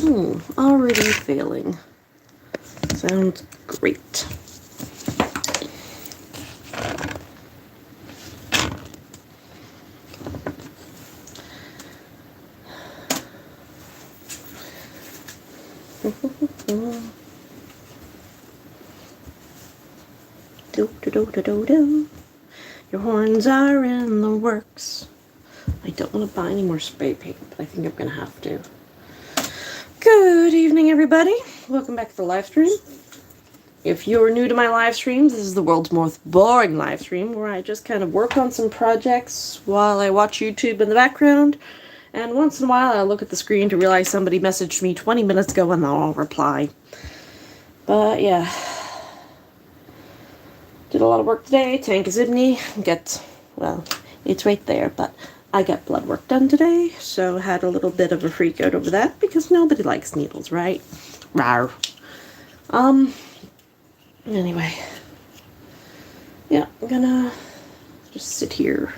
Already failing. Sounds great. Do. Your horns are in the works. I don't want to buy any more spray paint, but I think I'm going to have to. Good evening, everybody. Welcome back to the live stream. If you're new to my live streams, this is the world's most boring live stream where I just kind of work on some projects while I watch YouTube in the background. And once in a while, I look at the screen to realize somebody messaged me 20 minutes ago and I'll reply. But yeah. Did a lot of work today. Tank Zibney. Well, it's right there, but I got blood work done today, so had a little bit of a freak out over that because nobody likes needles, right? Rawr. Anyway. Yeah, I'm gonna just sit here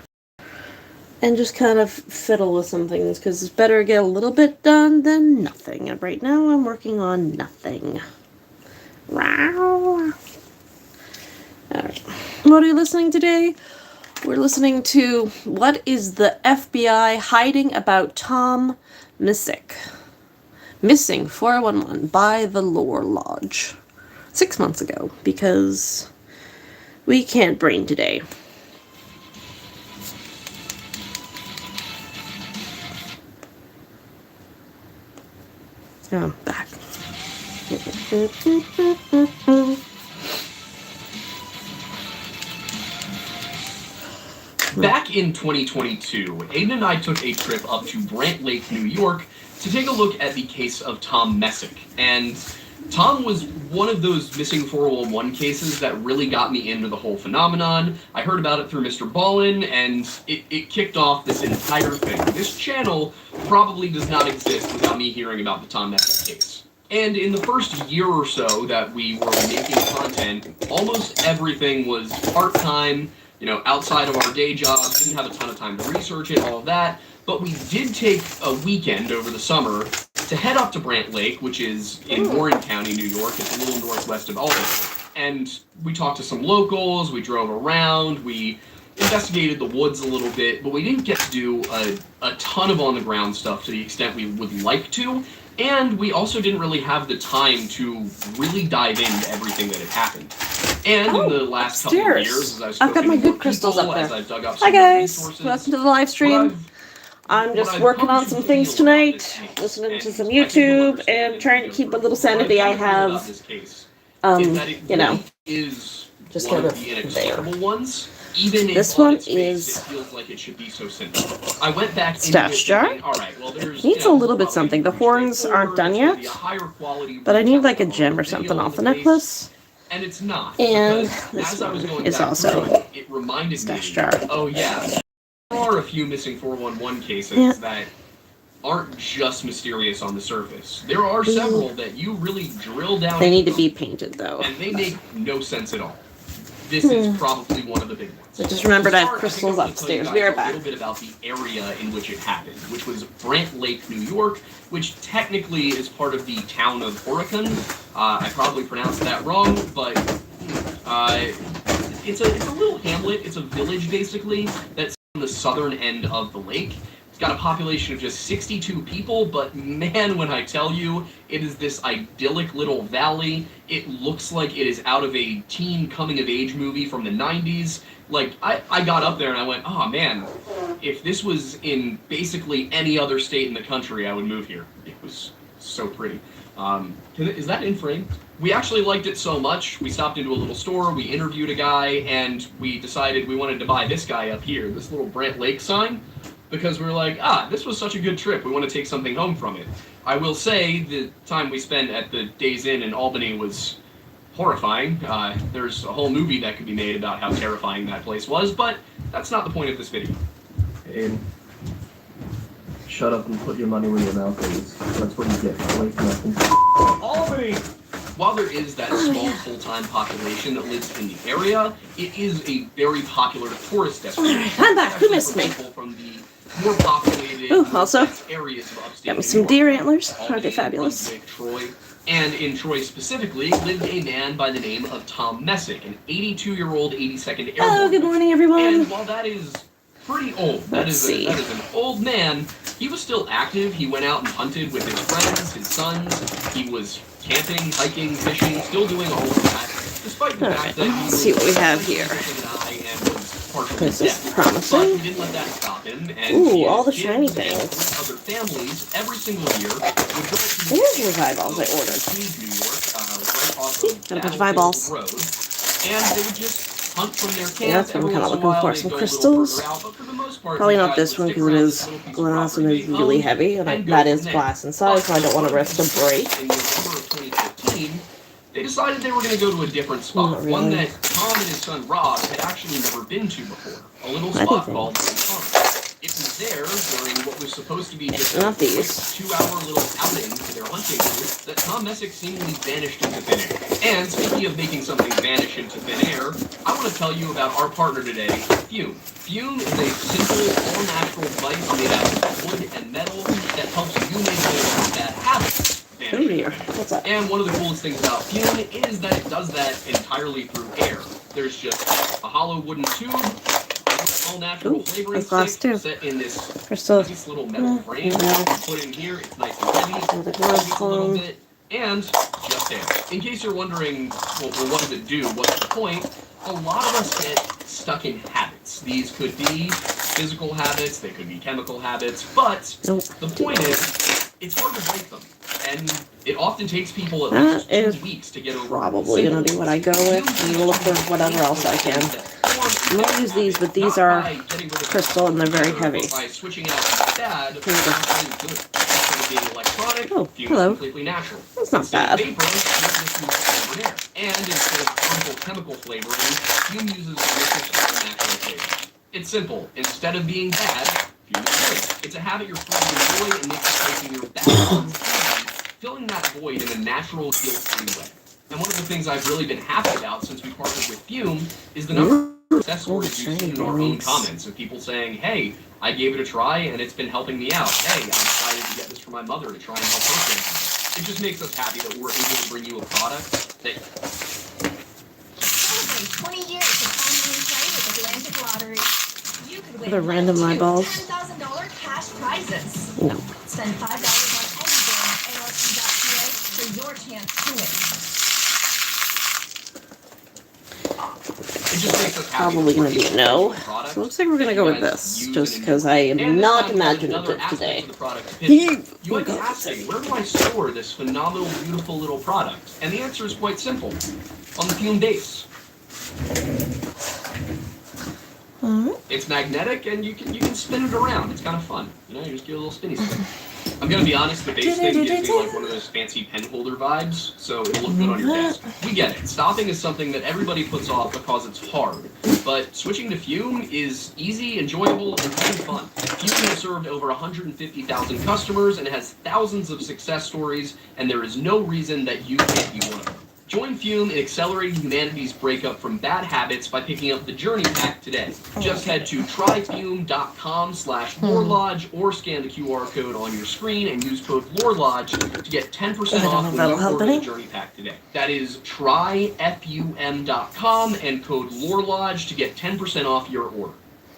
and just kind of fiddle with some things because it's better to get a little bit done than nothing. And right now I'm working on nothing. Rawr. Alright. What are you listening today? We're listening to What is the FBI Hiding About Tom Misick? Missing 411 by the Lore Lodge. 6 months ago, because we can't brain today. Oh, I'm back. Back in 2022, Aiden and I took a trip up to Brant Lake, New York, to take a look at the case of Tom Messick. And Tom was one of those missing 411 cases that really got me into the whole phenomenon. I heard about it through Mr. Ballin, and it kicked off this entire thing. This channel probably does not exist without me hearing about the Tom Messick case. And in the first year or so that we were making content, almost everything was part-time, outside of our day jobs, didn't have a ton of time to research it, all of that. But we did take a weekend over the summer to head up to Brant Lake, which is in Warren County, New York. It's a little northwest of Albany. And we talked to some locals, we drove around, we investigated the woods a little bit, but we didn't get to do a ton of on-the-ground stuff to the extent we would like to. And we also didn't really have the time to really dive into everything that had happened. And in the last couple of years, as I've got my good crystals up there. Hi guys, welcome to the live stream. I'm just working on some things tonight, listening to some YouTube, and trying to keep a little sanity I have, just kind of there. This one is feels like it should be so simple. I went back stash jar. Thinking, all right, well, needs a little bit something. The horns aren't done yet, but I need like a gem or something off the necklace. And it's not. And this one is also it reminded stash me, jar. Oh yeah, there are a few missing 411 cases that aren't just mysterious on the surface. There are several that you really drill down. They need to be painted though, and they make no sense at all. This is probably one of the big ones. I just remembered I have crystals upstairs. Be right back. A little bit about the area in which it happened, which was Brant Lake, New York, which technically is part of the town of Horicon. I probably pronounced that wrong, but it's a little hamlet. It's a village, basically, that's on the southern end of the lake. It's got a population of just 62 people, but man, when I tell you, it is this idyllic little valley. It looks like it is out of a teen coming-of-age movie from the 90s. Like, I got up there and I went, oh man, if this was in basically any other state in the country, I would move here. It was so pretty. Is that in frame? We actually liked it so much, we stopped into a little store, we interviewed a guy, and we decided we wanted to buy this guy up here, this little Brant Lake sign, because we were like, this was such a good trip, we want to take something home from it. I will say the time we spent at the Days Inn in Albany was horrifying. There's a whole movie that could be made about how terrifying that place was, but that's not the point of this video. Aiden, shut up and put your money where your mouth is. That's what you get. Away from nothing. Albany! While there is that small full-time population that lives in the area, it is a very popular tourist destination. I'm back. Who missed me? From the more populated, Ooh, also, areas of upstate got me New some York. deer antlers. Aren't they Albany, fabulous? Brunswick, Troy. And in Troy specifically lived a man by the name of Tom Messick, an 82-year-old 82nd Airborne. Hello, good morning, everyone. And while that is pretty old, that is an old man, he was still active. He went out and hunted with his friends, his sons. He was camping, hiking, fishing, still doing all of that, despite the fact that he Let's see what we have here. This is promising. But he didn't let that stop him. And Ooh, all the kids shiny and things. other families every single year would go to There's those eyeballs I ordered. New York, right off of Got a bunch of eyeballs. Road, and they would just hunt from their camp. Yeah, that's what I'm kind of looking for. Some crystals. Probably not this one because it is glass and is really heavy, and that is glass inside, so I don't want to risk a break. In November of 2015, they decided they were going to go to a different spot, Not really. one that Tom and his son Rob had actually never been to before, a little spot called Tom. It was there during what was supposed to be just a quick 2-hour little outing to their hunting group that Tom Messick seemingly vanished into thin air. And speaking of making something vanish into thin air, I want to tell you about our partner today, Fume. Fume is a simple, all-natural device made out of wood and metal that helps you make bad habits. Oh dear, what's up? And one of the coolest things about Fume is that it does that entirely through air. There's just a hollow wooden tube, all natural flavoring stick set in this nice little metal frame. Put in here, it's nice and heavy, just a little bit, and just air. In case you're wondering, well, what does it do? What's the point? A lot of us get stuck in habits. These could be physical habits, they could be chemical habits, but the point is, it's hard to break them. And it often takes people at least 2 weeks to get over. Probably gonna be what I go with, and look for whatever else I can. I'm gonna use these, but these are crystal and they're very heavy. By switching out instead, Oh, hello. That's not bad. And instead of harmful chemical flavoring, Fume uses delicious all-natural flavor. It's simple. Instead of being bad, Fume is good. It's a habit you're free to enjoy and makes it taking your bad ones filling that void in a natural, guilt-free way. And one of the things I've really been happy about since we partnered with Fume is the number of success stories we've seen in our own comments of people saying, hey, I gave it a try and it's been helping me out. Hey, I'm excited to get this for my mother to try and help her family. It just makes us happy that we're able to bring you a product that... Celebrate 20 years of online play with Atlantic Lottery. You could win The random eyeballs. $10,000 cash prizes. No. Spend $5 on anything at ARC.ca for your chance to win. It just makes us happy. Probably gonna be a no. So it looks like we're gonna go with this, just because I am not imaginative today. You might be asking, where do I store this phenomenal, beautiful little product? And the answer is quite simple. On the Fume base. It's magnetic and you can spin it around. It's kind of fun. You know, you just give it a little spinny spin. I'm gonna be honest, the base thing gives me like one of those fancy pen holder vibes, so it'll look good on your desk. We get it. Stopping is something that everybody puts off because it's hard, but switching to Fume is easy, enjoyable, and kind of fun. Fume has served over 150,000 customers and has thousands of success stories, and there is no reason that you can't be one of them. Join Fume in accelerating humanity's breakup from bad habits by picking up the Journey Pack today. Just head to tryfume.com/LoreLodge or scan the QR code on your screen and use code LoreLodge to get 10% off when you order the Journey Pack today. That is tryfum.com and code LoreLodge to get 10% off your order.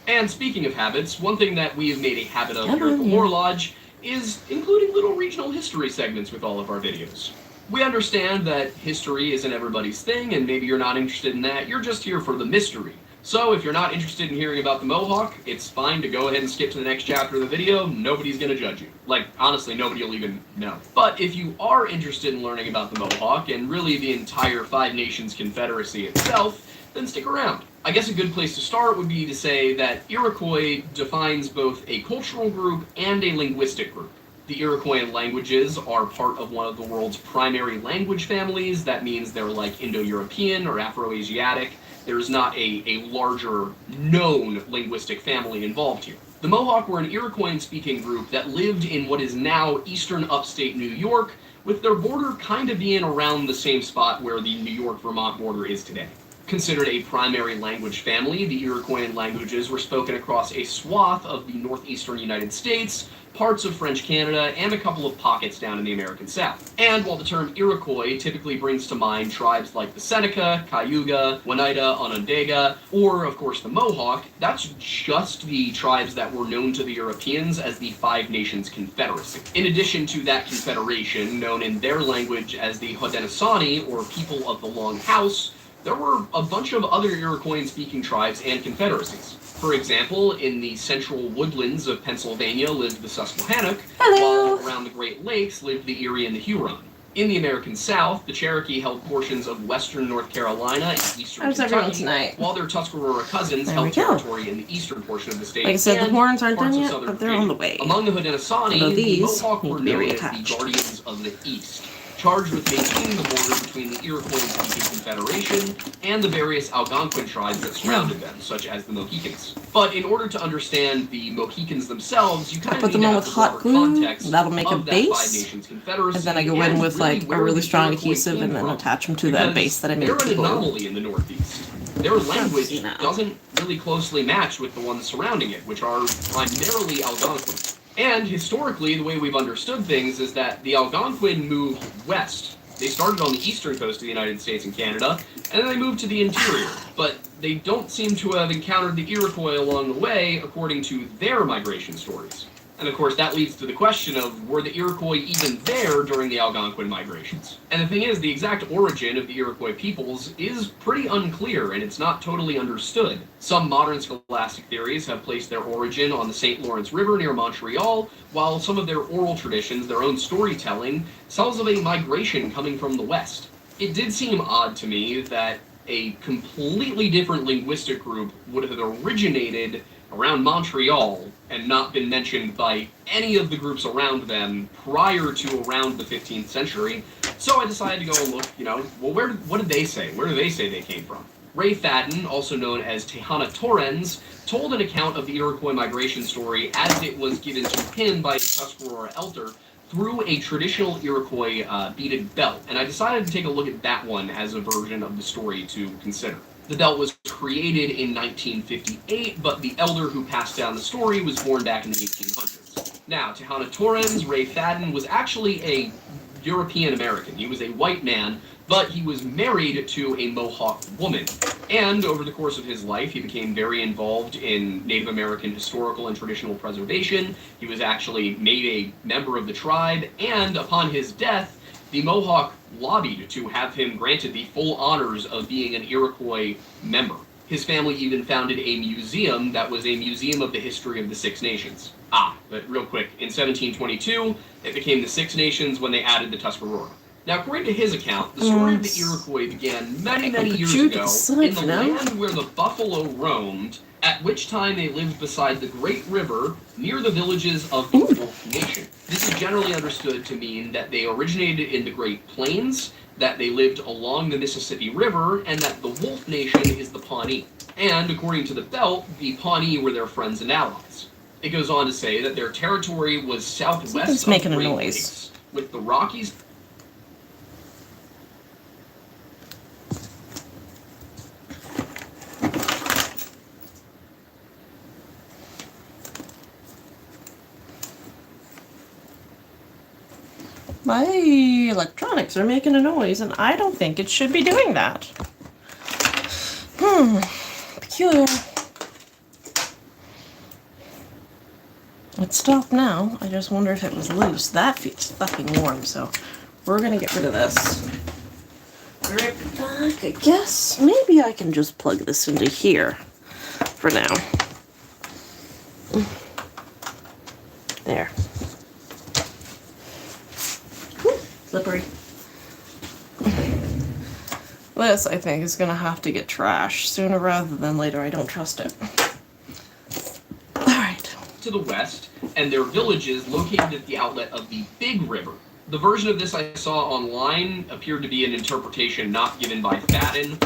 And speaking of habits, one thing that we have made a habit of here at the Lore Lodge is including little regional history segments with all of our videos. We understand that history isn't everybody's thing, and maybe you're not interested in that. You're just here for the mystery. So if you're not interested in hearing about the Mohawk, it's fine to go ahead and skip to the next chapter of the video. Nobody's going to judge you. Like, honestly, nobody will even know. But if you are interested in learning about the Mohawk, and really the entire Five Nations Confederacy itself, then stick around. I guess a good place to start would be to say that Iroquois defines both a cultural group and a linguistic group. The Iroquois languages are part of one of the world's primary language families. That means they're like Indo-European or Afro-Asiatic. There's not a larger known linguistic family involved here. The Mohawk were an Iroquois-speaking group that lived in what is now eastern upstate New York, with their border kind of being around the same spot where the New York-Vermont border is today. Considered a primary language family, the Iroquoian languages were spoken across a swath of the northeastern United States, parts of French Canada, and a couple of pockets down in the American South. And while the term Iroquois typically brings to mind tribes like the Seneca, Cayuga, Oneida, Onondaga, or, of course, the Mohawk, that's just the tribes that were known to the Europeans as the Five Nations Confederacy. In addition to that confederation, known in their language as the Haudenosaunee, or People of the Long House, there were a bunch of other Iroquoian-speaking tribes and confederacies. For example, in the central woodlands of Pennsylvania lived the Susquehannock, Hello. while around the Great Lakes lived the Erie and the Huron. In the American South, the Cherokee held portions of western North Carolina and eastern How's everyone Kentucky, tonight? while their Tuscarora cousins There we held go. territory in the eastern portion of the state. Like I said, the and horns aren't parts done of yet, southern but they're Virginia. on the way. Among the Haudenosaunee, Although the these Mohawk need were to be known as the reattached. Guardians of the East, charged with maintaining the border between the Iroquois-speaking Confederation and the various Algonquin tribes that surrounded them, such as the Mohicans. But in order to understand the Mohicans themselves, you kind of Put need them to on have with the hot broader glue. context That'll make a of that base. Five Nations Confederacy, And then I go in with really like a where really the strong Iroquois adhesive came and then from. attach them to that Because base that I made they're an people. anomaly in the Northeast. Their language you know. doesn't really closely match with the ones surrounding it, which are primarily Algonquin. And historically, the way we've understood things is that the Algonquin moved west. They started on the eastern coast of the United States and Canada, and then they moved to the interior. But they don't seem to have encountered the Iroquois along the way, according to their migration stories. And of course, that leads to the question of, were the Iroquois even there during the Algonquin migrations? And the thing is, the exact origin of the Iroquois peoples is pretty unclear, and it's not totally understood. Some modern scholastic theories have placed their origin on the St. Lawrence River near Montreal, while some of their oral traditions, their own storytelling, tells of a migration coming from the west. It did seem odd to me that a completely different linguistic group would have originated around Montreal and not been mentioned by any of the groups around them prior to around the 15th century. So I decided to go and look, what did they say? Where do they say they came from? Ray Fadden, also known as Tejana Torrens, told an account of the Iroquois migration story as it was given to him by a Tuscarora elder through a traditional Iroquois beaded belt, and I decided to take a look at that one as a version of the story to consider. The belt was created in 1958, but the elder who passed down the story was born back in the 1800s. Now, Tejana Torrens, Ray Fadden, was actually a European American. He was a white man, but he was married to a Mohawk woman. And over the course of his life, he became very involved in Native American historical and traditional preservation. He was actually made a member of the tribe, and upon his death, the Mohawk lobbied to have him granted the full honors of being an Iroquois member. His family even founded a museum that was a museum of the history of the Six Nations. But real quick, in 1722, it became the Six Nations when they added the Tuscarora. Now, according to his account, the story of the Iroquois began many years ago in the land where the buffalo roamed, at which time they lived beside the Great River near the villages of the Wolf Nation. This is generally understood to mean that they originated in the Great Plains, that they lived along the Mississippi River, and that the Wolf Nation is the Pawnee. And according to the belt, the Pawnee were their friends and allies. It goes on to say that their territory was southwest of the Great Lakes, with the Rockies. My electronics are making a noise, and I don't think it should be doing that. Peculiar. It stopped now. I just wonder if it was loose. That feels fucking warm, so we're gonna get rid of this. Right back, I guess. Maybe I can just plug this into here for now. There. Slippery. This, I think, is gonna have to get trashed sooner rather than later. I don't trust it. Alright. To the west, and their villages located at the outlet of the Big River. The version of this I saw online appeared to be an interpretation not given by Fadden.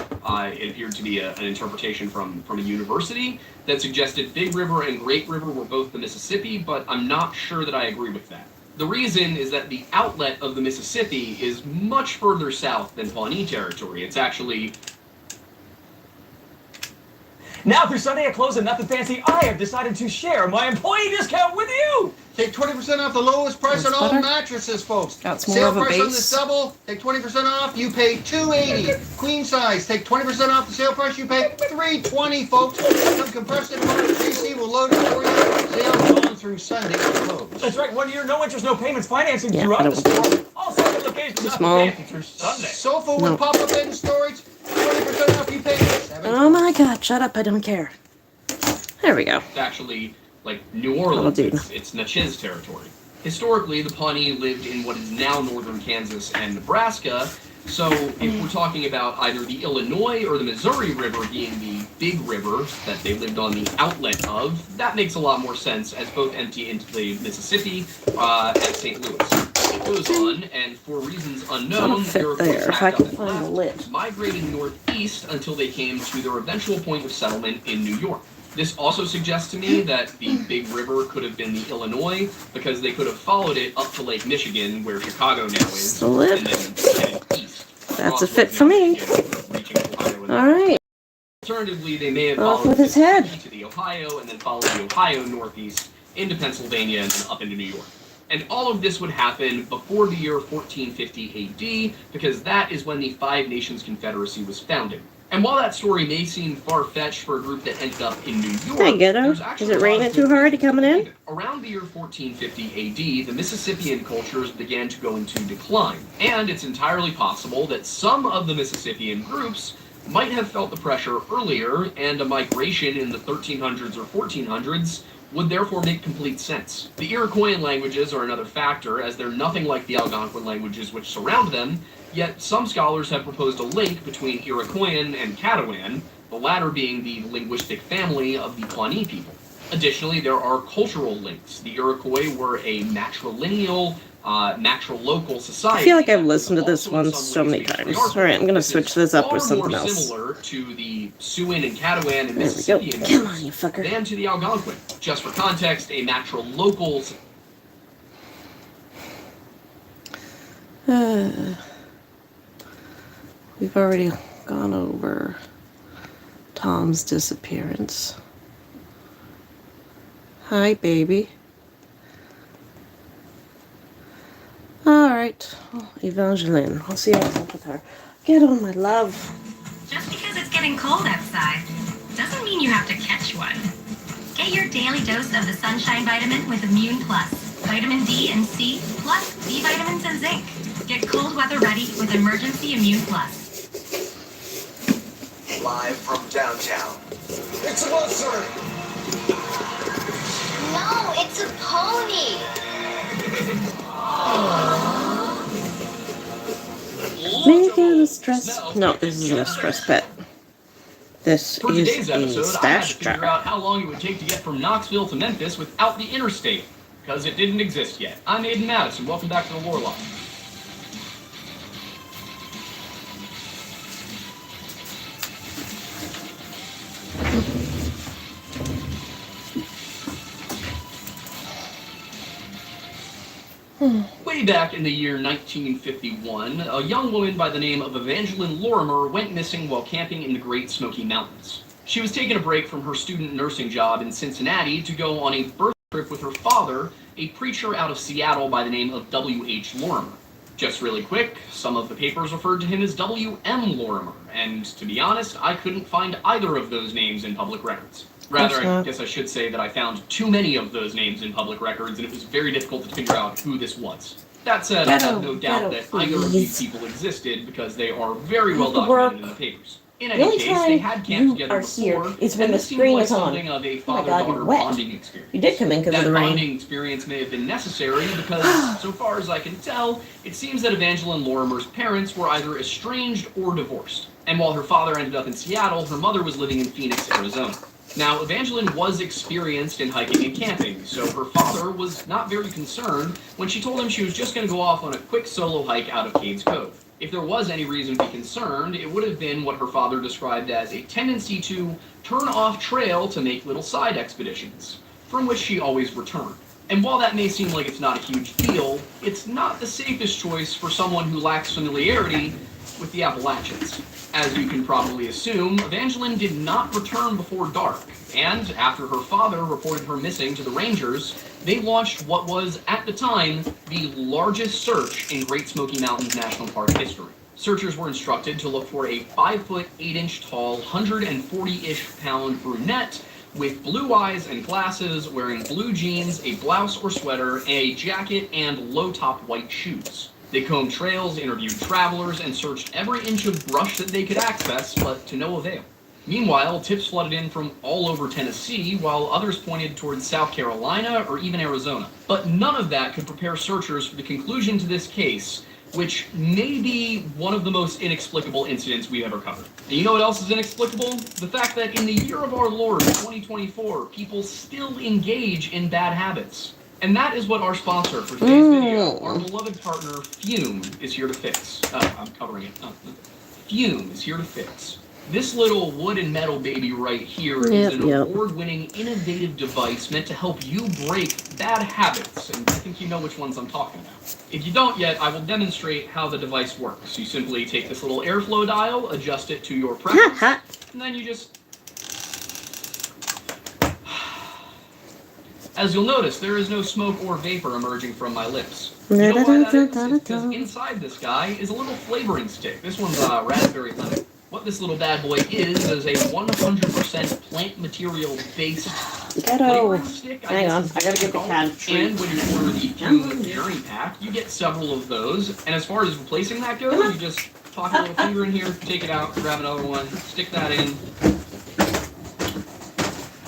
It appeared to be an interpretation from a university that suggested Big River and Great River were both the Mississippi, but I'm not sure that I agree with that. The reason is that the outlet of the Mississippi is much further south than Pawnee territory. It's actually Now through Sunday at close and nothing fancy, I have decided to share my employee discount with you. Take 20% off the lowest price on all better. mattresses, folks. Got more Sale of a price on base. this double, take 20% off, you pay $280. Queen size, take 20% off the sale price, you pay $320, folks. Some compressed and AC will load it for you. Sale on through Sunday at close. That's right, 1 year, no interest, no payments, financing Yeah, I throughout don't the want store. All seven locations, nothing small. fancy through Sunday. Sofa No. with pop-up bed and storage, 20% off, you pay $720. Oh my god, shut up, I don't care. There we go. It's actually like New Orleans. dude. It's Natchez territory. Historically, the Pawnee lived in what is now northern Kansas and Nebraska. So if we're talking about either the Illinois or the Missouri River being the big river that they lived on the outlet of, that makes a lot more sense as both empty into the Mississippi at St. Louis. It goes on, and for reasons unknown, fit Iroquois there, if I packed can up and find the left, lid. migrated northeast until they came to their eventual point of settlement in New York. This also suggests to me that the big river could have been the Illinois, because they could have followed it up to Lake Michigan, where Chicago now is, The lid. and then headed east. That's a across fit Lake for me. Michigan, reaching Ohio and Alright, Alternatively, they may have off followed with his head. Mississippi to the Ohio, and then followed the Ohio northeast into Pennsylvania and then up into New York. And all of this would happen before the year 1450 AD, because that is when the Five Nations Confederacy was founded. And while that story may seem far-fetched for a group that ended up in New York, Hey, Ghetto. there's Is actually it a lot of raining too good hard? reasons You coming to in? believe it. Around the year 1450 AD, the Mississippian cultures began to go into decline, and it's entirely possible that some of the Mississippian groups might have felt the pressure earlier, and a migration in the 1300s or 1400s would therefore make complete sense. The Iroquoian languages are another factor, as they're nothing like the Algonquin languages which surround them, yet some scholars have proposed a link between Iroquoian and Catawban, the latter being the linguistic family of the Pawnee people. Additionally, there are cultural links. The Iroquois were a matrilineal, matrilocal society. I feel like I've that was listened to this also in one some so ways many times. patriarchal. Alright, I'm gonna This switch is this up with far something more else. similar to the Siouan and Catawban and There we go. Mississippian Come groups on, you fucker. than to the Algonquin. Just for context, a matrilocal We've already gone over Tom's disappearance. Hi, baby. Alright, Evangeline. I'll see what's up with her. Get on, my love. Just because it's getting cold outside doesn't mean you have to catch one. Get your daily dose of the Sunshine Vitamin with Immune Plus. Vitamin D and C, plus B vitamins and zinc. Get cold weather ready with Emergency Immune Plus. Live from downtown. It's a monster! No, it's a pony. Making a stress. No, this isn't a stress pet. This For is today's a episode, I had to stash figure jar. out how long it would take to get from Knoxville to Memphis without the interstate, because it didn't exist yet. I'm Aiden Madison. Welcome back to the Lore Loft. Way back in the year 1951, a young woman by the name of Evangeline Lorimer went missing while camping in the Great Smoky Mountains. She was taking a break from her student nursing job in Cincinnati to go on a birth trip with her father, a preacher out of Seattle by the name of W.H. Lorimer. Just really quick, some of the papers referred to him as W.M. Lorimer, and to be honest, I couldn't find either of those names in public records. Rather, I guess I should say that I found too many of those names in public records, and it was very difficult to figure out who this was. That said, I have no doubt that either of these people existed, because they are very well documented in the papers. In any case, they had camped together before, and this seemed like something of a father-daughter bonding experience. You did come in because of the That rain. bonding experience may have been necessary because, so far as I can tell, it seems that Evangeline Lorimer's parents were either estranged or divorced. And while her father ended up in Seattle, her mother was living in Phoenix, Arizona. Now, Evangeline was experienced in hiking and camping, so her father was not very concerned when she told him she was just going to go off on a quick solo hike out of Cades Cove. If there was any reason to be concerned, it would have been what her father described as a tendency to turn off trail to make little side expeditions, from which she always returned. And while that may seem like it's not a huge deal, it's not the safest choice for someone who lacks familiarity with the Appalachians. As you can probably assume, Evangeline did not return before dark, and after her father reported her missing to the Rangers, they launched what was, at the time, the largest search in Great Smoky Mountains National Park history. Searchers were instructed to look for a 5-foot 8-inch tall, 140-ish pound brunette with blue eyes and glasses, wearing blue jeans, a blouse or sweater, a jacket, and low-top white shoes. They combed trails, interviewed travelers, and searched every inch of brush that they could access, but to no avail. Meanwhile, tips flooded in from all over Tennessee, while others pointed towards South Carolina or even Arizona. But none of that could prepare searchers for the conclusion to this case, which may be one of the most inexplicable incidents we've ever covered. And you know what else is inexplicable? The fact that in the year of our Lord, 2024, people still engage in bad habits. And that is what our sponsor for today's video, our beloved partner, Fume, is here to fix. I'm covering it. Fume is here to fix. This little wood and metal baby right here is an award-winning, innovative device meant to help you break bad habits, and I think you know which ones I'm talking about. If you don't yet, I will demonstrate how the device works. You simply take this little airflow dial, adjust it to your preference, and then you just... As you'll notice, there is no smoke or vapor emerging from my lips. You know why that is? It's because inside this guy is a little flavoring stick. This one's raspberry lemon. What this little bad boy is a 100% plant material based flavoring stick. Hang on, I gotta get the can. And when you order the Fume Journey Pack, you get several of those. And as far as replacing that goes, you just pop a little finger in here, take it out, grab another one, stick that in.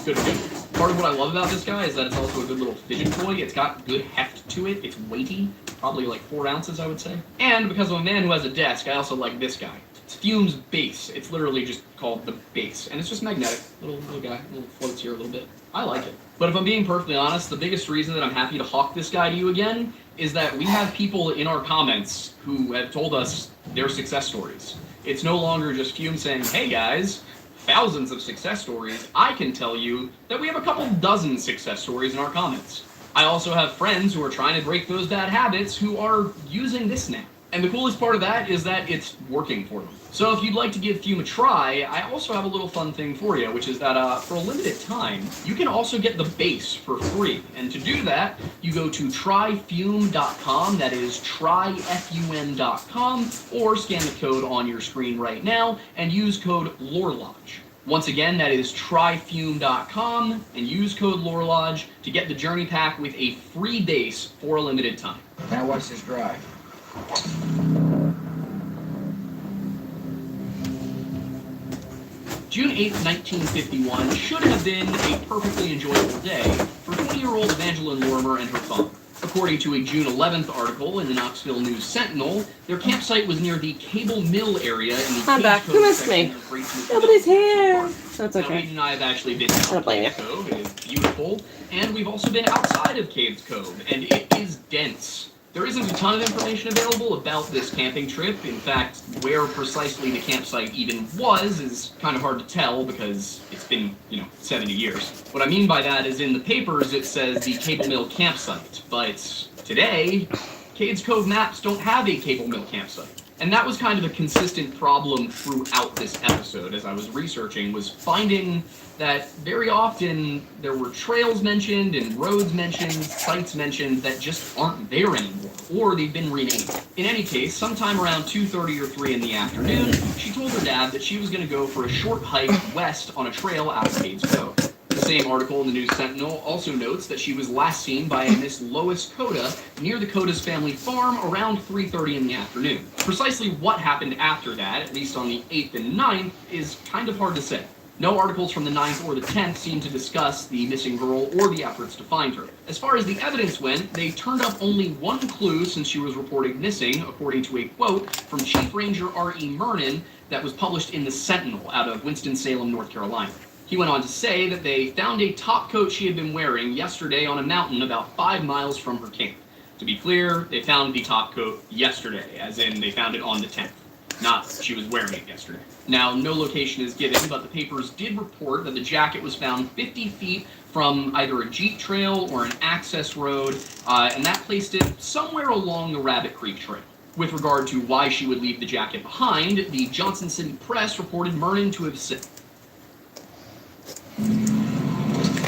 Good to go. Part of what I love about this guy is that it's also a good little fidget toy. It's got good heft to it. It's weighty, probably like 4 ounces, I would say. And because I'm a man who has a desk, I also like this guy. It's Fume's base. It's literally just called the base. And it's just magnetic. Little guy. Little floats here a little bit. I like it. But if I'm being perfectly honest, the biggest reason that I'm happy to hawk this guy to you again is that we have people in our comments who have told us their success stories. It's no longer just Fume saying, hey guys, thousands of success stories. I can tell you that we have a couple dozen success stories in our comments. I also have friends who are trying to break those bad habits who are using this now. And the coolest part of that is that it's working for them. So if you'd like to give Fume a try, I also have a little fun thing for you, which is that for a limited time, you can also get the base for free. And to do that, you go to tryfume.com, that is tryfum.com, or scan the code on your screen right now and use code LoreLodge. Once again, that is tryfume.com and use code LoreLodge to get the Journey Pack with a free base for a limited time. Now watch this dry. June 8, 1951 should have been a perfectly enjoyable day for 20-year-old Evangeline Lorimer and her father. According to a June 11th article in the Knoxville News Sentinel, their campsite was near the Cable Mill area in the I'm back. Who missed me? Nobody's here. That's Now, okay. Aiden and I have actually been to Cades Cove. It is beautiful. And we've also been outside of Cades Cove, and it is dense. There isn't a ton of information available about this camping trip. In fact, where precisely the campsite even was is kind of hard to tell because it's been, 70 years. What I mean by that is in the papers it says the Cable Mill campsite, but today, Cades Cove maps don't have a Cable Mill campsite. And that was kind of a consistent problem throughout this episode as I was researching, was finding that very often there were trails mentioned and roads mentioned, sites mentioned that just aren't there anymore, or they've been renamed. In any case, sometime around 2:30 or 3 in the afternoon, she told her dad that she was going to go for a short hike west on a trail out of Cades Cove. The same article in the News Sentinel also notes that she was last seen by a Miss Lois Coda near the Coda's family farm around 3:30 in the afternoon. Precisely what happened after that, at least on the 8th and 9th, is kind of hard to say. No articles from the 9th or the 10th seem to discuss the missing girl or the efforts to find her. As far as the evidence went, they turned up only one clue since she was reported missing, according to a quote from Chief Ranger R.E. Mernon that was published in the Sentinel out of Winston-Salem, North Carolina. He went on to say that they found a top coat she had been wearing yesterday on a mountain about 5 miles from her camp. To be clear, they found the top coat yesterday, as in they found it on the 10th. Not she was wearing it yesterday. Now, no location is given, but the papers did report that the jacket was found 50 feet from either a jeep trail or an access road, and that placed it somewhere along the Rabbit Creek Trail. With regard to why she would leave the jacket behind, the Johnson City Press reported Murnin to have said,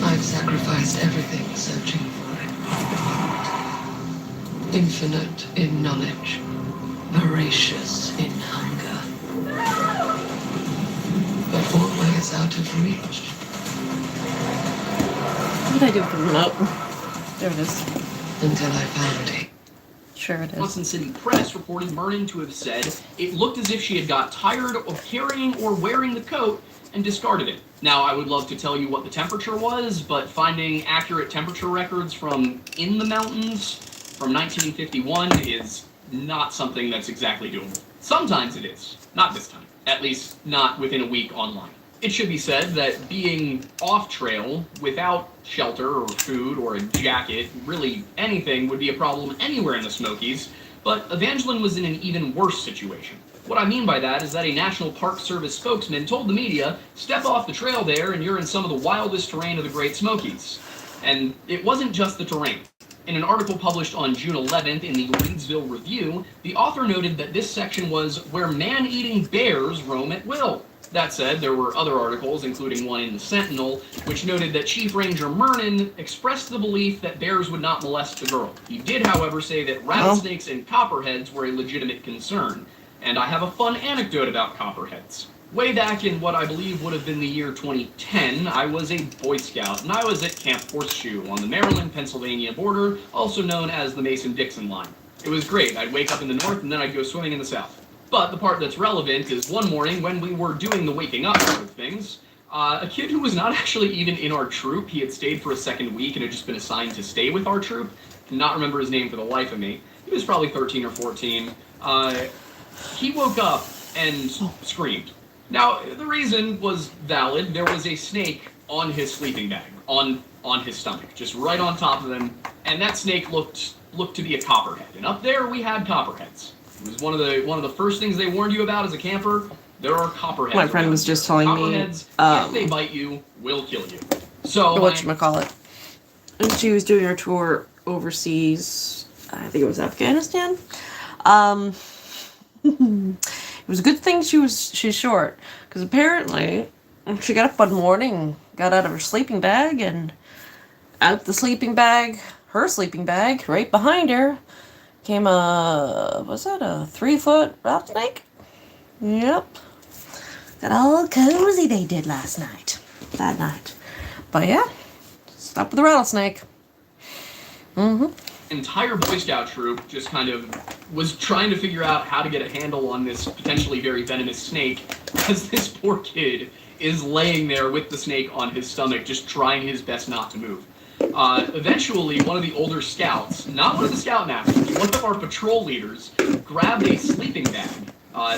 I've sacrificed everything searching for it. Infinite in knowledge, voracious in hunger, but always out of reach. What did I do with the remote? There it is. Until I found it. Sure it is. Johnson City Press reported Murnin to have said it looked as if she had got tired of carrying or wearing the coat and discarded it. Now, I would love to tell you what the temperature was, but finding accurate temperature records from in the mountains from 1951 is not something that's exactly doable. Sometimes it is. Not this time. At least not within a week online. It should be said that being off-trail, without shelter or food or a jacket, really anything, would be a problem anywhere in the Smokies, but Evangeline was in an even worse situation. What I mean by that is that a National Park Service spokesman told the media, step off the trail there and you're in some of the wildest terrain of the Great Smokies. And it wasn't just the terrain. In an article published on June 11th in the Reedsville Review, the author noted that this section was where man-eating bears roam at will. That said, there were other articles, including one in the Sentinel, which noted that Chief Ranger Murnin expressed the belief that bears would not molest the girl. He did, however, say that rattlesnakes and copperheads were a legitimate concern. And I have a fun anecdote about copperheads. Way back in what I believe would have been the year 2010, I was a Boy Scout, and I was at Camp Horseshoe on the Maryland-Pennsylvania border, also known as the Mason-Dixon line. It was great. I'd wake up in the north, and then I'd go swimming in the south. But the part that's relevant is one morning when we were doing the waking up sort of things, a kid who was not actually even in our troop, he had stayed for a second week and had just been assigned to stay with our troop, cannot remember his name for the life of me. He was probably 13 or 14. He woke up and screamed. Now, the reason was valid. There was a snake on his sleeping bag, on his stomach, just right on top of him, and that snake looked to be a copperhead. And up there we had copperheads. It was one of the first things they warned you about as a camper. There are copperheads. My friend was just telling me, copperheads, if they bite you, will kill you. So whatchamacallit. And she was doing her tour overseas. I think it was Afghanistan. It was a good thing she's short, because apparently she got up one morning, got out of her sleeping bag, and out the sleeping bag, her sleeping bag, right behind her, came was that a 3-foot rattlesnake? Yep. Got all cozy they did that night. But yeah, stop with the rattlesnake. Entire Boy Scout troop just kind of was trying to figure out how to get a handle on this potentially very venomous snake, because this poor kid is laying there with the snake on his stomach, just trying his best not to move. Eventually, one of the older scouts, not one of the scoutmasters, one of our patrol leaders, grabbed a sleeping bag,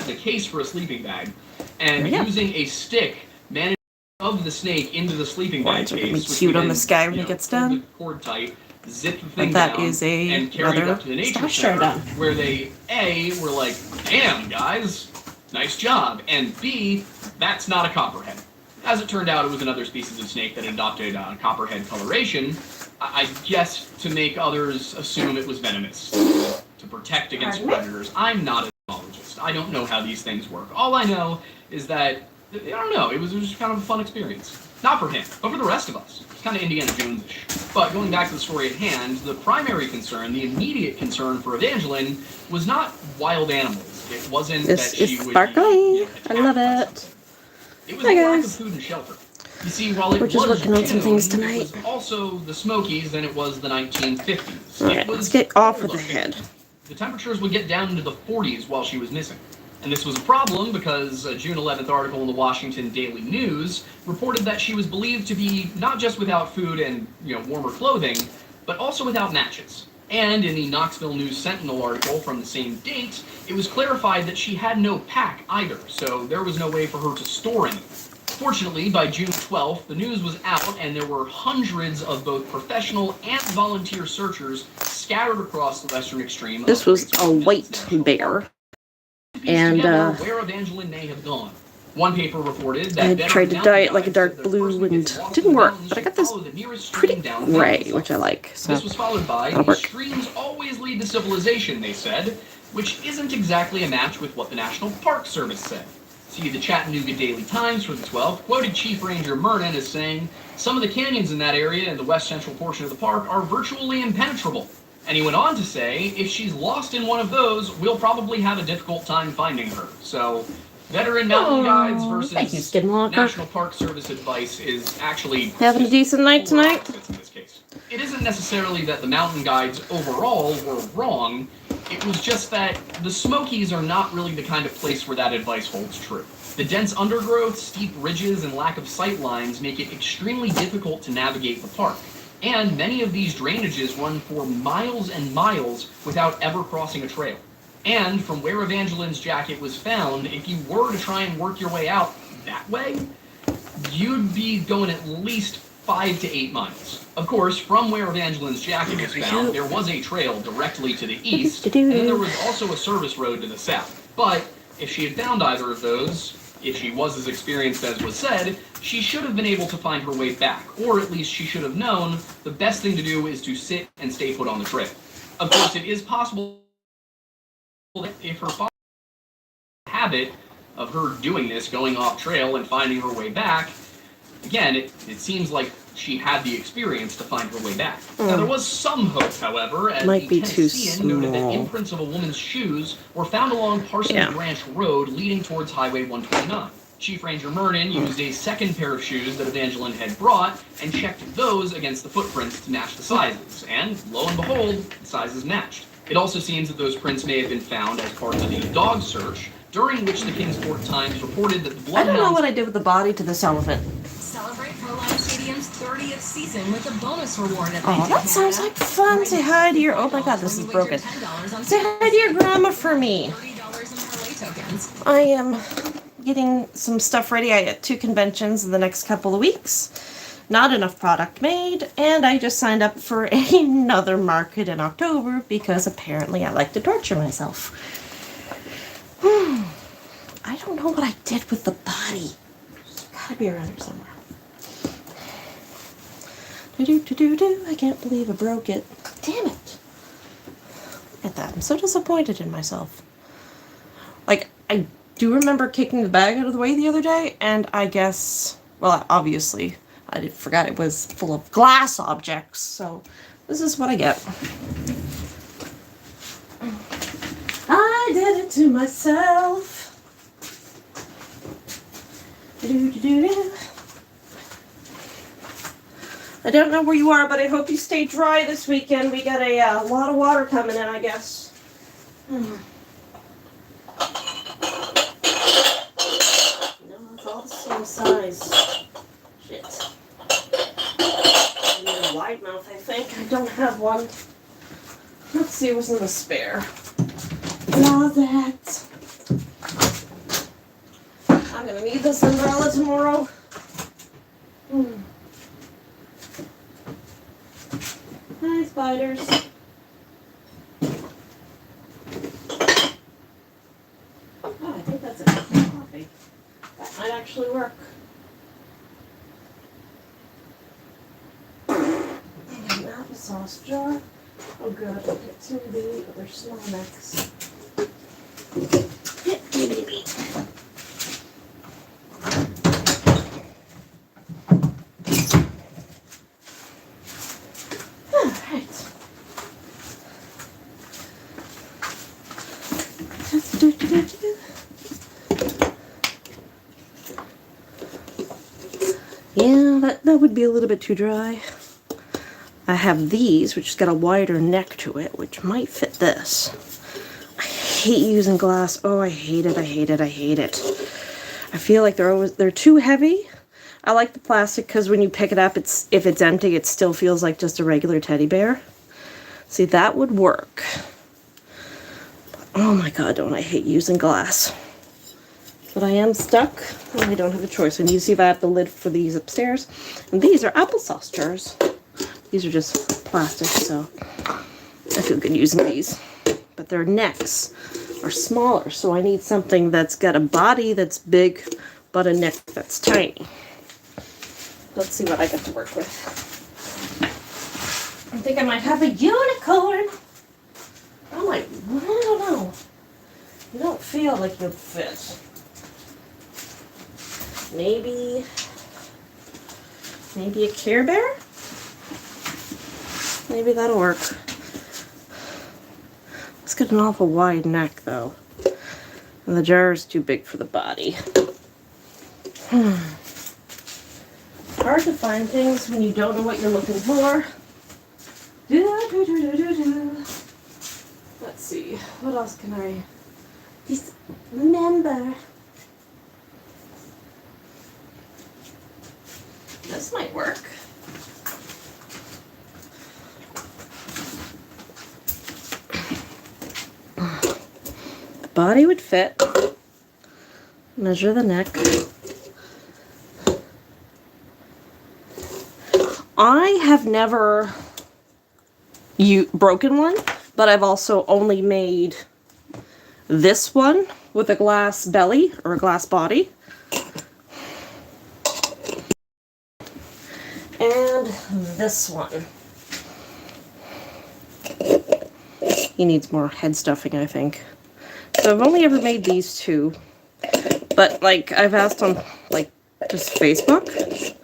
the case for a sleeping bag, and using a stick, managed to shove the snake into the sleeping bag case. It's cute on the sky when it gets done. The cord tight, zip the thing that down, is a and carry it up to the nature center, where they, A, were like, damn, guys, nice job, and B, that's not a copperhead. As it turned out, it was another species of snake that adopted copperhead coloration, I guess to make others assume it was venomous, to protect against predators. I'm not a zoologist. I don't know how these things work. All I know is that, I don't know, it was just kind of a fun experience. Not for him, but for the rest of us. It's kind of Indiana Jones-ish. But going back to the story at hand, the primary concern, the immediate concern for Evangeline was not wild animals. It wasn't This that she is would sparkly. I love it. It was Hi, a lack of guys. food and shelter. You see, while it We're just was working on some June, things tonight. it was also the Smokies and it was the 1950s. Alright, It was let's get off of the cold. head. The temperatures would get down into the 40s while she was missing. And this was a problem because a June 11th article in the Washington Daily News reported that she was believed to be not just without food and, warmer clothing, but also without matches. And in the Knoxville News Sentinel article from the same date, it was clarified that she had no pack either, so there was no way for her to store anything. Fortunately, by June 12th, the news was out and there were hundreds of both professional and volunteer searchers scattered across the western extreme of This was Great a Smokies white National bear. Park. Pieced And, together where Evangeline may have gone. One paper reported that I tried to dye it like a dark blue and it didn't work, but I got this pretty gray, which I like. So this was followed by that'll work. streams always lead to civilization, they said. which isn't exactly a match with what the National Park Service said. See, the Chattanooga Daily Times for the 12th quoted Chief Ranger Murnan as saying, "Some of the canyons in that area in the west central portion of the park are virtually impenetrable." And he went on to say, "If she's lost in one of those, we'll probably have a difficult time finding her." So, veteran mountain guides Thank you, versus Skinwalker. National Park Service advice is actually Having a decent night polar tonight? opposites in this case. It isn't necessarily that the mountain guides overall were wrong, it was just that the Smokies are not really the kind of place where that advice holds true. The dense undergrowth, steep ridges, and lack of sight lines make it extremely difficult to navigate the park. And many of these drainages run for miles and miles without ever crossing a trail. And from where Evangeline's jacket was found, if you were to try and work your way out that way, you'd be going at least 5 to 8 miles. Of course, from where Evangeline's jacket was found, there was a trail directly to the east, and then there was also a service road to the south. But if she had found either of those, if she was as experienced as was said, she should have been able to find her way back, or at least she should have known the best thing to do is to sit and stay put on the trail. Of course, it is possible that if her father had a habit of her doing this, going off trail and finding her way back, again, it seems like she had the experience to find her way back. Now, there was some hope, however, as Might the be too Tennessean noted that small. imprints of a woman's shoes were found along Parsons Branch Road leading towards Highway 129. Chief Ranger Murnan used a second pair of shoes that Evangeline had brought and checked those against the footprints to match the sizes, and lo and behold, the sizes matched. It also seems that those prints may have been found as part of the dog search, during which the Kingsport Times reported that the I don't know bloodhounds what I did with the body to this elephant. Celebrate Proline Stadium's 30th season with a bonus reward at Oh, that sounds like fun. Say hi to your... Oh my god, this is broken. Say hi to your grandma for me. $30 in parlay tokens. I am getting some stuff ready. I got 2 conventions in the next couple of weeks. Not enough product made, and I just signed up for another market in October because apparently I like to torture myself. I don't know what I did with the body. It's gotta be around here somewhere. Do-do-do-do-do. I can't believe I broke it. Damn it. Look at that. I'm so disappointed in myself. Like, I do remember kicking the bag out of the way the other day, and I guess, well, obviously, I forgot it was full of glass objects, so this is what I get. I did it to myself. Do-do-do-do. I don't know where you are, but I hope you stay dry this weekend. We got a lot of water coming in, I guess. No, it's all the same size. Shit. I need a wide mouth, I think. I don't have one. Let's see what's in the spare. Closet. I'm gonna need this umbrella tomorrow. Hi, spiders. Oh, I think that's a cup of coffee. That might actually work. And an applesauce jar. Oh, good. I'll get 2 of these, but they're small necks. Yeah, that would be a little bit too dry. I have these, which has got a wider neck to it, which might fit this. I hate using glass. Oh, I hate it, I hate it, I hate it. I feel like they're too heavy. I like the plastic because when you pick it up, if it's empty, it still feels like just a regular teddy bear. See, that would work. But, oh my god, don't I hate using glass. But I am stuck, and I don't have a choice. I need to see if I have the lid for these upstairs. And these are applesauce jars. These are just plastic, so I feel good using these. But their necks are smaller, so I need something that's got a body that's big, but a neck that's tiny. Let's see what I got to work with. I think I might have a unicorn. Oh I'm like, I don't know. You don't feel like you'd fit. Maybe a Care Bear? Maybe that'll work. It's got an awful wide neck though. And the jar is too big for the body. Hard to find things when you don't know what you're looking for. Let's see. What else can I just remember? This might work. The body would fit. Measure the neck. I have never broken one, but I've also only made this one with a glass belly or a glass body. And this one. He needs more head stuffing, I think. So I've only ever made these two. But, like, I've asked on, like, just Facebook.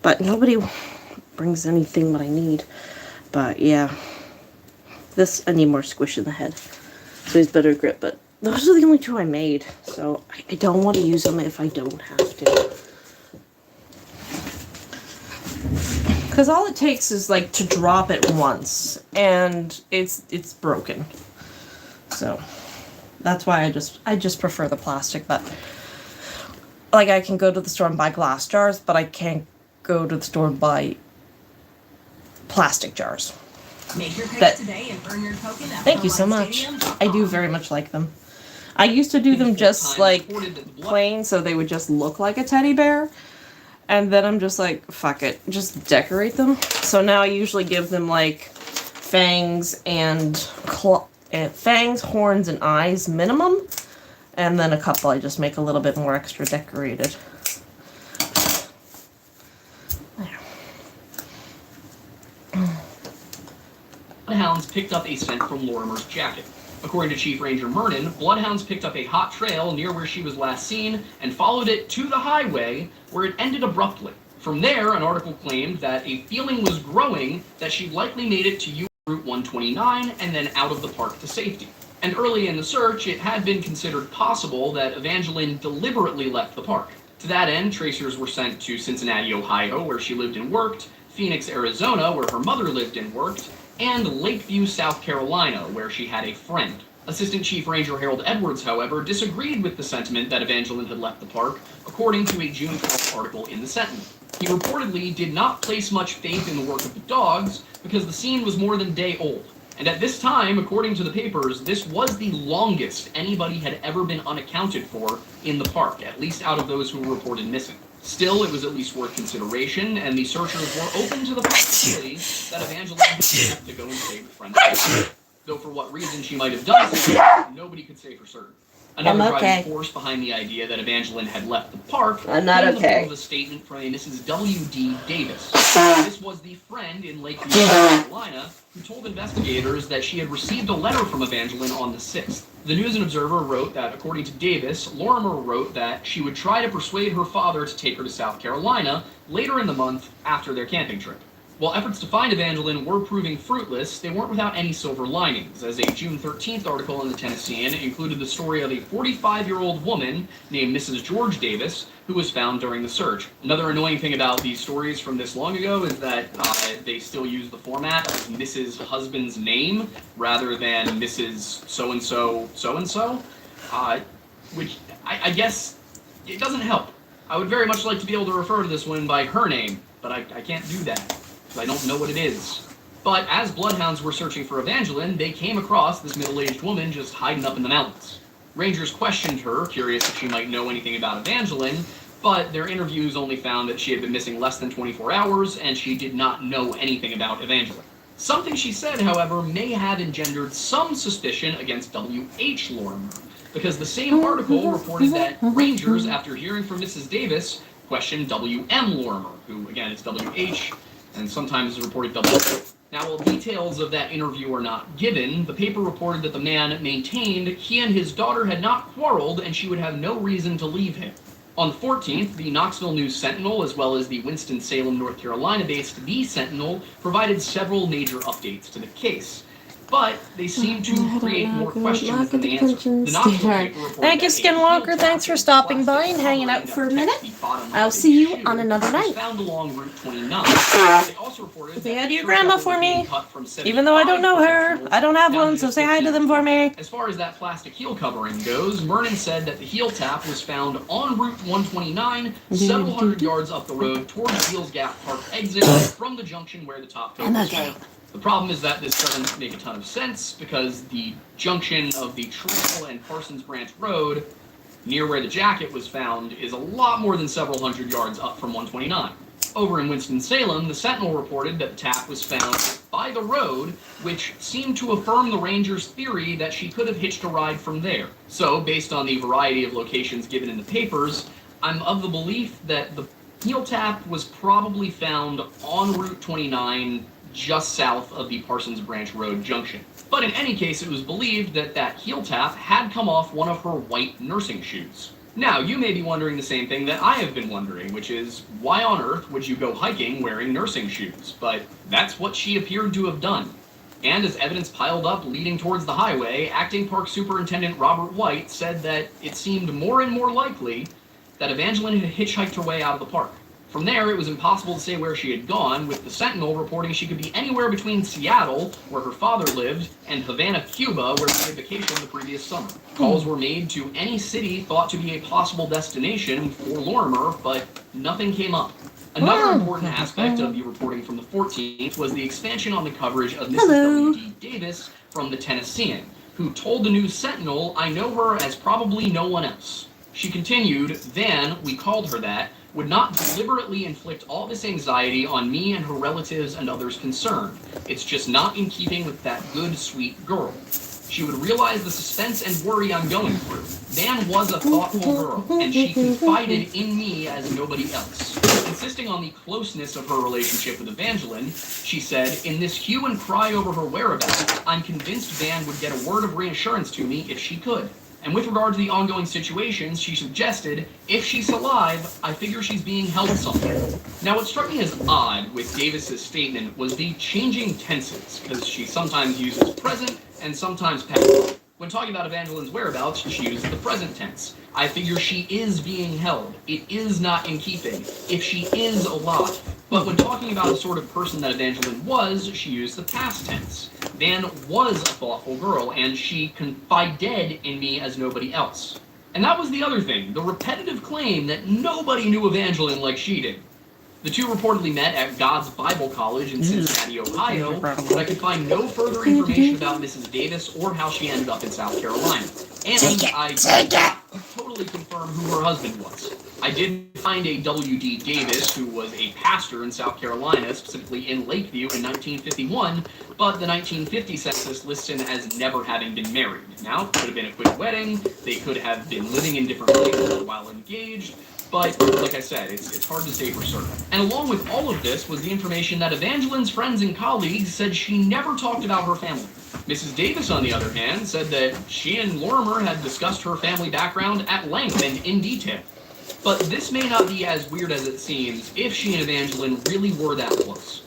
But nobody brings anything that I need. But, yeah. This, I need more squish in the head. So he's better grip. But those are the only two I made. So I don't want to use them if I don't have to. Because all it takes is, like, to drop it once. And it's broken. So that's why I just prefer the plastic. But, like, I can go to the store and buy glass jars, but I can't go to the store and buy plastic jars. Make your picks today and earn your token at Thank you so much. I do very much like them. I used to do them just, like, plain, so they would just look like a teddy bear. And then I'm just like, fuck it, just decorate them. So now I usually give them, like, fangs and fangs, horns, and eyes minimum. And then a couple I just make a little bit more extra decorated. There. Bloodhounds picked up a scent from Lorimer's jacket. According to Chief Ranger Mernon, bloodhounds picked up a hot trail near where she was last seen and followed it to the highway, where it ended abruptly. From there, an article claimed that a feeling was growing that she likely made it to U Route 129 and then out of the park to safety. And early in the search, it had been considered possible that Evangeline deliberately left the park. To that end, tracers were sent to Cincinnati, Ohio, where she lived and worked, Phoenix, Arizona, where her mother lived and worked, and Lakeview, South Carolina, where she had a friend. Assistant Chief Ranger Harold Edwards, however, disagreed with the sentiment that Evangeline had left the park, according to a June 12th article in The Sentinel. He reportedly did not place much faith in the work of the dogs because the scene was more than a day old. And at this time, according to the papers, this was the longest anybody had ever been unaccounted for in the park, at least out of those who were reported missing. Still, it was at least worth consideration, and the searchers were open to the possibility that Evangeline had to go and stay with friends. Though for what reason she might have done so, nobody could say for certain. Another driving force behind the idea that Evangeline had left the park came in the form of a statement from a Mrs. W.D. Davis. This was the friend in Lakeview, South Carolina, who told investigators that she had received a letter from Evangeline on the 6th. The News and Observer wrote that, according to Davis, Lorimer wrote that she would try to persuade her father to take her to South Carolina later in the month after their camping trip. While efforts to find Evangeline were proving fruitless, they weren't without any silver linings, as a June 13th article in the Tennessean included the story of a 45-year-old woman named Mrs. George Davis, who was found during the search. Another annoying thing about these stories from this long ago is that they still use the format of Mrs. Husband's name rather than Mrs. So-and-so, so-and-so, which I guess it doesn't help. I would very much like to be able to refer to this one by her name, but I can't do that. I don't know what it is. But as bloodhounds were searching for Evangeline, they came across this middle-aged woman just hiding up in the mountains. Rangers questioned her, curious if she might know anything about Evangeline, but their interviews only found that she had been missing less than 24 hours, and she did not know anything about Evangeline. Something she said, however, may have engendered some suspicion against W.H. Lorimer, because the same article reported that Rangers, after hearing from Mrs. Davis, questioned W.M. Lorimer, who, again, is W.H., and sometimes is reported W. Now, while details of that interview are not given, the paper reported that the man maintained he and his daughter had not quarreled and she would have no reason to leave him. On the 14th, the Knoxville News-Sentinel, as well as the Winston-Salem, North Carolina-based The Sentinel, provided several major updates to the case. But they seem to create more questions than they answer. The Knoxville paper reported Thank you, that a Skinwalker. heel Thanks tap for stopping with by and plastic hanging out covering for a that minute. protects the bottom of I'll the see you shoe on another was night. found along Route 29. They also reported Say that hi to your the grandma shoe for was being me. cut from Even though I don't know 75 her, professionals I don't have down to one, so just say hi to 15. them for me. As far as that plastic heel covering goes, Mernon said that the heel tap was found on Route 129, several hundred yards up the road towards Beals Gap Park exit from the junction where the top coat was found. The problem is that this doesn't make a ton of sense because the junction of the Trail and Parsons Branch Road, near where the jacket was found, is a lot more than several hundred yards up from 129. Over in Winston-Salem, the Sentinel reported that the tap was found by the road, which seemed to affirm the ranger's theory that she could have hitched a ride from there. So, based on the variety of locations given in the papers, I'm of the belief that the heel tap was probably found on Route 29, just south of the Parsons Branch Road junction. But in any case, it was believed that that heel tap had come off one of her white nursing shoes. Now, you may be wondering the same thing that I have been wondering, which is, why on earth would you go hiking wearing nursing shoes? But that's what she appeared to have done. And as evidence piled up leading towards the highway, Acting Park Superintendent Robert White said that it seemed more and more likely that Evangeline had hitchhiked her way out of the park. From there, it was impossible to say where she had gone, with the Sentinel reporting she could be anywhere between Seattle, where her father lived, and Havana, Cuba, where she had vacationed the previous summer. Calls were made to any city thought to be a possible destination for Lorimer, but nothing came up. Another important aspect of the reporting from the 14th was the expansion on the coverage of Mrs. W.D. Davis from the Tennessean, who told the News Sentinel, "I know her as probably no one else." She continued, "Van, we called her that, would not deliberately inflict all this anxiety on me and her relatives and others concerned. It's just not in keeping with that good, sweet girl. She would realize the suspense and worry I'm going through. Van was a thoughtful girl, and she confided in me as nobody else." Insisting on the closeness of her relationship with Evangeline, she said, "In this hue and cry over her whereabouts, I'm convinced Van would get a word of reassurance to me if she could. And with regard to the ongoing situations, she suggested, if she's alive, I figure she's being held somewhere." Now, what struck me as odd with Davis's statement was the changing tenses, because she sometimes uses present and sometimes past. When talking about Evangeline's whereabouts, she used the present tense. "I figure she is being held. It is not in keeping. If she is alive." But when talking about the sort of person that Evangeline was, she used the past tense. Van was a thoughtful girl, and she confided in me as nobody else. And that was the other thing, the repetitive claim that nobody knew Evangeline like she did. The two reportedly met at God's Bible College in Cincinnati, Ohio, but I could find no further information about Mrs. Davis or how she ended up in South Carolina. And I cannot totally confirm who her husband was. I did find a W.D. Davis, who was a pastor in South Carolina, specifically in Lakeview in 1951, but the 1950 census lists him as never having been married. Now, it could have been a quick wedding, they could have been living in different places while engaged, but like I said, it's hard to say for certain. And along with all of this was the information that Evangeline's friends and colleagues said she never talked about her family. Mrs. Davis, on the other hand, said that she and Lorimer had discussed her family background at length and in detail. But this may not be as weird as it seems if she and Evangeline really were that close.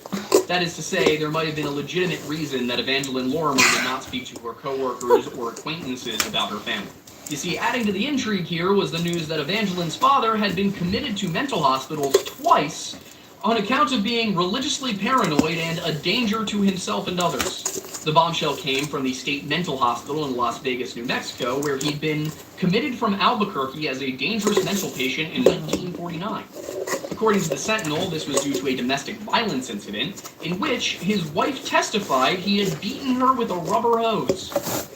That is to say, there might have been a legitimate reason that Evangeline Lorimer did not speak to her coworkers or acquaintances about her family. You see, adding to the intrigue here was the news that Evangeline's father had been committed to mental hospitals twice on account of being religiously paranoid and a danger to himself and others. The bombshell came from the state mental hospital in Las Vegas, New Mexico, where he'd been committed from Albuquerque as a dangerous mental patient in 1949. According to the Sentinel, this was due to a domestic violence incident in which his wife testified he had beaten her with a rubber hose.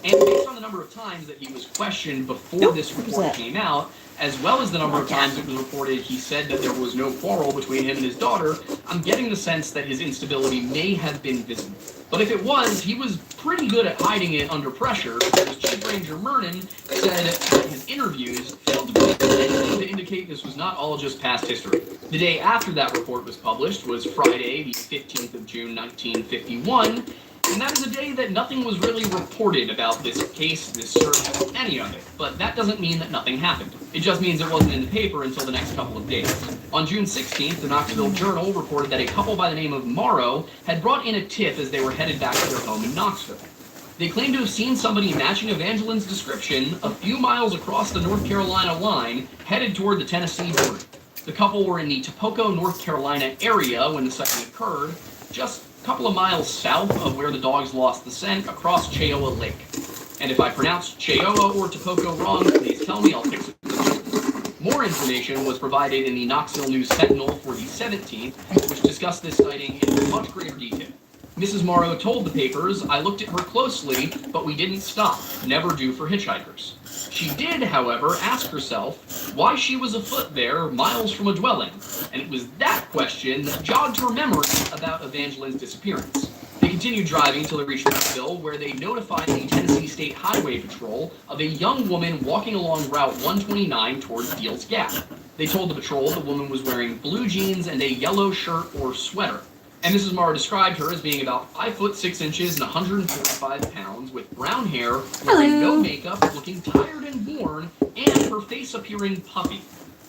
And based on the number of times that he was questioned before this report came out, as well as the number of times it was reported he said that there was no quarrel between him and his daughter, I'm getting the sense that his instability may have been visible. But if it was, he was pretty good at hiding it under pressure, because Chief Ranger Mernon said that his interviews failed to point to anything to indicate this was not all just past history. The day after that report was published was Friday, the 15th of June, 1951, and that is a day that nothing was really reported about this case, this search, any of it. But that doesn't mean that nothing happened. It just means it wasn't in the paper until the next couple of days. On June 16th, the Knoxville Journal reported that a couple by the name of Morrow had brought in a tip as they were headed back to their home in Knoxville. They claimed to have seen somebody matching Evangeline's description a few miles across the North Carolina line, headed toward the Tennessee border. The couple were in the Topoko, North Carolina area when the sighting occurred, just a couple of miles south of where the dogs lost the scent across Cheoah Lake. And if I pronounced Cheoah or Topoko wrong, please tell me, I'll fix it. More information was provided in the Knoxville News Sentinel for the 17th, which discussed this sighting in much greater detail. Mrs. Morrow told the papers, "I looked at her closely, but we didn't stop, never do for hitchhikers." She did, however, ask herself why she was afoot there, miles from a dwelling, and it was that question that jogged her memory about Evangeline's disappearance. They continued driving until they reached Knoxville, where they notified the Tennessee State Highway Patrol of a young woman walking along Route 129 towards Deals Gap. They told the patrol the woman was wearing blue jeans and a yellow shirt or sweater. And Mrs. Morrow described her as being about 5 foot 6 inches and 145 pounds, with brown hair, wearing no makeup, looking tired and worn, and her face appearing puffy.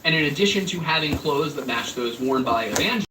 And in addition to having clothes that matched those worn by Evangeline,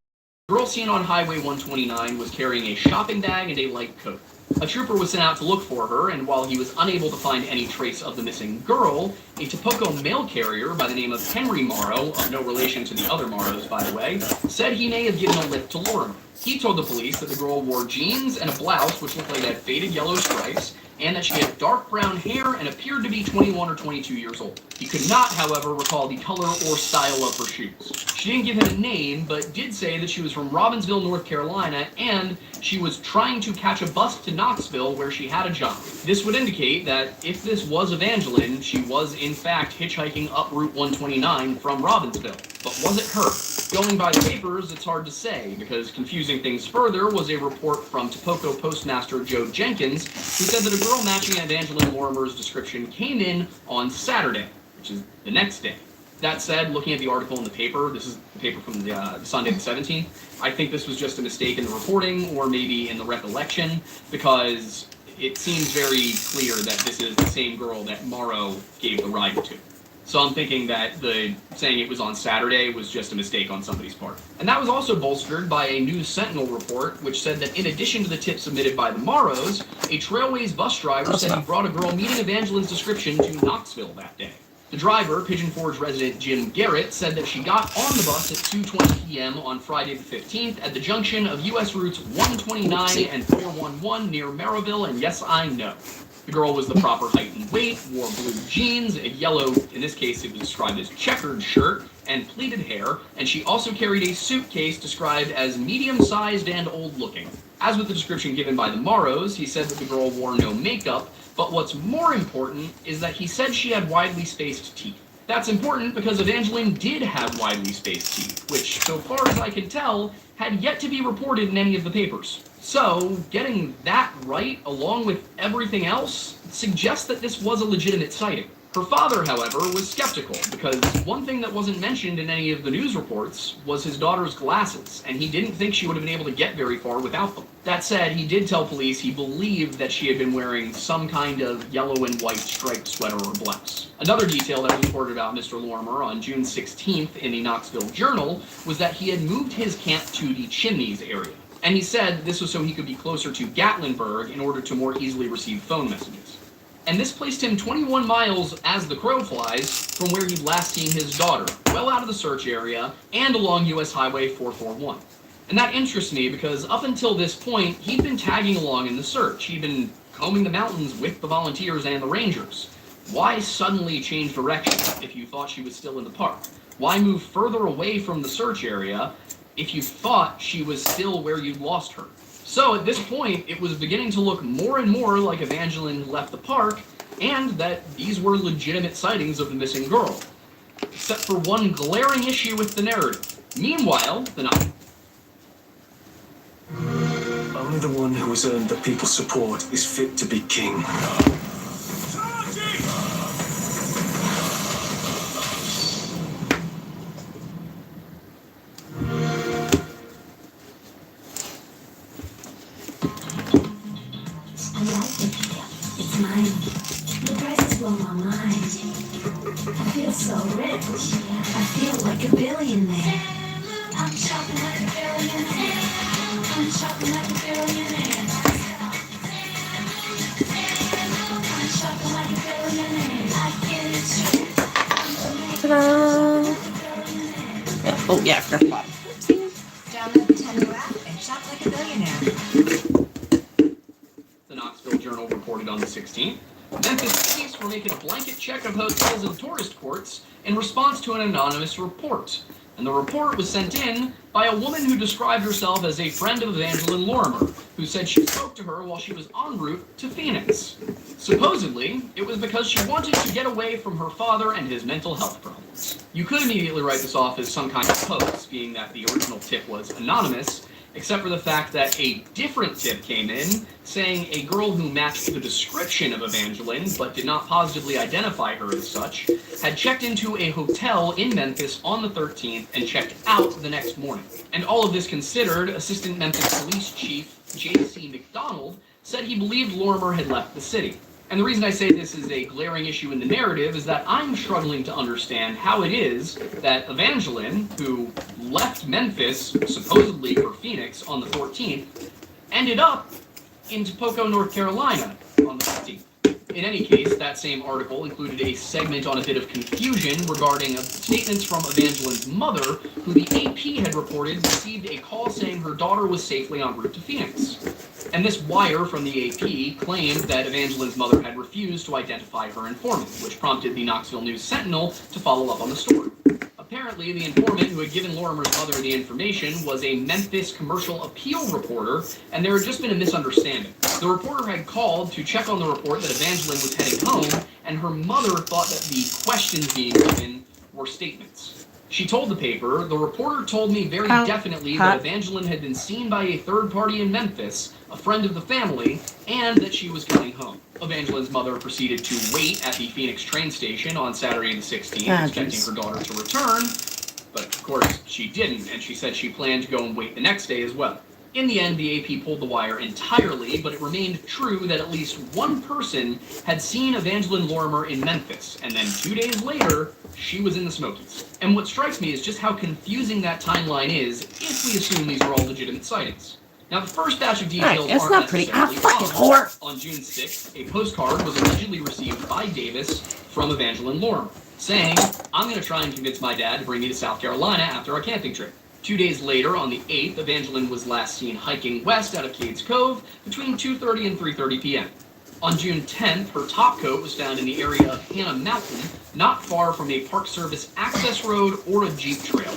the girl seen on Highway 129 was carrying a shopping bag and a light coat. A trooper was sent out to look for her, and while he was unable to find any trace of the missing girl, a Topoko mail carrier by the name of Henry Morrow, of no relation to the other Morrows, by the way, said he may have given a lift to Lorimer. He told the police that the girl wore jeans and a blouse which looked like it had faded yellow stripes, and that she had dark brown hair and appeared to be 21 or 22 years old. He could not, however, recall the color or style of her shoes. She didn't give him a name, but did say that she was from Robbinsville, North Carolina, and she was trying to catch a bus to Knoxville where she had a job. This would indicate that if this was Evangeline, she was in fact hitchhiking up Route 129 from Robbinsville. But was it her? Going by the papers, it's hard to say, because confusing things further was a report from Topoko Postmaster Joe Jenkins, who said that a girl matching Evangeline Lorimer's description came in on Saturday, which is the next day. That said, looking at the article in the paper, this is the paper from the Sunday the 17th, I think this was just a mistake in the reporting, or maybe in the recollection, because it seems very clear that this is the same girl that Morrow gave the ride to. So I'm thinking that saying it was on Saturday was just a mistake on somebody's part. And that was also bolstered by a News Sentinel report, which said that in addition to the tip submitted by the Morrows, a Trailways bus driver said he brought a girl meeting Evangeline's description to Knoxville that day. The driver, Pigeon Forge resident Jim Garrett, said that she got on the bus at 2:20 p.m. on Friday the 15th at the junction of U.S. routes 129 and 411 near Merrillville, and yes, I know. The girl was the proper height and weight, wore blue jeans, a yellow, in this case it was described as checkered shirt, and pleated hair, and she also carried a suitcase described as medium-sized and old-looking. As with the description given by the Morrows, he said that the girl wore no makeup, but what's more important is that he said she had widely spaced teeth. That's important because Evangeline did have widely spaced teeth, which, so far as I can tell, had yet to be reported in any of the papers. So, getting that right, along with everything else, suggests that this was a legitimate sighting. Her father, however, was skeptical, because one thing that wasn't mentioned in any of the news reports was his daughter's glasses, and he didn't think she would have been able to get very far without them. That said, he did tell police he believed that she had been wearing some kind of yellow and white striped sweater or blouse. Another detail that was reported about Mr. Lorimer on June 16th in the Knoxville Journal was that he had moved his camp to the Chimneys area. And he said this was so he could be closer to Gatlinburg in order to more easily receive phone messages. And this placed him 21 miles, as the crow flies, from where he'd last seen his daughter, well out of the search area, and along US Highway 441. And that interests me because up until this point, he'd been tagging along in the search. He'd been combing the mountains with the volunteers and the rangers. Why suddenly change direction if you thought she was still in the park? Why move further away from the search area if you thought she was still where you'd lost her? So at this point, it was beginning to look more and more like Evangeline left the park, and that these were legitimate sightings of the missing girl. Except for one glaring issue with the narrative. Meanwhile, Only the one who has earned the people's support is fit to be king. It's mine. The prices blow my mind. I feel so rich. I feel like a billionaire. I'm shopping like a billionaire. I'm shopping like a billionaire. I'm shopping like a billionaire. I get it straight. Ta-da! Yeah. Oh yeah, I forgot the bottom. Download the Tender app and shop like a billionaire. the Knoxville Journal reported on the 16th, Memphis police were making a blanket check of hotels and tourist courts in response to an anonymous report. And the report was sent in by a woman who described herself as a friend of Evangeline Lorimer, who said she spoke to her while she was en route to Phoenix. Supposedly, it was because she wanted to get away from her father and his mental health problems. You could immediately write this off as some kind of hoax, being that the original tip was anonymous, except for the fact that a different tip came in, saying a girl who matched the description of Evangeline, but did not positively identify her as such, had checked into a hotel in Memphis on the 13th and checked out the next morning. And all of this considered, Assistant Memphis Police Chief J.C. McDonald said he believed Lorimer had left the city. And the reason I say this is a glaring issue in the narrative is that I'm struggling to understand how it is that Evangeline, who left Memphis, supposedly for Phoenix, on the 14th, ended up in Topeka, North Carolina on the 15th. In any case, that same article included a segment on a bit of confusion regarding statements from Evangeline's mother, who the AP had reported received a call saying her daughter was safely en route to Phoenix. And this wire from the AP claimed that Evangeline's mother had refused to identify her informant, which prompted the Knoxville News-Sentinel to follow up on the story. Apparently, the informant who had given Lorimer's mother the information was a Memphis commercial appeal reporter, and there had just been a misunderstanding. The reporter had called to check on the report that Evangeline was heading home, and her mother thought that the questions being given were statements. She told the paper, "The reporter told me very definitely that Evangeline had been seen by a third party in Memphis, a friend of the family, and that she was coming home." Evangeline's mother proceeded to wait at the Phoenix train station on Saturday the 16th, expecting her daughter to return, but of course she didn't, and she said she planned to go and wait the next day as well. In the end, the AP pulled the wire entirely, but it remained true that at least one person had seen Evangeline Lorimer in Memphis, and then 2 days later, she was in the Smokies. And what strikes me is just how confusing that timeline is if we assume these are all legitimate sightings. Now, the first batch of details it's aren't not pretty. necessarily Fucking honest. whore! On June 6th, a postcard was allegedly received by Davis from Evangeline Lorimer, saying, "I'm going to try and convince my dad to bring me to South Carolina after our camping trip." 2 days later, on the 8th, Evangeline was last seen hiking west out of Cades Cove between 2:30 and 3:30 p.m. On June 10th, her topcoat was found in the area of Hannah Mountain, not far from a Park Service access road or a Jeep trail.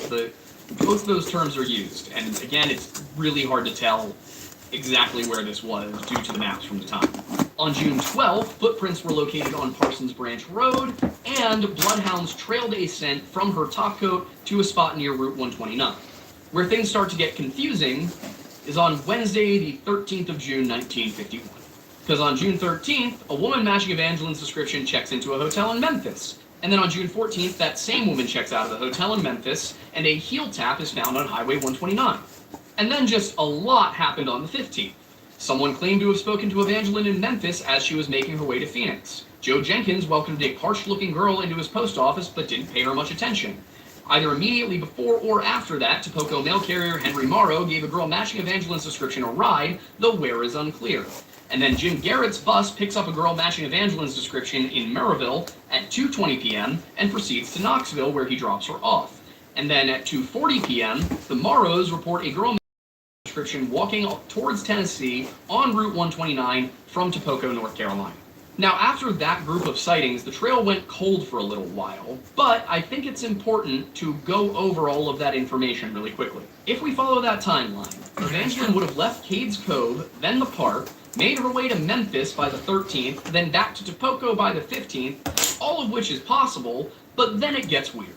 Both of those terms are used, and again, it's really hard to tell exactly where this was due to the maps from the time. On June 12th, footprints were located on Parsons Branch Road, and bloodhounds trailed a scent from her topcoat to a spot near Route 129. Where things start to get confusing is on Wednesday, the 13th of June, 1951. Because on June 13th, a woman matching Evangeline's description checks into a hotel in Memphis. And then on June 14th, that same woman checks out of the hotel in Memphis, and a heel tap is found on Highway 129. And then just a lot happened on the 15th. Someone claimed to have spoken to Evangeline in Memphis as she was making her way to Phoenix. Joe Jenkins welcomed a parched-looking girl into his post office, but didn't pay her much attention. Either immediately before or after that, Topeka mail carrier Henry Morrow gave a girl matching Evangeline's description a ride, though where is unclear. And then Jim Garrett's bus picks up a girl matching Evangeline's description in Maryville at 2:20 p.m. and proceeds to Knoxville, where he drops her off. And then at 2:40 p.m., the Morrows report a girl matching description walking towards Tennessee on Route 129 from Topeka, North Carolina. Now, after that group of sightings, the trail went cold for a little while, but I think it's important to go over all of that information really quickly. If we follow that timeline, Evangeline would have left Cades Cove, then the park, made her way to Memphis by the 13th, then back to Topoko by the 15th, all of which is possible, but then it gets weird.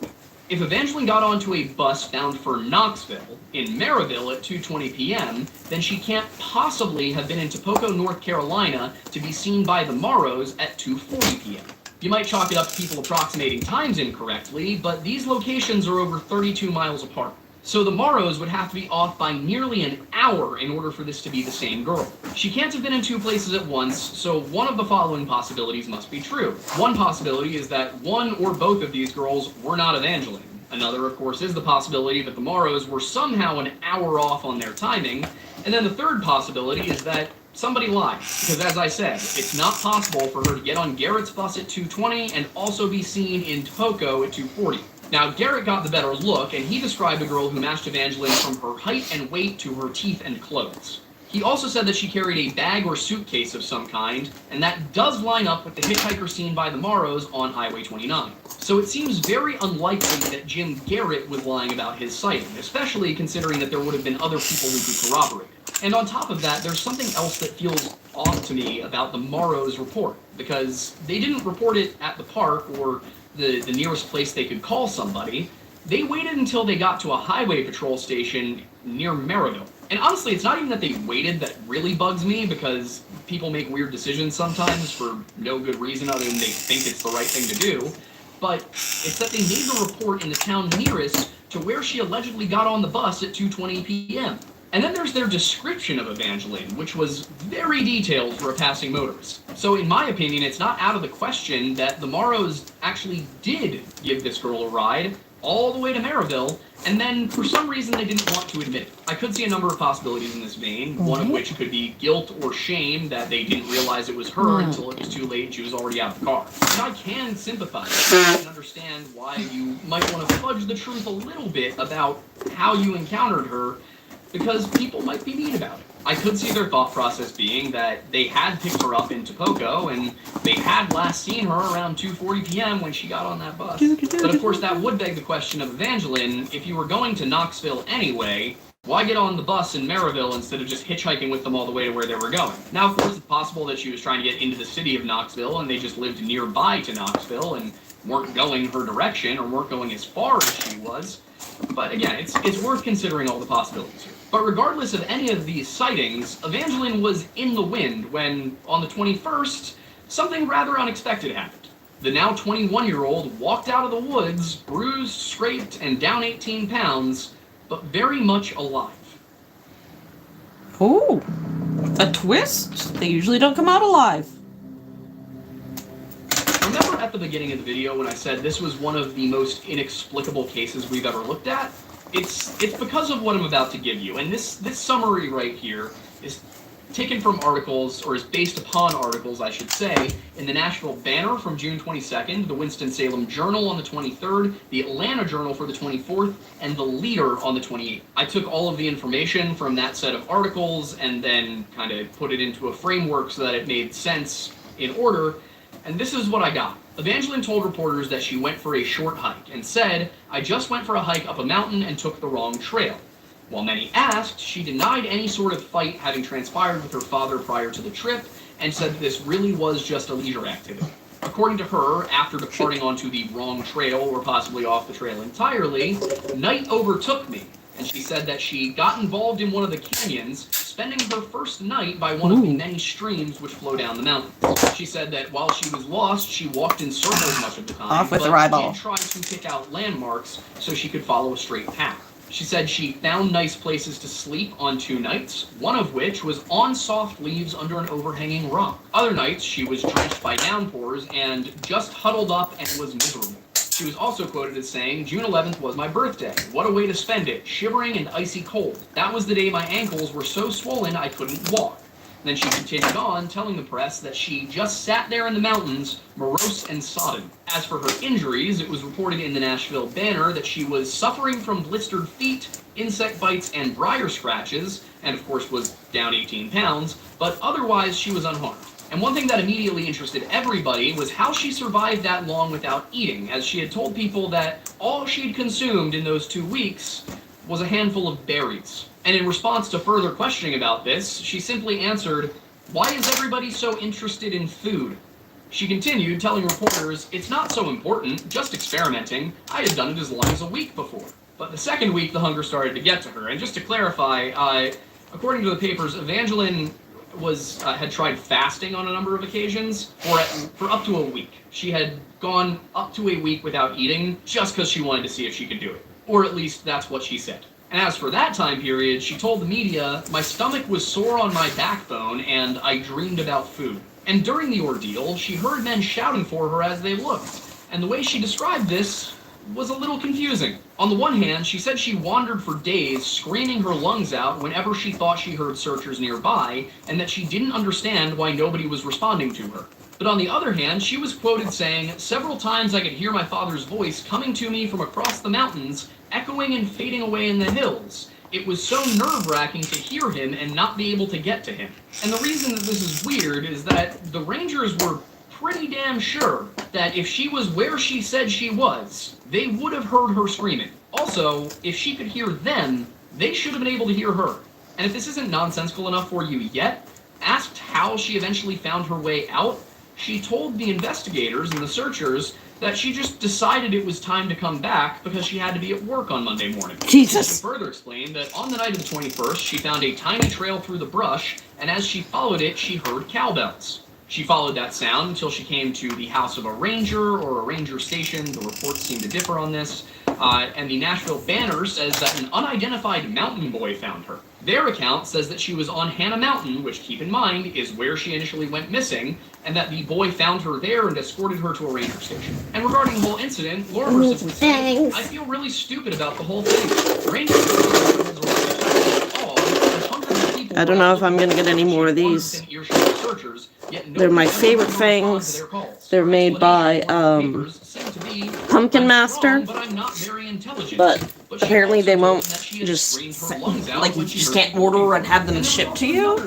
If Evangeline got onto a bus bound for Knoxville, in Maryville at 2:20 p.m., then she can't possibly have been in Topoko, North Carolina to be seen by the Morrows at 2:40 p.m. You might chalk it up to people approximating times incorrectly, but these locations are over 32 miles apart. So the Morrows would have to be off by nearly an hour in order for this to be the same girl. She can't have been in two places at once, so one of the following possibilities must be true. One possibility is that one or both of these girls were not Evangeline. Another, of course, is the possibility that the Morrows were somehow an hour off on their timing. And then the third possibility is that somebody lied. Because as I said, it's not possible for her to get on Garrett's bus at 2:20 and also be seen in Topoko at 2:40. Now, Garrett got the better look, and he described a girl who matched Evangeline from her height and weight to her teeth and clothes. He also said that she carried a bag or suitcase of some kind, and that does line up with the hitchhiker seen by the Morrows on Highway 29. So it seems very unlikely that Jim Garrett was lying about his sighting, especially considering that there would have been other people who could corroborate it. And on top of that, there's something else that feels off to me about the Morrows' report, because they didn't report it at the park or the nearest place they could call somebody. They waited until they got to a highway patrol station near Maryville. And honestly, it's not even that they waited that really bugs me, because people make weird decisions sometimes for no good reason other than they think it's the right thing to do. But it's that they made the report in the town nearest to where she allegedly got on the bus at 2:20 p.m. And then there's their description of Evangeline, which was very detailed for a passing motorist. So in my opinion, it's not out of the question that the Morrows actually did give this girl a ride all the way to Maryville, and then for some reason they didn't want to admit it. I could see a number of possibilities in this vein, one of which could be guilt or shame that they didn't realize it was her until it was too late and she was already out of the car. And I can sympathize and understand why you might want to fudge the truth a little bit about how you encountered her, because people might be mean about it. I could see their thought process being that they had picked her up in Topoko and they had last seen her around 2:40 p.m. when she got on that bus. But of course that would beg the question of Evangeline, if you were going to Knoxville anyway, why get on the bus in Maryville instead of just hitchhiking with them all the way to where they were going? Now, of course, it's possible that she was trying to get into the city of Knoxville and they just lived nearby to Knoxville and weren't going her direction or weren't going as far as she was. But again, it's worth considering all the possibilities here. But regardless of any of these sightings, Evangeline was in the wind when, on the 21st, something rather unexpected happened. The now 21-year-old walked out of the woods, bruised, scraped, and down 18 pounds, but very much alive. Oh, a twist? They usually don't come out alive. Remember at the beginning of the video when I said this was one of the most inexplicable cases we've ever looked at? It's because of what I'm about to give you, and this summary right here is taken from articles, or is based upon articles, I should say, in the Nashville Banner from June 22nd, the Winston-Salem Journal on the 23rd, the Atlanta Journal for the 24th, and the Leader on the 28th. I took all of the information from that set of articles and then kind of put it into a framework so that it made sense in order, and this is what I got. Evangeline told reporters that she went for a short hike and said, "I just went for a hike up a mountain and took the wrong trail." While many asked, she denied any sort of fight having transpired with her father prior to the trip and said this really was just a leisure activity. According to her, after departing onto the wrong trail or possibly off the trail entirely, night overtook me, and she said that she got involved in one of the canyons, spending her first night by one of the many streams which flow down the mountain. She said that while she was lost, she walked in circles much of the time, Off with but her eyeball. did try to pick out landmarks so she could follow a straight path. She said she found nice places to sleep on 2 nights, one of which was on soft leaves under an overhanging rock. Other nights, she was drenched by downpours and just huddled up and was miserable. She was also quoted as saying, "June 11th was my birthday. What a way to spend it, shivering and icy cold. That was the day my ankles were so swollen I couldn't walk." Then she continued on, telling the press that she just sat there in the mountains, morose and sodden. As for her injuries, it was reported in the Nashville Banner that she was suffering from blistered feet, insect bites, and briar scratches, and of course was down 18 pounds, but otherwise she was unharmed. And one thing that immediately interested everybody was how she survived that long without eating, as she had told people that all she'd consumed in those 2 weeks was a handful of berries. And in response to further questioning about this, she simply answered, "Why is everybody so interested in food?" She continued, telling reporters, "It's not so important, just experimenting. I had done it as long as a week before." But the second week, the hunger started to get to her. And just to clarify, according to the papers, Evangeline had tried fasting on a number of occasions for up to a week. She had gone up to a week without eating just because she wanted to see if she could do it. Or at least that's what she said. And as for that time period, she told the media, "My stomach was sore on my backbone and I dreamed about food." And during the ordeal, she heard men shouting for her as they looked. And the way she described this was a little confusing. On the one hand, she said she wandered for days screaming her lungs out whenever she thought she heard searchers nearby, and that she didn't understand why nobody was responding to her. But on the other hand, she was quoted saying, "Several times I could hear my father's voice coming to me from across the mountains, echoing and fading away in the hills. It was so nerve-wracking to hear him and not be able to get to him." And the reason that this is weird is that the Rangers were pretty damn sure that if she was where she said she was, they would have heard her screaming. Also, if she could hear them, they should have been able to hear her. And if this isn't nonsensical enough for you yet, asked how she eventually found her way out, she told the investigators and the searchers that she just decided it was time to come back because she had to be at work on Monday morning. Jesus. She further explained that on the night of the 21st, she found a tiny trail through the brush, and as she followed it, she heard cowbells. She followed that sound until she came to the house of a ranger or a ranger station. The reports seem to differ on this. And the Nashville Banner says that an unidentified mountain boy found her. Their account says that she was on Hannah Mountain, which, keep in mind, is where she initially went missing, and that the boy found her there and escorted her to a ranger station. And regarding the whole incident, Lorimer simply said, "I feel really stupid about the whole thing. I don't know if I'm going to get any more of these. They're my favorite things. They're made by Pumpkin Master, but apparently they won't just, like, you just can't order and have them shipped to you.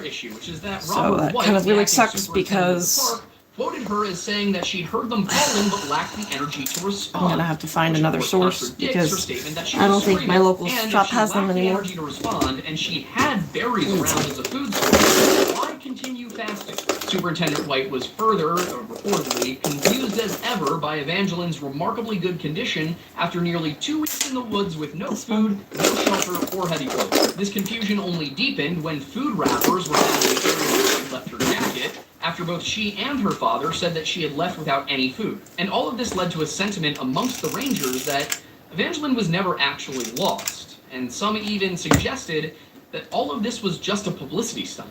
So that kind of really sucks because quoted her as saying that she'd heard them calling but lacked the energy to respond. I'm gonna have to find another source because I don't think my local shop has them anymore. Energy to respond, and she had berries around as a food source. Why continue fasting? Superintendent White was further, reportedly, confused as ever by Evangeline's remarkably good condition after nearly 2 weeks in the woods with no food, no shelter, or heavy clothes. This confusion only deepened when food wrappers were found in the area where she left her jacket, after both she and her father said that she had left without any food. And all of this led to a sentiment amongst the Rangers that Evangeline was never actually lost, and some even suggested that all of this was just a publicity stunt,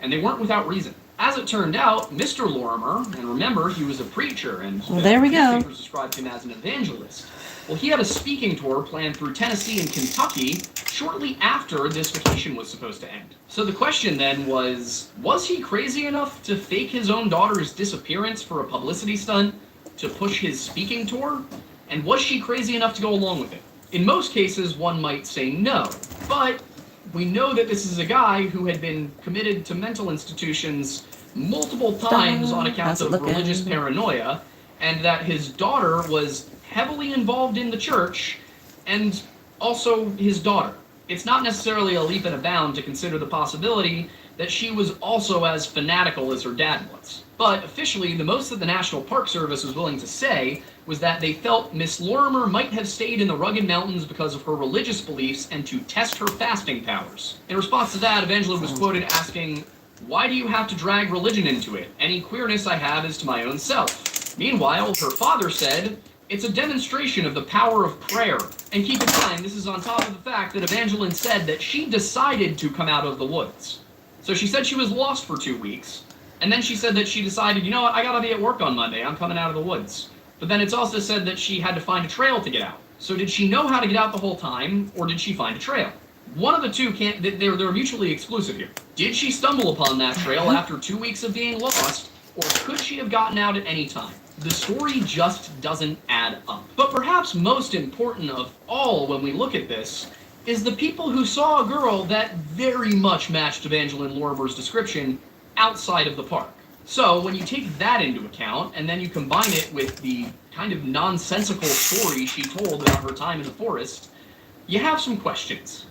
and they weren't without reason. As it turned out, Mr. Lorimer, and remember, he was a preacher, and there we go. Newspapers described him as an evangelist. Well, he had a speaking tour planned through Tennessee and Kentucky shortly after this vacation was supposed to end. So the question then was he crazy enough to fake his own daughter's disappearance for a publicity stunt to push his speaking tour? And was she crazy enough to go along with it? In most cases, one might say no, but we know that this is a guy who had been committed to mental institutions multiple times on account of religious paranoia, and that his daughter was heavily involved in the church, and also his daughter. It's not necessarily a leap and a bound to consider the possibility that she was also as fanatical as her dad was. But officially, the most that the National Park Service was willing to say was that they felt Miss Lorimer might have stayed in the rugged mountains because of her religious beliefs and to test her fasting powers. In response to that, Evangeline was quoted asking, "Why do you have to drag religion into it? Any queerness I have is to my own self." Meanwhile, her father said, "It's a demonstration of the power of prayer." And keep in mind, this is on top of the fact that Evangeline said that she decided to come out of the woods. So she said she was lost for 2 weeks, and then she said that she decided, you know what, I gotta be at work on Monday, I'm coming out of the woods. But then it's also said that she had to find a trail to get out. So did she know how to get out the whole time, or did she find a trail? One of the two can't, they're mutually exclusive here. Did she stumble upon that trail after 2 weeks of being lost, or could she have gotten out at any time? The story just doesn't add up. But perhaps most important of all when we look at this is the people who saw a girl that very much matched Evangeline Lorimer's description outside of the park. So when you take that into account, and then you combine it with the kind of nonsensical story she told about her time in the forest, you have some questions.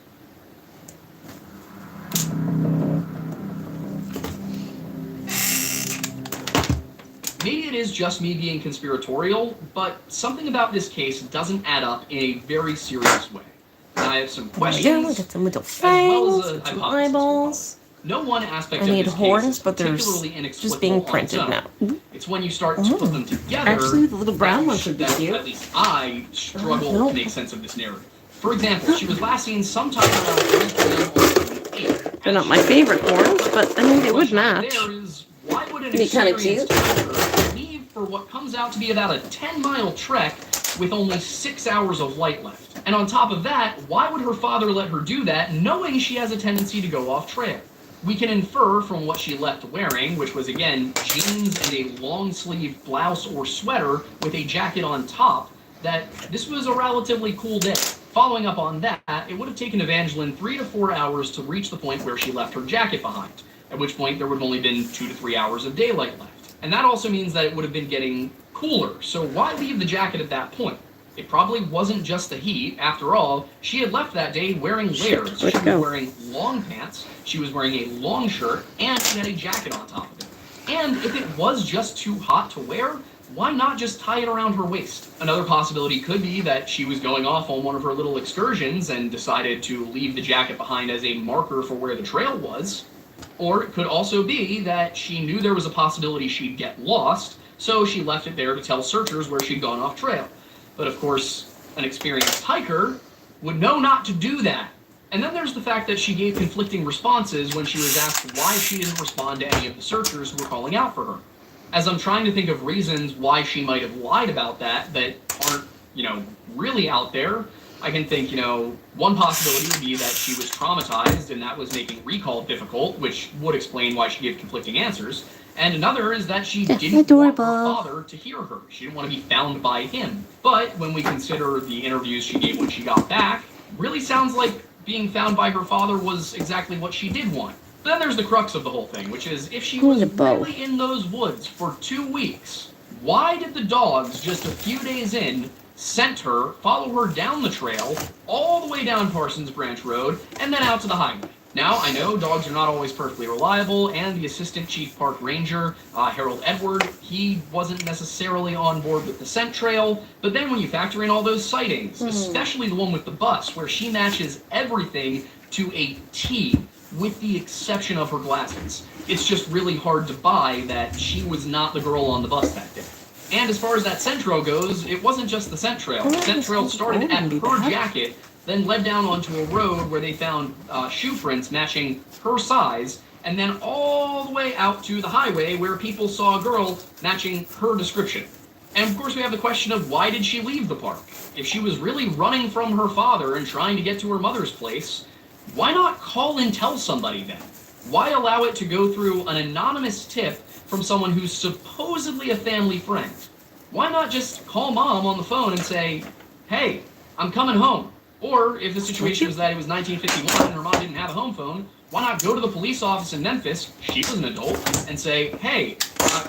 Maybe it is just me being conspiratorial, but something about this case doesn't add up in a very serious way. And I have some questions, There we go. We got some little as well fangs, as a some hypothesis. eyeballs. No one aspect I of need this horns, case is but there's particularly inexplicable just being on its printed own. now. It's when you start to put them together. Actually, the little brown that- ones would be that cute. At least I struggle Nope. to make sense of this narrative. For example, she was last seen sometime around 3 p.m. on June 8th. They're not my favorite horns, but I mean they would match. There is, why would an Be kinda experienced cute. hiker leave for what comes out to be about a 10-mile trek with only 6 hours of light left? And on top of that, why would her father let her do that, knowing she has a tendency to go off trail? We can infer from what she left wearing, which was again jeans and a long-sleeve blouse or sweater with a jacket on top, that this was a relatively cool day. Following up on that, it would have taken Evangeline 3 to 4 hours to reach the point where she left her jacket behind, at which point there would have only been 2 to 3 hours of daylight left. And that also means that it would have been getting cooler, so why leave the jacket at that point? It probably wasn't just the heat. After all, she had left that day wearing layers. She was wearing long pants, she was wearing a long shirt, and she had a jacket on top of it. And if it was just too hot to wear, why not just tie it around her waist? Another possibility could be that she was going off on one of her little excursions and decided to leave the jacket behind as a marker for where the trail was. Or it could also be that she knew there was a possibility she'd get lost, so she left it there to tell searchers where she'd gone off trail. But of course, an experienced hiker would know not to do that. And then there's the fact that she gave conflicting responses when she was asked why she didn't respond to any of the searchers who were calling out for her. As I'm trying to think of reasons why she might have lied about that aren't, really out there, I can think, one possibility would be that she was traumatized and that was making recall difficult, which would explain why she gave conflicting answers. And another is that she didn't want her father to hear her. She didn't want to be found by him. But when we consider the interviews she gave when she got back, really sounds like being found by her father was exactly what she did want. But then there's the crux of the whole thing, which is if she was really in those woods for 2 weeks, why did the dogs just a few days in scent her, follow her down the trail, all the way down Parsons Branch Road, and then out to the highway? Now, I know dogs are not always perfectly reliable, and the Assistant Chief Park Ranger, Harold Edward, he wasn't necessarily on board with the scent trail, but then when you factor in all those sightings, especially the one with the bus, where she matches everything to a T, with the exception of her glasses, it's just really hard to buy that she was not the girl on the bus that day. And as far as that scent trail goes, it wasn't just the scent trail. The scent trail started at her jacket, then led down onto a road where they found shoe prints matching her size, and then all the way out to the highway where people saw a girl matching her description. And of course we have the question of why did she leave the park? If she was really running from her father and trying to get to her mother's place, why not call and tell somebody then? Why allow it to go through an anonymous tip from someone who's supposedly a family friend? Why not just call mom on the phone and say, hey, I'm coming home? Or if the situation was that it was 1951 and her mom didn't have a home phone, why not go to the police office in Memphis, she was an adult, and say, hey,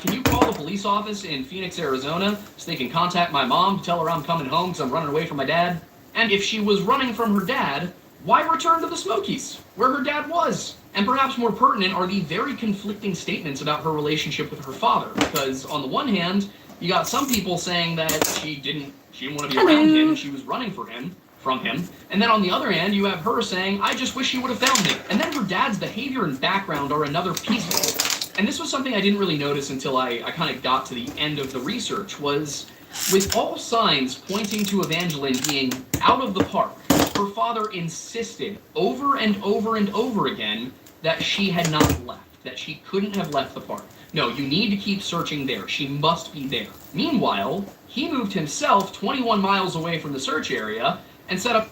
can you call the police office in Phoenix, Arizona, so they can contact my mom to tell her I'm coming home because I'm running away from my dad? And if she was running from her dad, why return to the Smokies, where her dad was? And perhaps more pertinent are the very conflicting statements about her relationship with her father, because on the one hand, you got some people saying that she didn't want to be around him and she was running from him, and then on the other hand, you have her saying, I just wish you would have found me. And then her dad's behavior and background are another piece of it. And this was something I didn't really notice until I kind of got to the end of the research, was with all signs pointing to Evangeline being out of the park, her father insisted over and over and over again that she had not left, that she couldn't have left the park. No, you need to keep searching there. She must be there. Meanwhile, he moved himself 21 miles away from the search area and set up...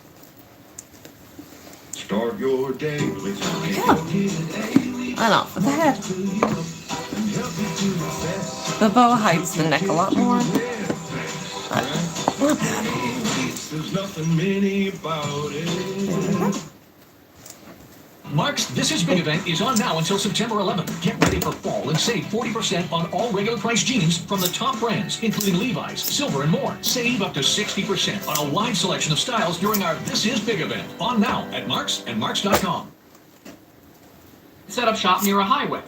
Start your day with I know, for the head. The boa hides the neck a lot more. But not bad. There's nothing many about it. Mark's This Is Big event is on now until September 11th. Get ready for fall and save 40% on all regular price jeans from the top brands, including Levi's, Silver, and more. Save up to 60% on a wide selection of styles during our This Is Big event. On now at Mark's and Marks.com. Set up shop near a highway.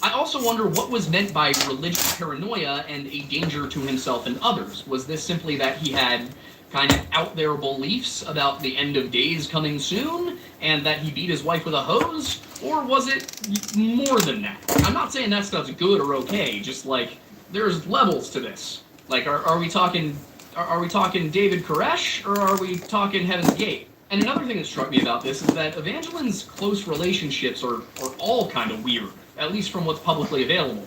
I also wonder what was meant by religious paranoia and a danger to himself and others. Was this simply that he had kind of out there beliefs about the end of days coming soon, and that he beat his wife with a hose? Or was it more than that? I'm not saying that stuff's good or okay, just like, there's levels to this. Like, are we talking David Koresh, or are we talking Heaven's Gate? And another thing that struck me about this is that Evangeline's close relationships are all kind of weird, at least from what's publicly available.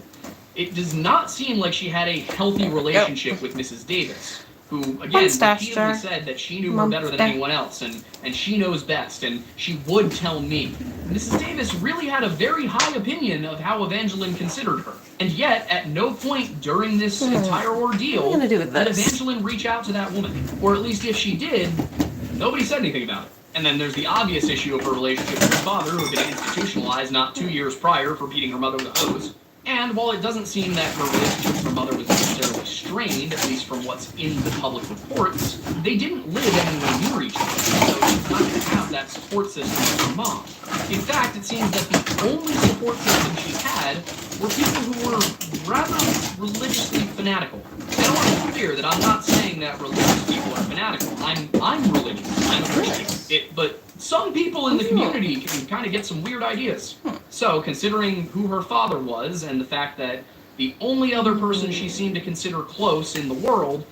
It does not seem like she had a healthy relationship with Mrs. Davis, who, again, repeatedly said that she knew her better than anyone else, and she knows best, and she would tell me. Mrs. Davis really had a very high opinion of how Evangeline considered her. And yet, at no point during this entire ordeal did Evangeline reach out to that woman. Or at least if she did, nobody said anything about it. And then there's the obvious issue of her relationship with her father, who had been institutionalized not 2 years prior for beating her mother with a hose. And while it doesn't seem that her relationship with her mother was necessarily strained, at least from what's in the public reports, they didn't live anywhere near each other, so she's not going to have that support system with her mom. In fact, it seems that the only support system she had were people who were rather religiously fanatical. And I want to be clear that I'm not saying that religious people are fanatical. I'm religious. I'm a Christian. But some people in the community can kind of get some weird ideas. So, considering who her father was, and the fact that the only other person she seemed to consider close in the world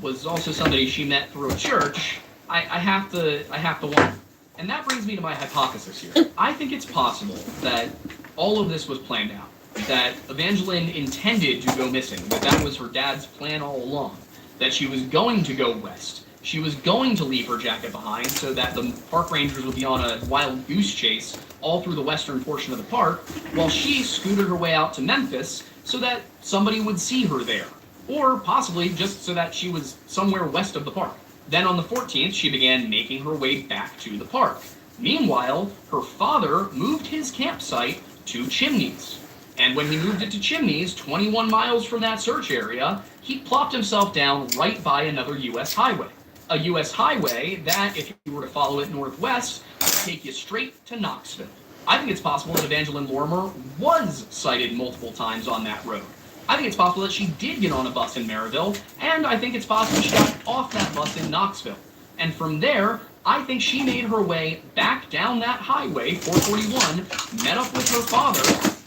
was also somebody she met through a church, I have to wonder. And that brings me to my hypothesis here. I think it's possible that all of this was planned out. That Evangeline intended to go missing, that was her dad's plan all along. That she was going to go west. She was going to leave her jacket behind so that the park rangers would be on a wild goose chase all through the western portion of the park, while she scooted her way out to Memphis so that somebody would see her there. Or possibly just so that she was somewhere west of the park. Then on the 14th, she began making her way back to the park. Meanwhile, her father moved his campsite to Chimneys. And when he moved it to Chimneys, 21 miles from that search area, he plopped himself down right by another U.S. highway. A U.S. highway that, if you were to follow it northwest, would take you straight to Knoxville. I think it's possible that Evangeline Lorimer was sighted multiple times on that road. I think it's possible that she did get on a bus in Maryville, and I think it's possible she got off that bus in Knoxville. And from there, I think she made her way back down that highway, 441, met up with her father,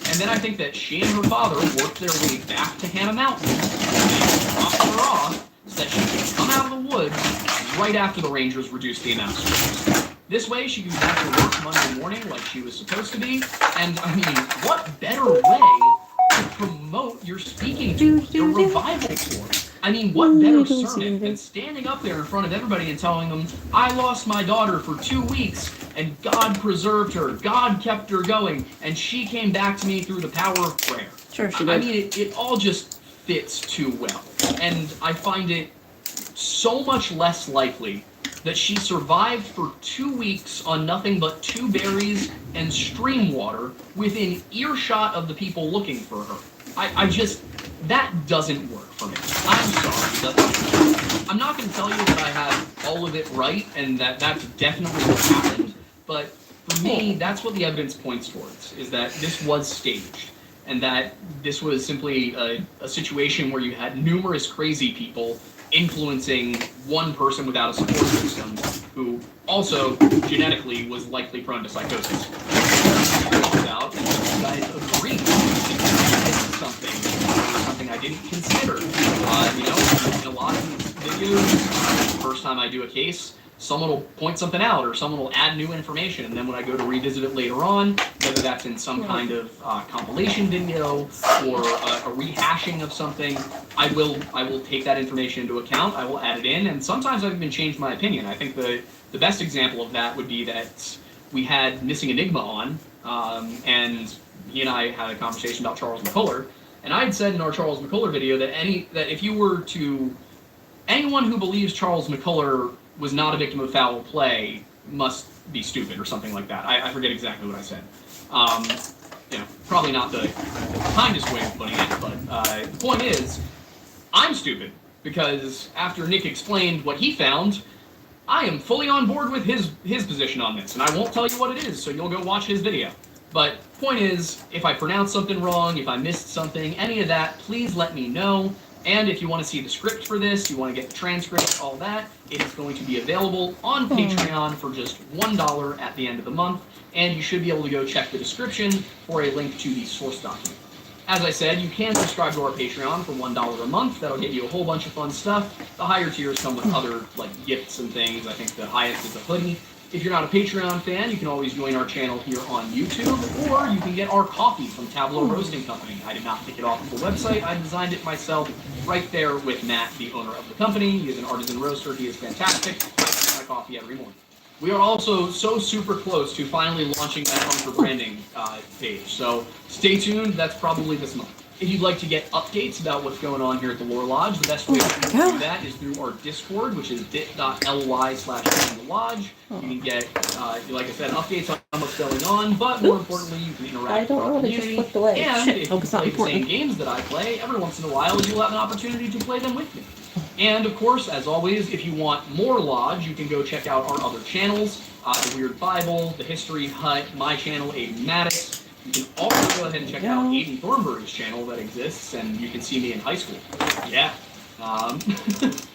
and then I think that she and her father worked their way back to Hannah Mountain, and they dropped her off so that she could come out of the woods right after the Rangers reduced the amount. This way, she could be back to work Monday morning like she was supposed to be, and I mean, what better way to promote your speaking tour, your revival tour? I mean, what better sermon than standing up there in front of everybody and telling them, I lost my daughter for 2 weeks, and God preserved her, God kept her going, and she came back to me through the power of prayer. Sure she did. I mean, it all just fits too well. And I find it so much less likely that she survived for 2 weeks on nothing but 2 berries and stream water within earshot of the people looking for her. That doesn't work for me. I'm sorry. I'm not going to tell you that I have all of it right and that that's definitely what happened, but for me, that's what the evidence points towards, is that this was staged, and that this was simply a situation where you had numerous crazy people influencing one person without a support system, who also genetically was likely prone to psychosis. Out, and you guys agree. Something I didn't consider. In a lot of videos, the first time I do a case, someone will point something out or someone will add new information, and then when I go to revisit it later on, whether that's in some kind of compilation video or a rehashing of something, I will take that information into account, I will add it in, and sometimes I've even changed my opinion. I think the best example of that would be that we had Missing Enigma on, and he and I had a conversation about Charles McCuller, and I had said in our Charles McCuller video that if you were to, anyone who believes Charles McCuller was not a victim of foul play must be stupid or something like that. I forget exactly what I said. Probably not the kindest way of putting it, but the point is, I'm stupid, because after Nick explained what he found, I am fully on board with his position on this, and I won't tell you what it is, so you'll go watch his video. But point is, if I pronounced something wrong, if I missed something, any of that, please let me know. And if you want to see the script for this, you want to get the transcript, all that, it is going to be available on Patreon for just $1 at the end of the month, and you should be able to go check the description for a link to the source document. As I said, you can subscribe to our Patreon for $1 a month. That'll get you a whole bunch of fun stuff. The higher tiers come with other gifts and things. I think the highest is a hoodie. If you're not a Patreon fan, you can always join our channel here on YouTube, or you can get our coffee from Tableau Roasting Company. I did not pick it off of the website. I designed it myself right there with Matt, the owner of the company. He is an artisan roaster. He is fantastic. I drink my coffee every morning. We are also so super close to finally launching that Hunker branding page, so stay tuned. That's probably this month. If you'd like to get updates about what's going on here at the Lore Lodge, the best way to do that is through our Discord, which is bit.ly/lodge. You can get, like I said, updates on what's going on, but more importantly, you can interact with our community. And if you play the same games that I play, every once in a while you'll have an opportunity to play them with me. And of course, as always, if you want more Lodge, you can go check out our other channels, the Weird Bible, the History Hut, my channel, Aiden Mattis. You can also go ahead and check out Aiden Thornberry's channel that exists, and you can see me in high school. Yeah.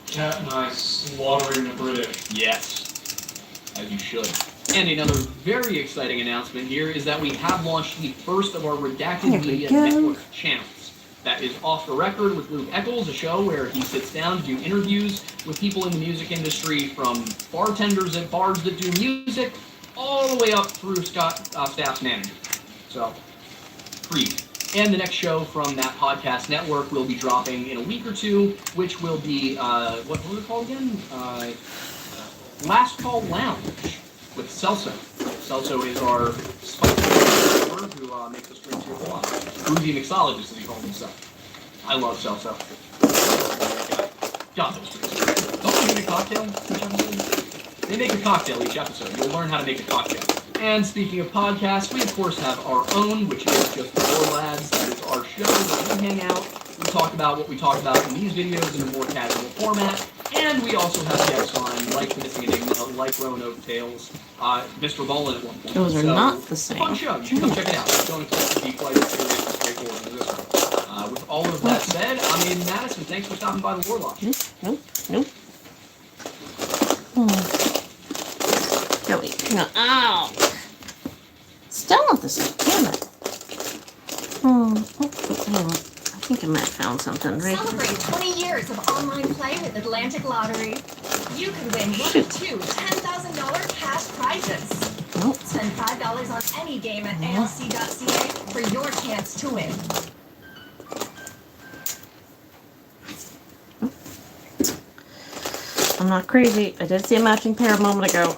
Cat and I slaughtering the British. Yes. As you should. And another very exciting announcement here is that we have launched the first of our Redacted Media Network channels. That is Off the Record with Luke Eccles, a show where he sits down to do interviews with people in the music industry, from bartenders at bars that do music, all the way up through staff managers. So, free. And the next show from that podcast network will be dropping in a week or two, which will be, what was it called again? Last Call Lounge with Celso. Celso is our spicy who makes us drink here a lot. Groovy mixologist, as he calls himself. I love Celso. God, those drinks. Don't they make a cocktail each episode? They make a cocktail each episode. You'll learn how to make a cocktail. And speaking of podcasts, we of course have our own, which is just the Lore Lads. That is our show where we hang out. We talk about what we talk about in these videos in a more casual format. And we also have guests on, like The Missing Enigma, like Roanoke Tales, Mr. Ballin at one point. Those are not the same. Fun show. You should come check it out. Don't expect it to be quite as serious and straightforward as this one. With all of that said, I'm Aiden Mattis, and thanks for stopping by the Lore Lodge. Nope. No, wait. No. Ow. Still not the same. Damn it. I think I might have found something right here. Celebrate 20 years of online play with Atlantic Lottery. You could win one of two $10,000 cash prizes. Nope. Spend $5 on any game at ALC.ca for your chance to win. I'm not crazy. I did see a matching pair a moment ago.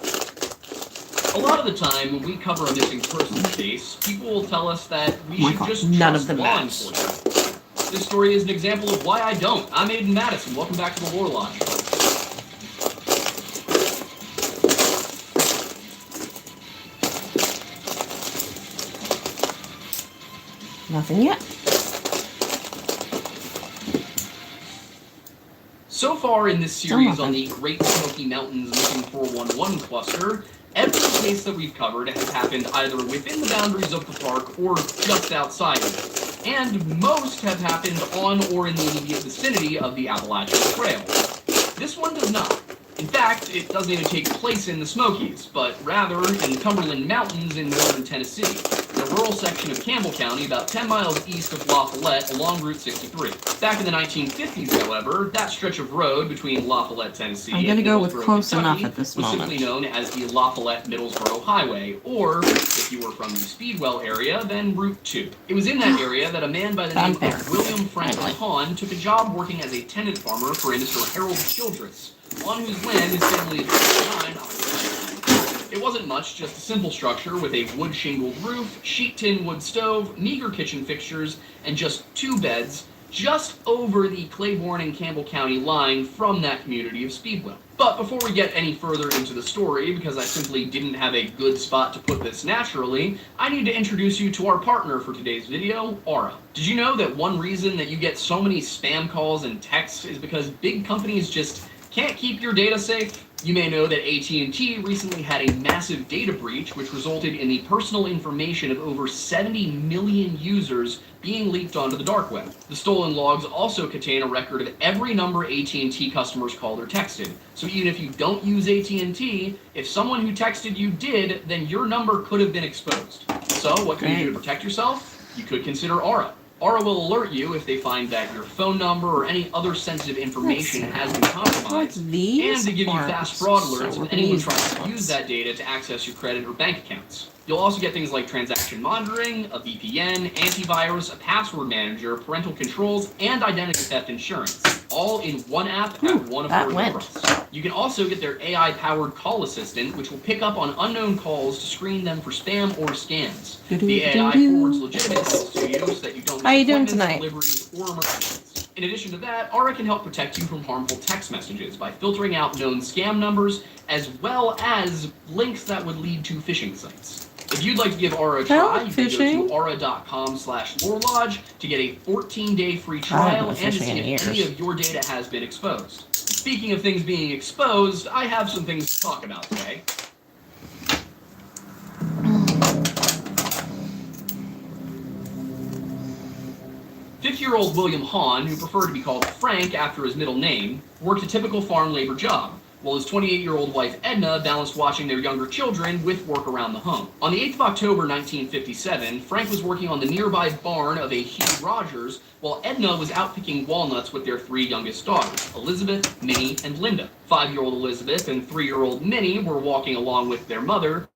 A lot of the time, when we cover a missing persons case, people will tell us that we should just none trust of them law match. enforcement. This story is an example of why I don't. I'm Aiden Mattis, and welcome back to the Lore Lodge. Nothing yet. So far in this series on the Great Smoky Mountains Missing 411 cluster, every case that we've covered has happened either within the boundaries of the park or just outside of it. And most have happened on or in the immediate vicinity of the Appalachian Trail. This one does not. In fact, it doesn't even take place in the Smokies, but rather in the Cumberland Mountains in northern Tennessee, in a rural section of Campbell County about 10 miles east of La Follette along Route 63. Back in the 1950s, however, that stretch of road between La Follette, Tennessee I'm gonna and go with Middlesboro, close Kentucky, enough at this was moment. simply known as the La Follette-Middlesboro Highway, or, if you were from the Speedwell area, then Route 2. It was in that area that a man by the name of William Frank Hahn took a job working as a tenant farmer for a Mr. Harold Childress, on whose land his family had It wasn't much, just a simple structure with a wood-shingled roof, sheet tin wood stove, meager kitchen fixtures, and just 2 beds, just over the Claiborne and Campbell County line from that community of Speedwell. But before we get any further into the story, because I simply didn't have a good spot to put this naturally, I need to introduce you to our partner for today's video, Aura. Did you know that one reason that you get so many spam calls and texts is because big companies just can't keep your data safe? You may know that AT&T recently had a massive data breach which resulted in the personal information of over 70 million users being leaked onto the dark web. The stolen logs also contain a record of every number AT&T customers called or texted. So even if you don't use AT&T, if someone who texted you did, then your number could have been exposed. So what can you do to protect yourself? You could consider Aura. Aura will alert you if they find that your phone number or any other sensitive information has been compromised, and to give you fast fraud alerts if anyone tries to use that data to access your credit or bank accounts. You'll also get things like transaction monitoring, a VPN, antivirus, a password manager, parental controls, and identity theft insurance, all in one app at one affordable price. You can also get their AI-powered call assistant, which will pick up on unknown calls to screen them for spam or scams. The AI forwards legitimate calls to you so that you don't miss appointments, deliveries, or emergencies. In addition to that, Aura can help protect you from harmful text messages by filtering out known scam numbers, as well as links that would lead to phishing sites. If you'd like to give Aura a try, you can go to aura.com/lorelodge to get a 14-day free trial and to see if any of your data has been exposed. Speaking of things being exposed, I have some things to talk about today. Fifty-year-old William Hahn, who preferred to be called Frank after his middle name, worked a typical farm labor job, while his 28-year-old wife Edna balanced watching their younger children with work around the home. On the 8th of October 1957, Frank was working on the nearby barn of a Hugh Rogers, while Edna was out picking walnuts with their three youngest daughters, Elizabeth, Minnie, and Linda. 5-year-old Elizabeth and 3-year-old Minnie were walking along with their mother,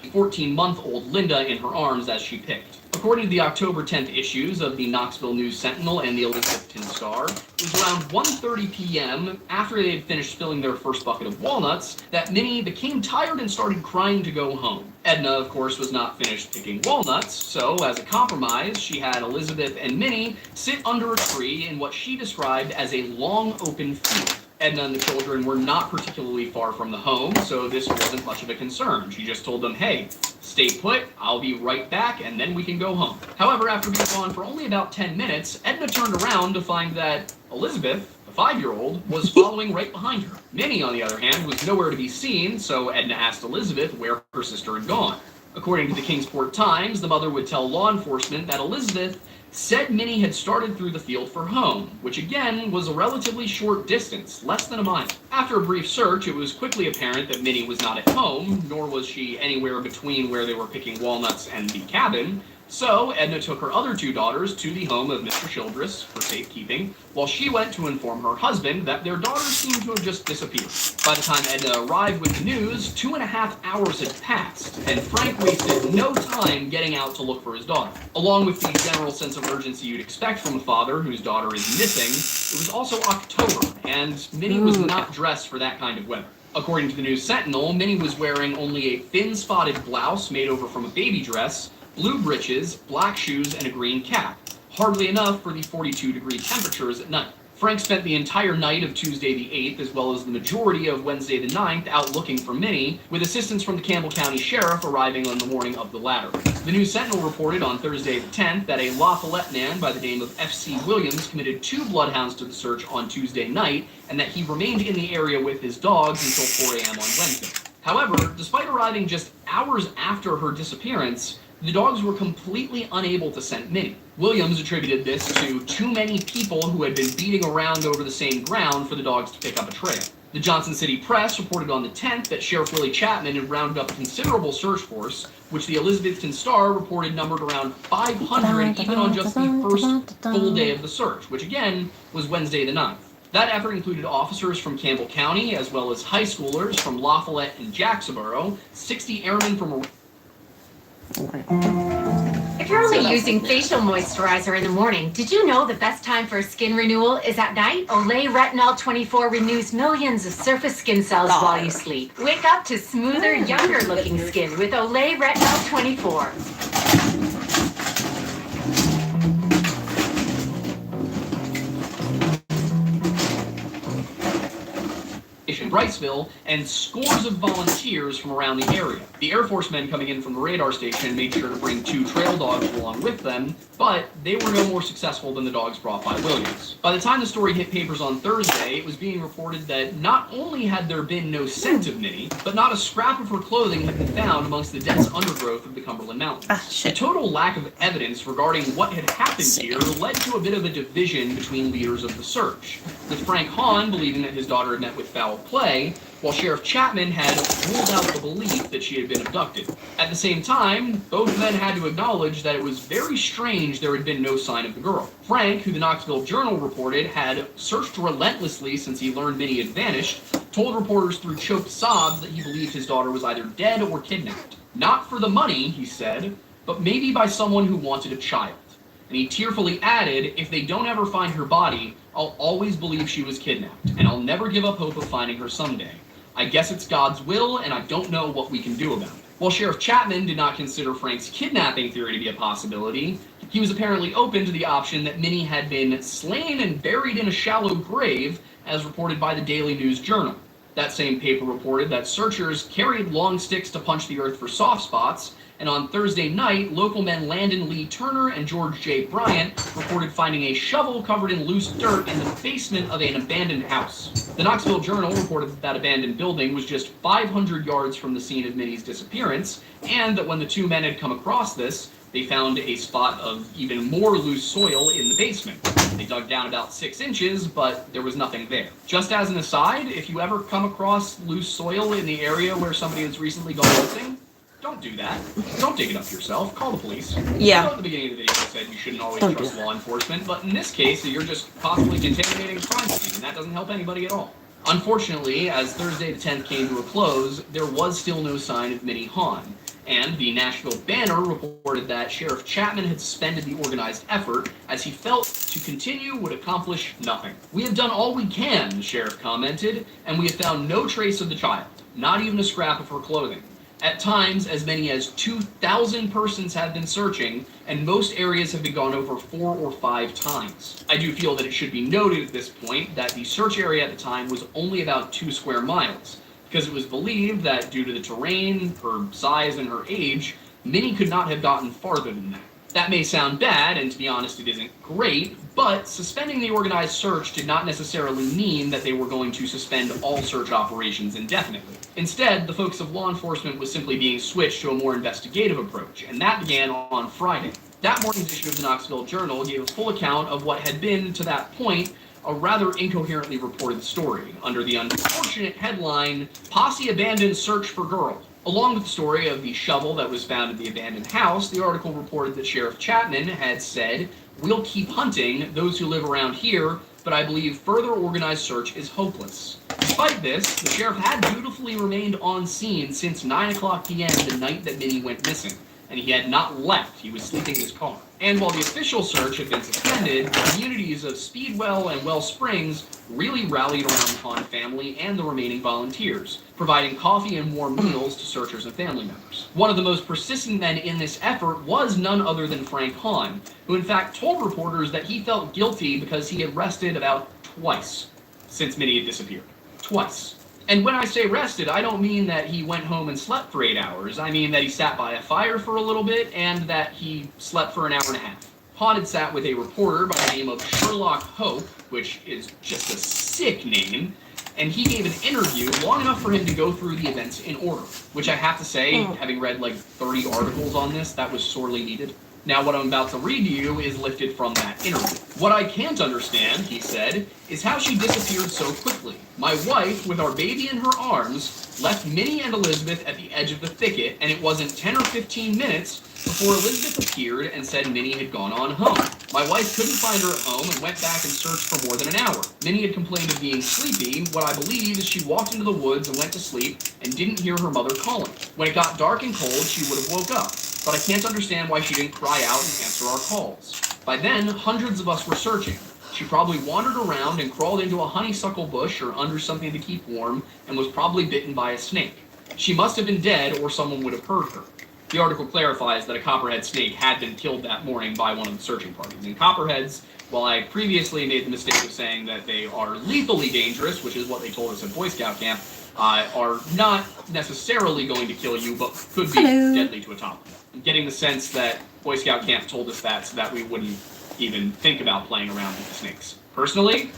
14-month-old Linda in her arms as she picked. According to the October 10th issues of the Knoxville News-Sentinel and the Elizabethton Star, it was around 1:30 p.m., after they had finished filling their first bucket of walnuts, that Minnie became tired and started crying to go home. Edna, of course, was not finished picking walnuts, so as a compromise, she had Elizabeth and Minnie sit under a tree in what she described as a long open field. Edna and the children were not particularly far from the home, so this wasn't much of a concern. She just told them, hey, stay put, I'll be right back, and then we can go home. However, after being gone for only about 10 minutes, Edna turned around to find that Elizabeth, the 5-year-old, was following right behind her. Minnie, on the other hand, was nowhere to be seen, so Edna asked Elizabeth where her sister had gone. According to the Kingsport Times, the mother would tell law enforcement that Elizabeth said Minnie had started through the field for home, which again was a relatively short distance, less than a mile. After a brief search, it was quickly apparent that Minnie was not at home, nor was she anywhere between where they were picking walnuts and the cabin, so Edna took her other two daughters to the home of Mr. Childress for safekeeping, while she went to inform her husband that their daughters seemed to have just disappeared. By the time Edna arrived with the news, 2.5 hours had passed, and Frank wasted no time getting out to look for his daughter. Along with the general sense of urgency you'd expect from a father whose daughter is missing, it was also October, and Minnie was not dressed for that kind of weather. According to the News Sentinel, Minnie was wearing only a thin spotted blouse made over from a baby dress, blue breeches, black shoes, and a green cap. Hardly enough for the 42-degree temperatures at night. Frank spent the entire night of Tuesday the 8th, as well as the majority of Wednesday the 9th, out looking for Minnie, with assistance from the Campbell County Sheriff arriving on the morning of the latter. The News Sentinel reported on Thursday the 10th that a La Follette man by the name of F.C. Williams committed 2 bloodhounds to the search on Tuesday night, and that he remained in the area with his dogs until 4 a.m. on Wednesday. However, despite arriving just hours after her disappearance, the dogs were completely unable to scent Minnie. Williams attributed this to too many people who had been beating around over the same ground for the dogs to pick up a trail. The Johnson City Press reported on the 10th that Sheriff Willie Chapman had rounded up a considerable search force, which the Elizabethton Star reported numbered around 500 even on just the first full day of the search, which again was Wednesday the 9th. That effort included officers from Campbell County, as well as high schoolers from La Follette and Jacksboro, 60 airmen from... If you're only using facial moisturizer in the morning, did you know the best time for a skin renewal is at night? Olay Retinol 24 renews millions of surface skin cells while you sleep. Wake up to smoother, younger-looking skin with Olay Retinol 24. Briceville and scores of volunteers from around the area. The Air Force men coming in from the radar station made sure to bring 2 trail dogs along with them, but they were no more successful than the dogs brought by Williams. By the time the story hit papers on Thursday, it was being reported that not only had there been no scent of Minnie, but not a scrap of her clothing had been found amongst the dense undergrowth of the Cumberland Mountains. The total lack of evidence regarding what had happened here led to a bit of a division between leaders of the search, with Frank Hahn believing that his daughter had met with foul play, while Sheriff Chapman had ruled out the belief that she had been abducted. At the same time, both men had to acknowledge that it was very strange there had been no sign of the girl. Frank, who the Knoxville Journal reported had searched relentlessly since he learned Minnie had vanished, told reporters through choked sobs that he believed his daughter was either dead or kidnapped. Not for the money, he said, but maybe by someone who wanted a child. And he tearfully added, if they don't ever find her body, I'll always believe she was kidnapped, and I'll never give up hope of finding her someday. I guess it's God's will, and I don't know what we can do about it. While Sheriff Chapman did not consider Frank's kidnapping theory to be a possibility, he was apparently open to the option that Minnie had been slain and buried in a shallow grave, as reported by the Daily News Journal. That same paper reported that searchers carried long sticks to punch the earth for soft spots, and on Thursday night, local men Landon Lee Turner and George J. Bryant reported finding a shovel covered in loose dirt in the basement of an abandoned house. The Knoxville Journal reported that that abandoned building was just 500 yards from the scene of Minnie's disappearance, and that when the 2 men had come across this, they found a spot of even more loose soil in the basement. They dug down about 6 inches, but there was nothing there. Just as an aside, if you ever come across loose soil in the area where somebody has recently gone missing, don't do that. Don't dig it up yourself. Call the police. Yeah. I know at the beginning of the video I said you shouldn't always trust law enforcement, but in this case, you're just possibly contaminating a crime scene, and that doesn't help anybody at all. Unfortunately, as Thursday the 10th came to a close, there was still no sign of Minnie Hahn, and the Nashville Banner reported that Sheriff Chapman had suspended the organized effort as he felt to continue would accomplish nothing. We have done all we can, the sheriff commented, and we have found no trace of the child, not even a scrap of her clothing. At times, as many as 2,000 persons have been searching, and most areas have been gone over 4 or 5 times. I do feel that it should be noted at this point that the search area at the time was only about 2 square miles, because it was believed that due to the terrain, her size, and her age, Minnie could not have gotten farther than that. That may sound bad, and to be honest, it isn't great, but suspending the organized search did not necessarily mean that they were going to suspend all search operations indefinitely. Instead, the focus of law enforcement was simply being switched to a more investigative approach, and that began on Friday. That morning's issue of the Knoxville Journal gave a full account of what had been, to that point, a rather incoherently reported story, under the unfortunate headline, Posse Abandoned Search for Girl. Along with the story of the shovel that was found in the abandoned house, the article reported that Sheriff Chapman had said, we'll keep hunting those who live around here, but I believe further organized search is hopeless. Despite this, the sheriff had dutifully remained on scene since 9 o'clock p.m. the night that Minnie went missing, and he had not left. He was sleeping in his car. And while the official search had been suspended, communities of Speedwell and Well Springs really rallied around the Hahn family and the remaining volunteers, providing coffee and warm meals to searchers and family members. One of the most persistent men in this effort was none other than Frank Hahn, who in fact told reporters that he felt guilty because he had rested about twice since Minnie had disappeared. Twice. And when I say rested, I don't mean that he went home and slept for 8 hours. I mean that he sat by a fire for a little bit and that he slept for an hour and a half. Hahn had sat with a reporter by the name of Sherlock Hope, which is just a sick name, and he gave an interview long enough for him to go through the events in order, which I have to say, having read like 30 articles on this, that was sorely needed. Now, what I'm about to read to you is lifted from that interview. What I can't understand, he said, is how she disappeared so quickly. My wife, with our baby in her arms, left Minnie and Elizabeth at the edge of the thicket, and it wasn't 10 or 15 minutes before Elizabeth appeared and said Minnie had gone on home. My wife couldn't find her at home and went back and searched for more than an hour. Minnie had complained of being sleepy. What I believe is she walked into the woods and went to sleep and didn't hear her mother calling. When it got dark and cold, she would have woke up. But I can't understand why she didn't cry out and answer our calls. By then, hundreds of us were searching. She probably wandered around and crawled into a honeysuckle bush or under something to keep warm and was probably bitten by a snake. She must have been dead or someone would have heard her. The article clarifies that a copperhead snake had been killed that morning by one of the searching parties. And copperheads, while I previously made the mistake of saying that they are lethally dangerous, which is what they told us at Boy Scout camp, are not necessarily going to kill you, but could be deadly to a toddler. I'm getting the sense that Boy Scout camp told us that so that we wouldn't even think about playing around with the snakes. Personally,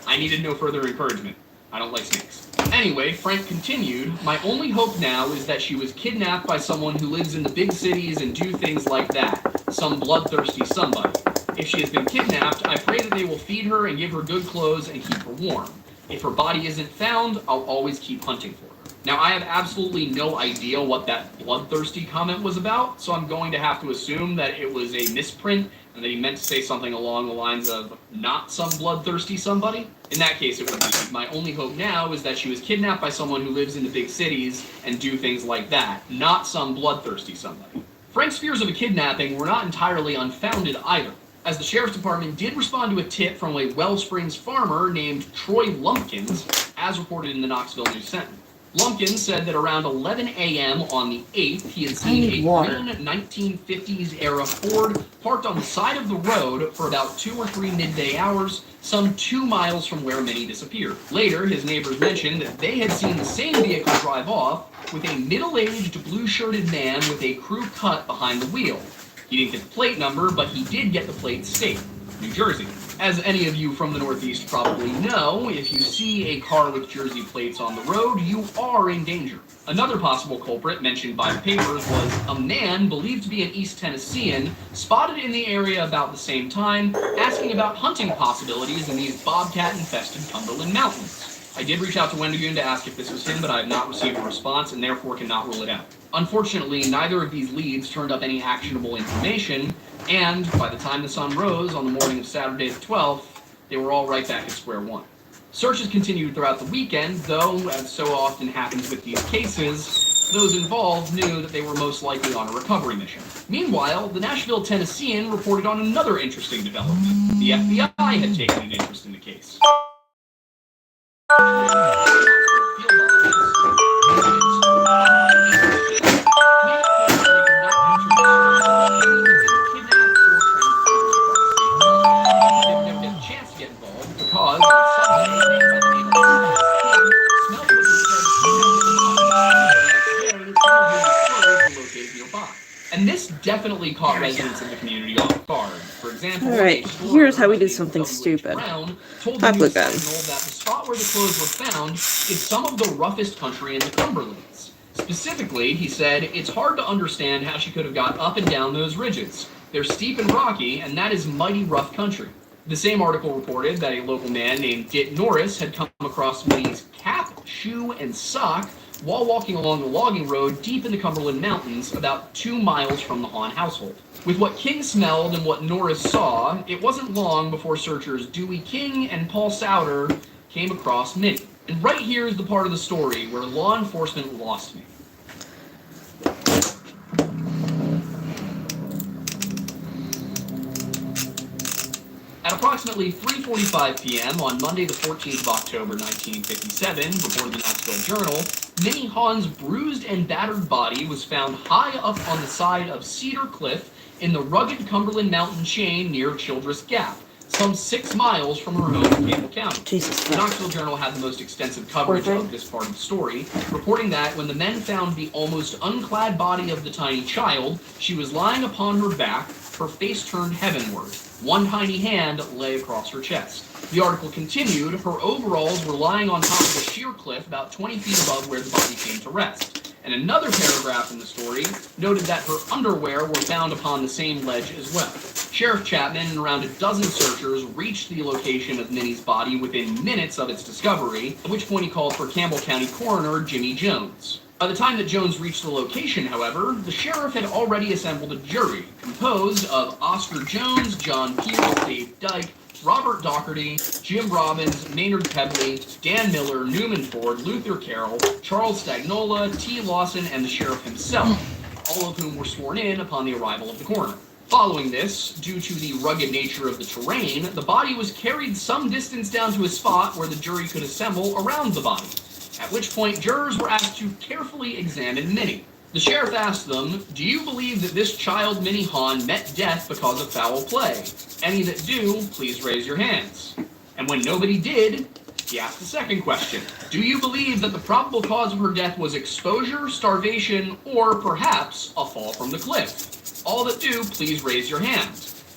I needed no further encouragement. I don't like snakes. Anyway, Frank continued, my only hope now is that she was kidnapped by someone who lives in the big cities and do things like that. Some bloodthirsty somebody. If she has been kidnapped, I pray that they will feed her and give her good clothes and keep her warm. If her body isn't found, I'll always keep hunting for her. Now, I have absolutely no idea what that bloodthirsty comment was about, so I'm going to have to assume that it was a misprint and that he meant to say something along the lines of not some bloodthirsty somebody. In that case, it would be, my only hope now is that she was kidnapped by someone who lives in the big cities and do things like that, not some bloodthirsty somebody. Frank's fears of a kidnapping were not entirely unfounded either, as the sheriff's department did respond to a tip from a Wellsprings farmer named Troy Lumpkins, as reported in the Knoxville News Sentinel. Lumpkins said that around 11 a.m. on the 8th, he had seen a green 1950s-era Ford parked on the side of the road for about 2 or 3 midday hours, some 2 miles from where Minnie disappeared. Later, his neighbors mentioned that they had seen the same vehicle drive off with a middle-aged, blue-shirted man with a crew cut behind the wheel. He didn't get the plate number, but he did get the plate state, New Jersey. As any of you from the Northeast probably know, if you see a car with Jersey plates on the road, you are in danger. Another possible culprit mentioned by the papers was a man believed to be an East Tennessean, spotted in the area about the same time, asking about hunting possibilities in these bobcat-infested Cumberland mountains. I did reach out to Wendigoon to ask if this was him, but I have not received a response and therefore cannot rule it out. Unfortunately, neither of these leads turned up any actionable information, and by the time the sun rose on the morning of Saturday the 12th, they were all right back at square one. Searches continued throughout the weekend, though, as so often happens with these cases, those involved knew that they were most likely on a recovery mission. Meanwhile, the Nashville Tennessean reported on another interesting development. The FBI had taken an interest in the case. And this definitely caught residents in the community off guard. For example, alright, here's how we do something stupid. Told the News Sentinel that the spot where the clothes were found is some of the roughest country in the Cumberlands. Specifically, he said, it's hard to understand how she could have got up and down those ridges. They're steep and rocky, and that is mighty rough country. The same article reported that a local man named Dit Norris had come across Minnie's cap, shoe, and sock while walking along the logging road deep in the Cumberland Mountains, about 2 miles from the Hahn household. With what King smelled and what Norris saw, it wasn't long before searchers Dewey King and Paul Souter came across Minnie. And right here is the part of the story where law enforcement lost me. At approximately 3:45 p.m. on Monday the 14th of October 1957, reported the Knoxville Journal, Minnie Hahn's bruised and battered body was found high up on the side of Cedar Cliff in the rugged Cumberland mountain chain near Childress Gap, some 6 miles from her home in Campbell County. The Knoxville Journal had the most extensive coverage of this part of the story, reporting that when the men found the almost unclad body of the tiny child, she was lying upon her back, her face turned heavenward. One tiny hand lay across her chest. The article continued, her overalls were lying on top of a sheer cliff about 20 feet above where the body came to rest. And another paragraph in the story noted that her underwear were found upon the same ledge as well. Sheriff Chapman and around a dozen searchers reached the location of Minnie's body within minutes of its discovery, at which point he called for Campbell County Coroner Jimmy Jones. By the time that Jones reached the location, however, the sheriff had already assembled a jury composed of Oscar Jones, John Pierce, Dave Dyke, Robert Doherty, Jim Robbins, Maynard Pebley, Dan Miller, Newman Ford, Luther Carroll, Charles Stagnola, T. Lawson, and the sheriff himself, all of whom were sworn in upon the arrival of the coroner. Following this, due to the rugged nature of the terrain, the body was carried some distance down to a spot where the jury could assemble around the body, at which point jurors were asked to carefully examine Minnie. The sheriff asked them, "Do you believe that this child, Minnie Hahn, met death because of foul play? Any that do, please raise your hands." And when nobody did, he asked the second question. "Do you believe that the probable cause of her death was exposure, starvation, or perhaps a fall from the cliff? All that do, please raise your hand."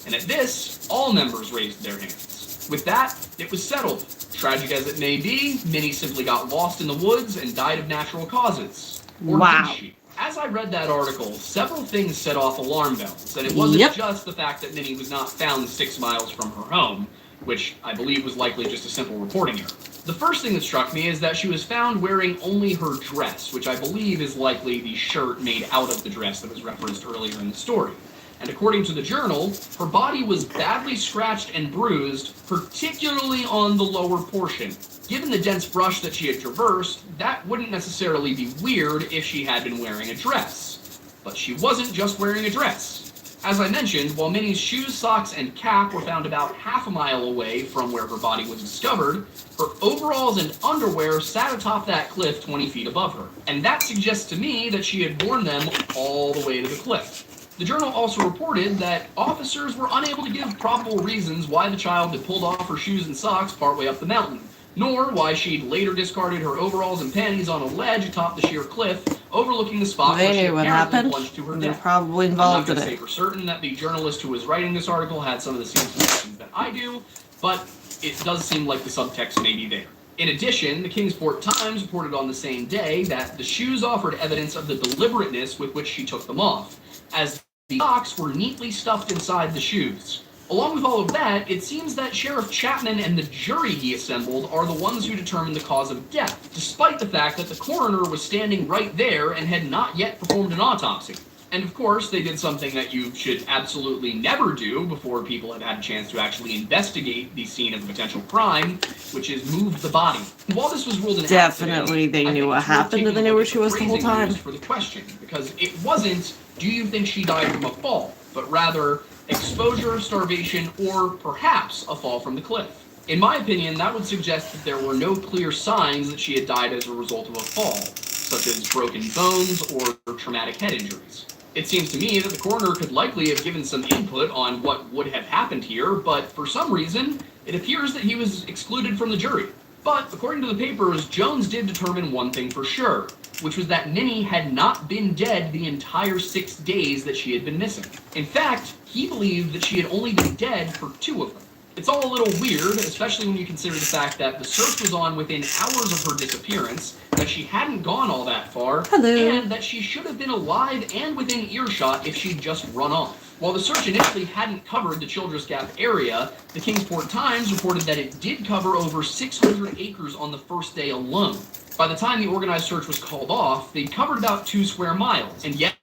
And at this, all members raised their hands. With that, it was settled. Tragic as it may be, Minnie simply got lost in the woods and died of natural causes. Or Wow. did she? As I read that article, several things set off alarm bells, and it wasn't just the fact that Minnie was not found 6 miles from her home, which I believe was likely just a simple reporting error. The first thing that struck me is that she was found wearing only her dress, which I believe is likely the shirt made out of the dress that was referenced earlier in the story. And according to the journal, her body was badly scratched and bruised, particularly on the lower portion. Given the dense brush that she had traversed, that wouldn't necessarily be weird if she had been wearing a dress. But she wasn't just wearing a dress. As I mentioned, while Minnie's shoes, socks, and cap were found about half a mile away from where her body was discovered, her overalls and underwear sat atop that cliff 20 feet above her. And that suggests to me that she had worn them all the way to the cliff. The journal also reported that officers were unable to give probable reasons why the child had pulled off her shoes and socks partway up the mountain, nor why she'd later discarded her overalls and panties on a ledge atop the sheer cliff, overlooking the spot where she apparently plunged to her death. They're probably involved in I'm not going it. to say for certain that the journalist who was writing this article had some of the same suspicions that I do, but it does seem like the subtext may be there. In addition, the Kingsport Times reported on the same day that the shoes offered evidence of the deliberateness with which she took them off, as the socks were neatly stuffed inside the shoes. Along with all of that, it seems that Sheriff Chapman and the jury he assembled are the ones who determined the cause of death, despite the fact that the coroner was standing right there and had not yet performed an autopsy. And of course, they did something that you should absolutely never do before people have had a chance to actually investigate the scene of a potential crime, which is move the body. And while this was ruled an Definitely accident, they knew what happened and they knew where she was the whole time. For the question, because it wasn't, do you think she died from a fall, but rather exposure, starvation, or perhaps a fall from the cliff. In my opinion, that would suggest that there were no clear signs that she had died as a result of a fall, such as broken bones or traumatic head injuries. It seems to me that the coroner could likely have given some input on what would have happened here, but for some reason, it appears that he was excluded from the jury. But according to the papers, Jones did determine one thing for sure, which was that Minnie had not been dead the entire 6 days that she had been missing. In fact, he believed that she had only been dead for 2 of them. It's all a little weird, especially when you consider the fact that the search was on within hours of her disappearance, that she hadn't gone all that far, and that she should have been alive and within earshot if she'd just run off. While the search initially hadn't covered the Childress Gap area, the Kingsport Times reported that it did cover over 600 acres on the first day alone. By the time the organized search was called off, they'd covered about 2 square miles, and yet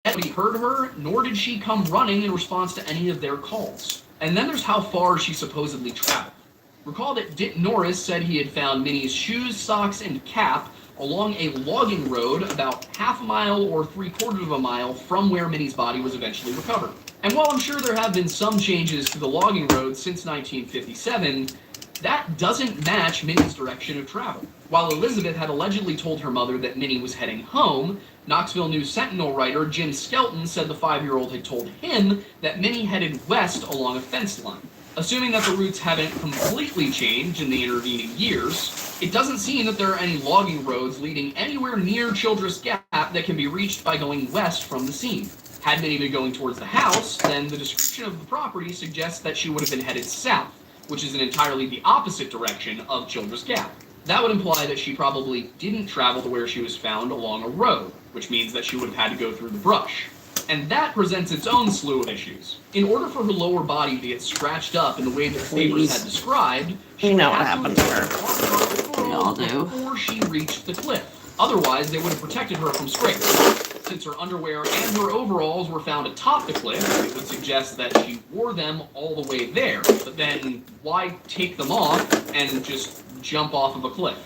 nobody heard her, nor did she come running in response to any of their calls. And then there's how far she supposedly traveled. Recall that Dick Norris said he had found Minnie's shoes, socks, and cap along a logging road about half a mile or 3/4 of a mile from where Minnie's body was eventually recovered. And while I'm sure there have been some changes to the logging road since 1957, that doesn't match Minnie's direction of travel. While Elizabeth had allegedly told her mother that Minnie was heading home, Knoxville News Sentinel writer Jim Skelton said the 5-year-old had told him that Minnie headed west along a fence line. Assuming that the routes haven't completely changed in the intervening years, it doesn't seem that there are any logging roads leading anywhere near Childress Gap that can be reached by going west from the scene. Had Minnie been going towards the house, then the description of the property suggests that she would have been headed south, which is in entirely the opposite direction of Childress Gap. That would imply that she probably didn't travel to where she was found along a road, which means that she would have had to go through the brush. And that presents its own slew of issues. In order for her lower body to get scratched up in the way that the papers had described, she know what had happened to to her. We all do. before she reached the cliff. Otherwise, they would have protected her from scrapes. Since her underwear and her overalls were found atop the cliff, it would suggest that she wore them all the way there. But then, why take them off and just jump off of a cliff?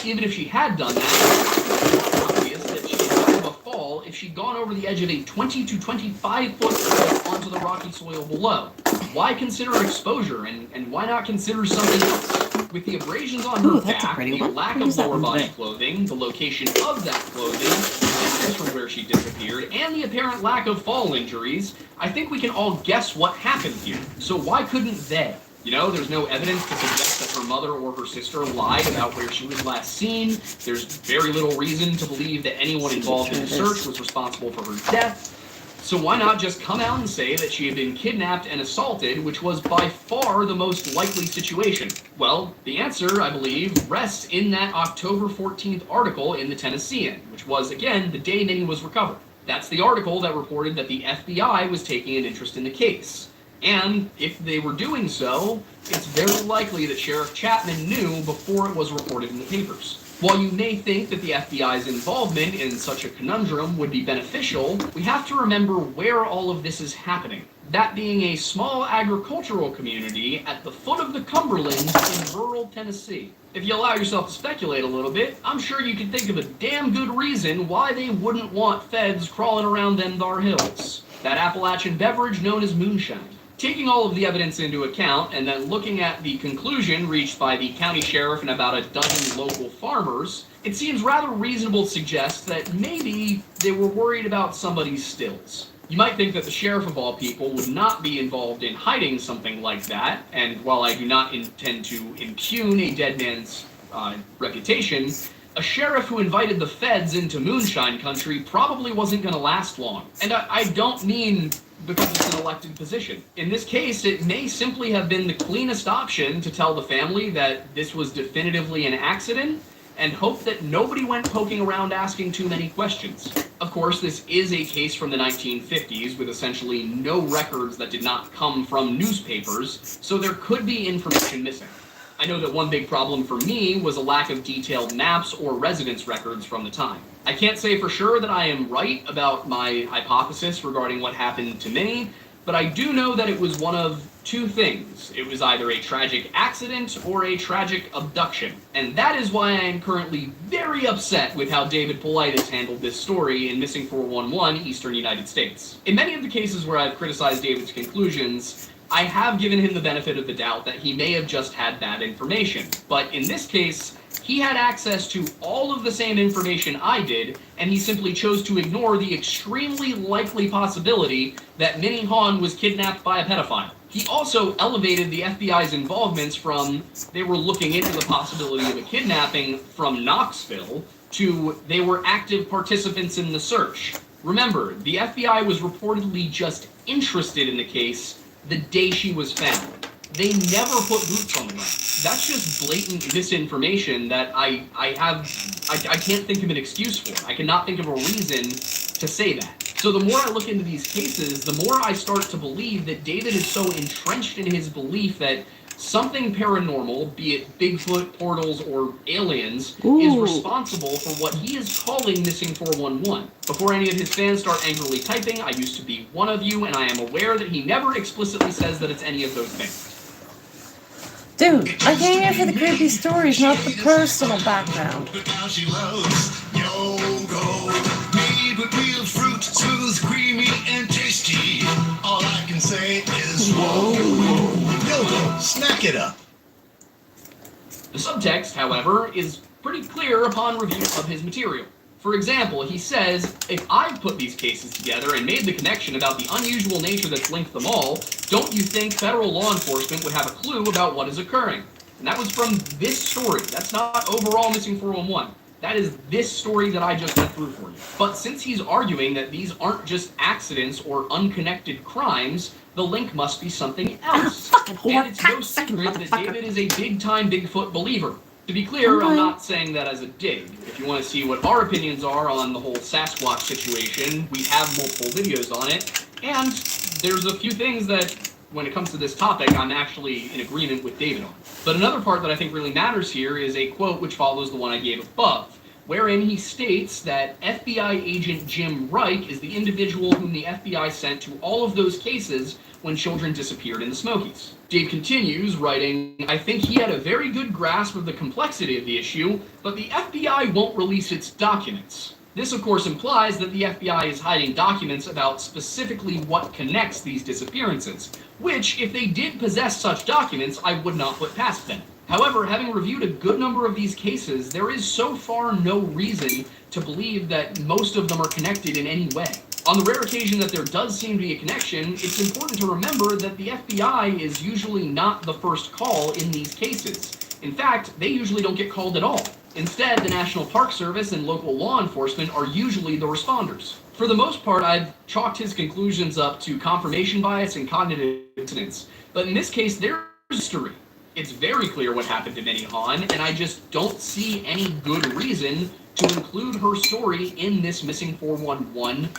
Even if she had done that, it's obvious that she had died of a fall if she'd gone over the edge of a 20 to 25 foot cliff onto the rocky soil below. Why consider exposure, and why not consider something else? With the abrasions on her that's a back, pretty the one. lack I'll of use that lower one body today. clothing, the location of that clothing, distance from where she disappeared, and the apparent lack of fall injuries, I think we can all guess what happened here. So why couldn't they? You know, there's no evidence to suggest that her mother or her sister lied about where she was last seen. There's very little reason to believe that anyone involved in the search was responsible for her death. So why not just come out and say that she had been kidnapped and assaulted, which was by far the most likely situation? Well, the answer, I believe, rests in that October 14th article in the Tennessean, which was, again, the day Minnie was recovered. That's the article that reported that the FBI was taking an interest in the case. And if they were doing so, it's very likely that Sheriff Chapman knew before it was reported in the papers. While you may think that the FBI's involvement in such a conundrum would be beneficial, we have to remember where all of this is happening. That being a small agricultural community at the foot of the Cumberland in rural Tennessee. If you allow yourself to speculate a little bit, I'm sure you can think of a damn good reason why they wouldn't want feds crawling around them thar hills. That Appalachian beverage known as moonshine. Taking all of the evidence into account and then looking at the conclusion reached by the county sheriff and about a dozen local farmers, it seems rather reasonable to suggest that maybe they were worried about somebody's stills. You might think that the sheriff of all people would not be involved in hiding something like that, and while I do not intend to impugn a dead man's reputation, a sheriff who invited the feds into moonshine country probably wasn't going to last long. And I don't mean because it's an elected position. In this case, it may simply have been the cleanest option to tell the family that this was definitively an accident and hope that nobody went poking around asking too many questions. Of course, this is a case from the 1950s with essentially no records that did not come from newspapers, so there could be information missing. I know that one big problem for me was a lack of detailed maps or residence records from the time. I can't say for sure that I am right about my hypothesis regarding what happened to Minnie, but I do know that it was one of two things. It was either a tragic accident or a tragic abduction. And that is why I am currently very upset with how David Paulides handled this story in Missing 411, Eastern United States. In many of the cases where I've criticized David's conclusions, I have given him the benefit of the doubt that he may have just had bad information. But in this case, he had access to all of the same information I did, and he simply chose to ignore the extremely likely possibility that Minnie Hawn was kidnapped by a pedophile. He also elevated the FBI's involvements from they were looking into the possibility of a kidnapping from Knoxville to they were active participants in the search. Remember, the FBI was reportedly just interested in the case the day she was found. They never put boots on the ground. That's just blatant misinformation that I can't think of an excuse for. I cannot think of a reason to say that. So the more I look into these cases, the more I start to believe that David is so entrenched in his belief that something paranormal, be it Bigfoot, portals, or aliens, is responsible for what he is calling Missing 411. Before any of his fans start angrily typing, I used to be one of you, and I am aware that he never explicitly says that it's any of those things. Dude, I came here for the creepy stories, not the personal background. But now she loves Yo-Go. Made with real fruit, smooth, creamy, and tasty. All I can say is whoa. Yo-Go, snack it up. The subtext, however, is pretty clear upon review of his material. For example, he says, if I put these cases together and made the connection about the unusual nature that's linked them all, don't you think federal law enforcement would have a clue about what is occurring? And that was from this story. That's not overall Missing 411. That is this story that I just went through for you. But since he's arguing that these aren't just accidents or unconnected crimes, the link must be something else. And it's no secret that David is a big-time Bigfoot believer. To be clear, I'm not saying that as a dig. If you want to see what our opinions are on the whole Sasquatch situation, we have multiple videos on it. And there's a few things that, when it comes to this topic, I'm actually in agreement with David on. But another part that I think really matters here is a quote which follows the one I gave above, wherein he states that FBI agent Jim Reich is the individual whom the FBI sent to all of those cases when children disappeared in the Smokies. Dave continues, writing, I think he had a very good grasp of the complexity of the issue, but the FBI won't release its documents. This, of course, implies that the FBI is hiding documents about specifically what connects these disappearances, which, if they did possess such documents, I would not put past them. However, having reviewed a good number of these cases, there is so far no reason to believe that most of them are connected in any way. On the rare occasion that there does seem to be a connection, it's important to remember that the FBI is usually not the first call in these cases. In fact, they usually don't get called at all. Instead, the National Park Service and local law enforcement are usually the responders. For the most part, I've chalked his conclusions up to confirmation bias and cognitive dissonance, but in this case, there's history. It's very clear what happened to Minnie Hahn, and I just don't see any good reason to include her story in this Missing 411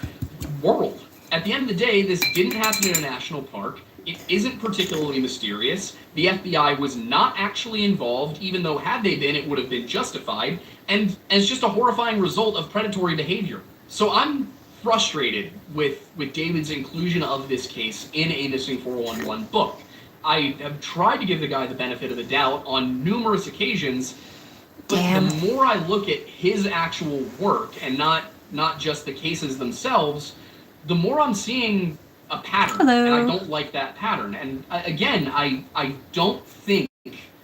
world. At the end of the day, this didn't happen in a national park. It isn't particularly mysterious. The FBI was not actually involved, even though had they been, it would have been justified, and it's just a horrifying result of predatory behavior. So I'm frustrated with David's inclusion of this case in a Missing 411 book. I have tried to give the guy the benefit of the doubt on numerous occasions, but the more I look at his actual work and not just the cases themselves, the more I'm seeing a pattern. Hello. And I don't like that pattern. And again, I don't think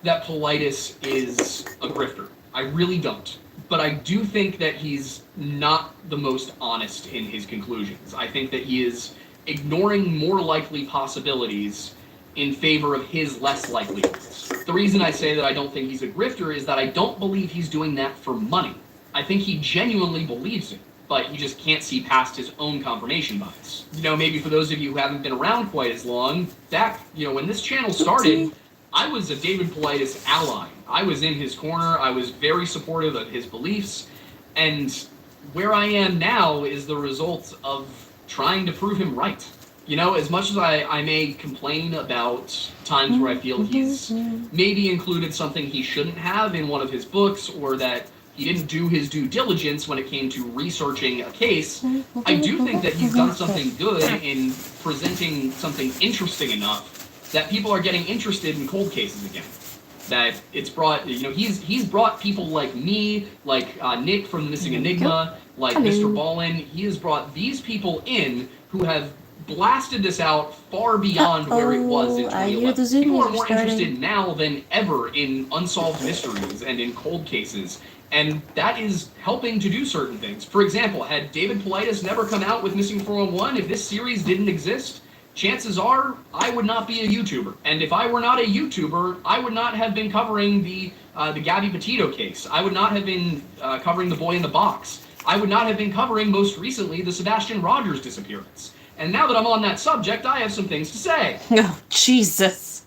that Paulides is a grifter. I really don't. But I do think that he's not the most honest in his conclusions. I think that he is ignoring more likely possibilities in favor of his less likely ones. The reason I say that I don't think he's a grifter is that I don't believe he's doing that for money. I think he genuinely believes it, but he just can't see past his own confirmation bias. You know, maybe for those of you who haven't been around quite as long, back, when this channel started, I was a David Paulides ally. I was in his corner, I was very supportive of his beliefs, and where I am now is the result of trying to prove him right. As much as I may complain about times where I feel he's maybe included something he shouldn't have in one of his books, or that he didn't do his due diligence when it came to researching a case, I do think that he's done something good in presenting something interesting enough that people are getting interested in cold cases again. That it's brought, he's brought people like me, like Nick from Missing Enigma, like Mr. Ballin. He has brought these people in who have blasted this out far beyond where it was in 2011. People are more interested now than ever in unsolved mysteries and in cold cases, and that is helping to do certain things. For example, had David Paulides never come out with Missing 411, if this series didn't exist, chances are I would not be a YouTuber. And if I were not a YouTuber, I would not have been covering the Gabby Petito case. I would not have been covering The Boy in the Box. I would not have been covering, most recently, the Sebastian Rogers disappearance. And now that I'm on that subject, I have some things to say. Oh, Jesus.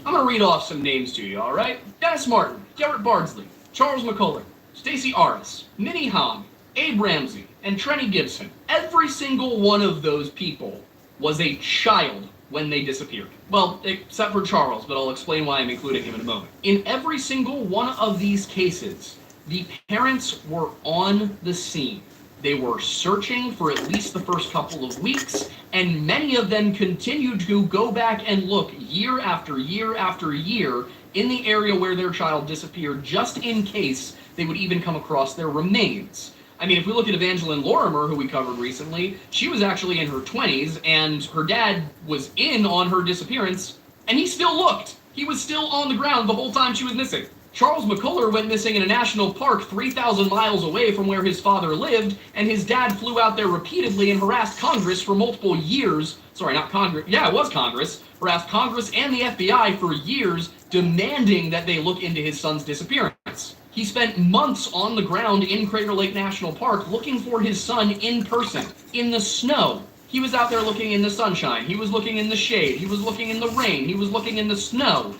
I'm going to read off some names to you, all right? Dennis Martin, Garrett Bardsley, Charles McCullers, Stacey Aris, Minnie Hahn, Abe Ramsey, and Trenny Gibson. Every single one of those people was a child when they disappeared. Well, except for Charles, but I'll explain why I'm including him in a moment. In every single one of these cases, the parents were on the scene. They were searching for at least the first couple of weeks, and many of them continued to go back and look year after year after year in the area where their child disappeared, just in case they would even come across their remains. I mean, if we look at Evangeline Lorimer, who we covered recently, she was actually in her 20s, and her dad was in on her disappearance, and he still looked. He was still on the ground the whole time she was missing. Charles McCullers went missing in a national park 3,000 miles away from where his father lived, and his dad flew out there repeatedly and harassed Congress for multiple years. Sorry, not Congress. Yeah, it was Congress. Harassed Congress and the FBI for years, demanding that they look into his son's disappearance. He spent months on the ground in Crater Lake National Park looking for his son in person, in the snow. He was out there looking in the sunshine. He was looking in the shade. He was looking in the rain. He was looking in the snow.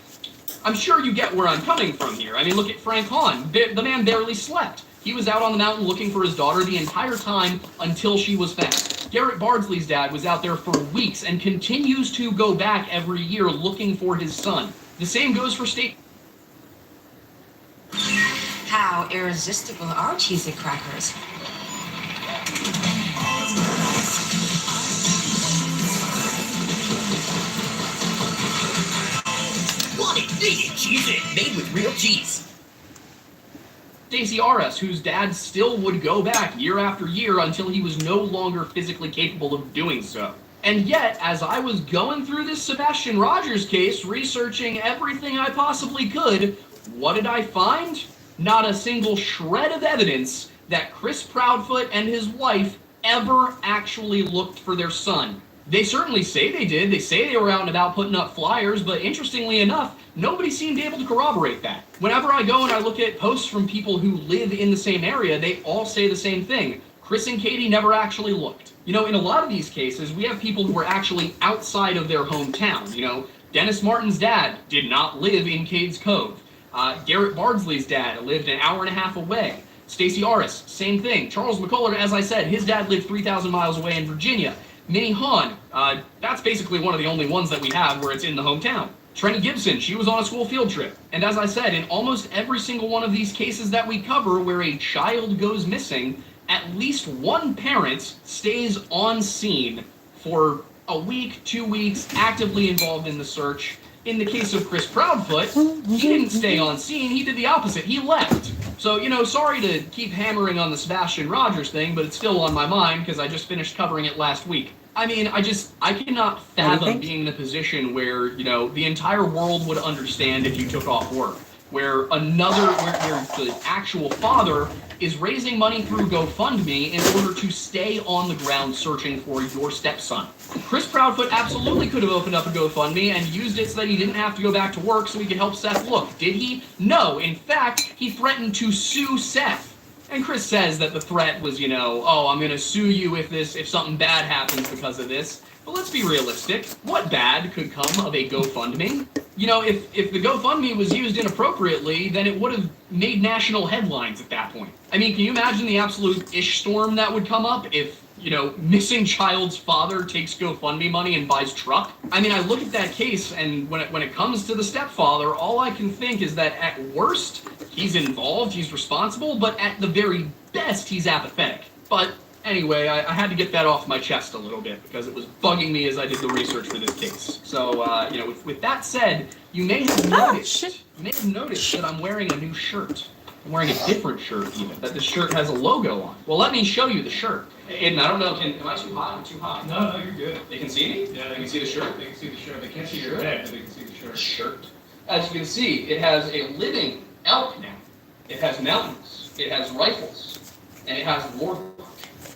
I'm sure you get where I'm coming from here. I mean, look at Frank Hahn. The man barely slept. He was out on the mountain looking for his daughter the entire time until she was found. Garrett Bardsley's dad was out there for weeks and continues to go back every year looking for his son. The same goes for State. How irresistible are cheesy crackers? Needed cheese made with real cheese. Stacey Aris, whose dad still would go back year after year until he was no longer physically capable of doing so. And yet, as I was going through this Sebastian Rogers case, researching everything I possibly could, what did I find? Not a single shred of evidence that Chris Proudfoot and his wife ever actually looked for their son. They certainly say they did. They say they were out and about putting up flyers, but interestingly enough, nobody seemed able to corroborate that. Whenever I go and I look at posts from people who live in the same area, they all say the same thing. Chris and Katie never actually looked. You know, in a lot of these cases, we have people who were actually outside of their hometown. You know, Dennis Martin's dad did not live in Cades Cove. Garrett Bardsley's dad lived an hour and a half away. Stacey Aris, same thing. Charles McCuller, as I said, his dad lived 3,000 miles away in Virginia. Minnie Hahn, that's basically one of the only ones that we have where it's in the hometown. Trenny Gibson, she was on a school field trip. And as I said, in almost every single one of these cases that we cover where a child goes missing, at least one parent stays on scene for a week, 2 weeks, actively involved in the search. In the case of Chris Proudfoot, he didn't stay on scene, he did the opposite, he left. So, you know, sorry to keep hammering on the Sebastian Rogers thing, but it's still on my mind because I just finished covering it last week. I mean, I cannot fathom being in a position where, you know, the entire world would understand if you took off work. Where the actual father is raising money through GoFundMe in order to stay on the ground searching for your stepson. Chris Proudfoot absolutely could have opened up a GoFundMe and used it so that he didn't have to go back to work so he could help Seth look. Did he? No. In fact, he threatened to sue Seth. And Chris says that the threat was, you know, oh, I'm going to sue you if something bad happens because of this. But let's be realistic. What bad could come of a GoFundMe? You know, if the GoFundMe was used inappropriately, then it would have made national headlines at that point. I mean, can you imagine the absolute ish storm that would come up if, you know, missing child's father takes GoFundMe money and buys truck? I mean, I look at that case, and when it comes to the stepfather, all I can think is that at worst, he's involved, he's responsible, but at the very best, he's apathetic. But anyway, I had to get that off my chest a little bit because it was bugging me as I did the research for this case. So, you know, with that said, you may have noticed that I'm wearing a new shirt. I'm wearing a different shirt even, that this shirt has a logo on. Well, let me show you the shirt. Aiden, I don't know, am I too hot? I'm too hot. No, you're good. They can see me? Yeah, they can see the shirt? They can see the shirt. They can't see your head, but they can see the shirt. As you can see, it has a living elk now. It has mountains. It has rifles. And it has war.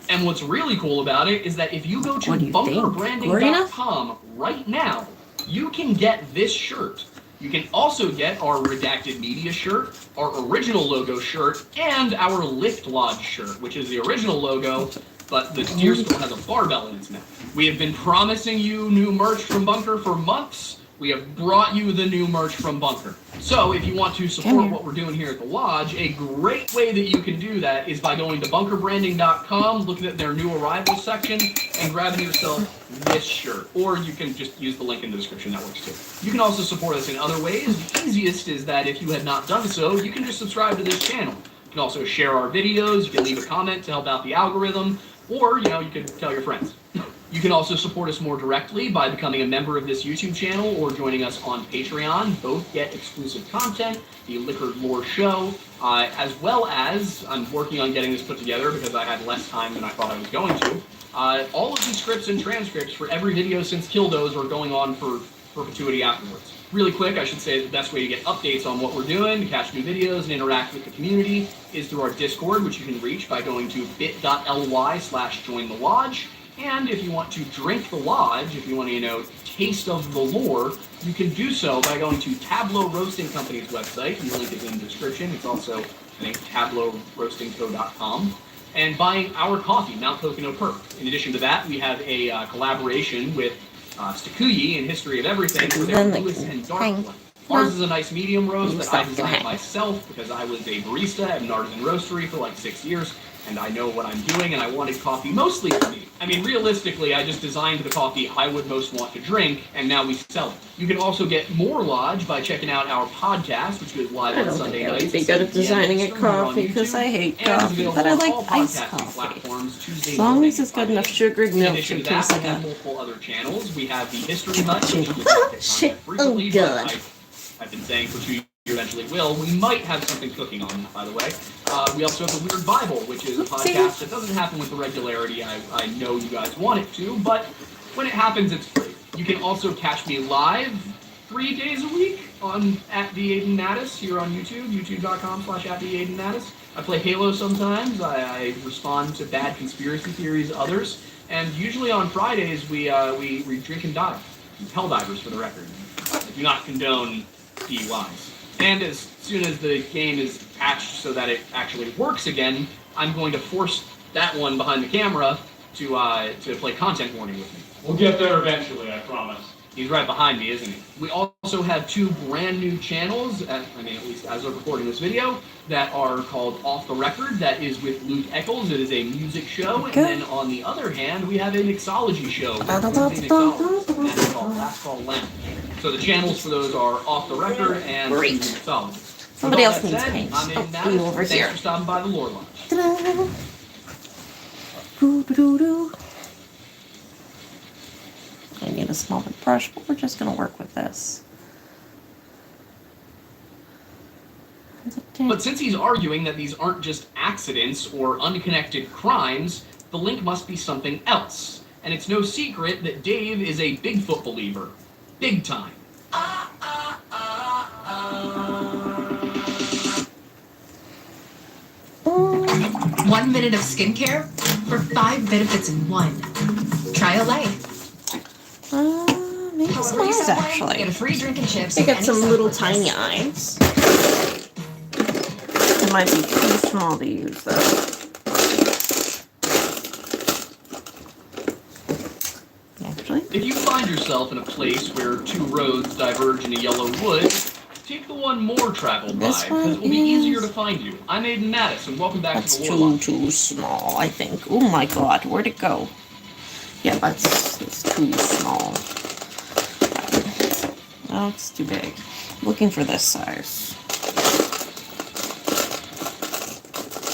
And what's really cool about it is that if you go to bunkerbranding.com right now, you can get this shirt. You can also get our Redacted Media shirt, our original logo shirt, and our Lift Lodge shirt, which is the original logo, but the deer still has a barbell in its mouth. We have been promising you new merch from Bunker for months. We have brought you the new merch from Bunker. So if you want to support what we're doing here at the Lodge, a great way that you can do that is by going to bunkerbranding.com, looking at their new arrivals section, and grabbing yourself this shirt. Or you can just use the link in the description, that works too. You can also support us in other ways. The easiest is that if you have not done so, you can just subscribe to this channel. You can also share our videos, you can leave a comment to help out the algorithm, or, you know, you can tell your friends. You can also support us more directly by becoming a member of this YouTube channel or joining us on Patreon. Both get exclusive content, the Liquored Lore Show, as well as, I'm working on getting this put together because I had less time than I thought I was going to. All of these scripts and transcripts for every video since Killdoze are going on for perpetuity afterwards. Really quick, I should say the best way to get updates on what we're doing, to catch new videos and interact with the community is through our Discord, which you can reach by going to bit.ly/jointhelodge. And if you want to drink the Lodge, if you want to, you know, taste of the lore, you can do so by going to Tableau Roasting Company's website. The link is in the description. It's also, I think, tablowroastingco.com. And buying our coffee, Mount Pocono Perk. In addition to that, we have a collaboration with Stakuyi in History of Everything for their Lewis and Dark Blend. Ours is a nice medium roast that I designed myself because I was a barista at an artisan roastery for like 6 years. And I know what I'm doing, and I wanted coffee mostly for me. I mean, realistically, I just designed the coffee I would most want to drink, and now we sell it. You can also get more Lodge by checking out our podcast, which goes live on Sunday nights. I don't think I would be good at designing a coffee, because I hate coffee, but I like iced coffee. As long as it's got enough sugar and milk to taste like a... multiple other channels. We have the History Hut, which is shit, oh god. I've been saying for 2 years. You eventually will. We might have something cooking on that, by the way. We also have the Weird Bible, which is a podcast that doesn't happen with the regularity I know you guys want it to, but When it happens, it's free. You can also catch me live 3 days a week on @TheAidenMattis here on YouTube, youtube.com/@TheAidenMattis. I play Halo sometimes. I respond to bad conspiracy theories others. And usually on Fridays, we drink and dive. Hell divers, for the record. I do not condone DUIs. And as soon as the game is patched so that it actually works again, I'm going to force that one behind the camera to play content warning with me. We'll get there eventually, I promise. He's right behind me, isn't he? We also have 2 brand new channels, at least as of recording this video, that are called Off the Record. That is with Luke Eccles. It is a music show. Okay. And then on the other hand, we have a mixology show. That's called Lamp. So the channels for those are Off the Record and Mixology. Somebody else needs paint. I'm in you over here. Thanks for stopping by the Lore Lounge. Ta-da. Doo-doo-doo-doo. I need a smaller brush, but we're just going to work with this. But since he's arguing that these aren't just accidents or unconnected crimes, the link must be something else. And it's no secret that Dave is a Bigfoot believer. Big time. 1 minute of skincare for 5 benefits in 1. Try Olay. Maybe some eyes, actually. Get a free drink and chips. I got some little tiny eyes. It might be too small to use, though. Actually. If you find yourself in a place where 2 roads diverge in a yellow wood, take the one more traveled by, because it will be easier to find you. I'm Aiden Mattis, and welcome back to the Lore Lounge. Too small, I think. Oh my god, where'd it go? Yeah, it's too small. Oh, it's too big. Looking for this size.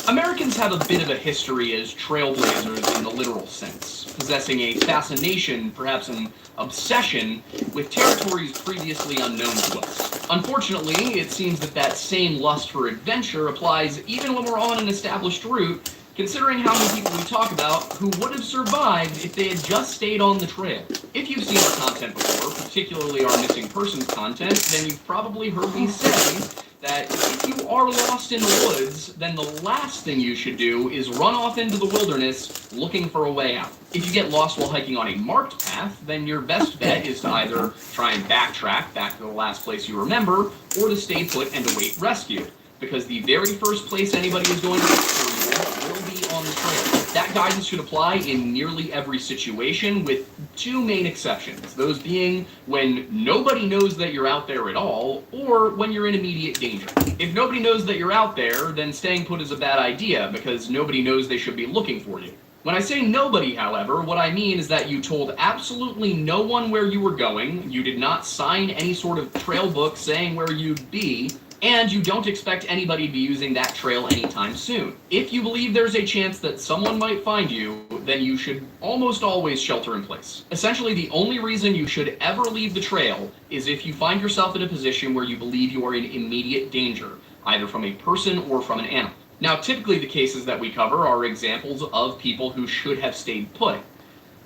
Americans have a bit of a history as trailblazers in the literal sense, possessing a fascination, perhaps an obsession, with territories previously unknown to us. Unfortunately, it seems that same lust for adventure applies even when we're on an established route, considering how many people we talk about who would have survived if they had just stayed on the trail. If you've seen our content before, particularly our missing persons content, then you've probably heard me say that if you are lost in the woods, then the last thing you should do is run off into the wilderness looking for a way out. If you get lost while hiking on a marked path, then your best bet is to either try and backtrack back to the last place you remember, or to stay put and await rescue, because the very first place anybody is going to look for you will be on the trail. That guidance should apply in nearly every situation, with 2 main exceptions, those being when nobody knows that you're out there at all, or when you're in immediate danger. If nobody knows that you're out there, then staying put is a bad idea, because nobody knows they should be looking for you. When I say nobody, however, what I mean is that you told absolutely no one where you were going, you did not sign any sort of trail book saying where you'd be, and you don't expect anybody to be using that trail anytime soon. If you believe there's a chance that someone might find you, then you should almost always shelter in place. Essentially, the only reason you should ever leave the trail is if you find yourself in a position where you believe you are in immediate danger, either from a person or from an animal. Now, typically the cases that we cover are examples of people who should have stayed put.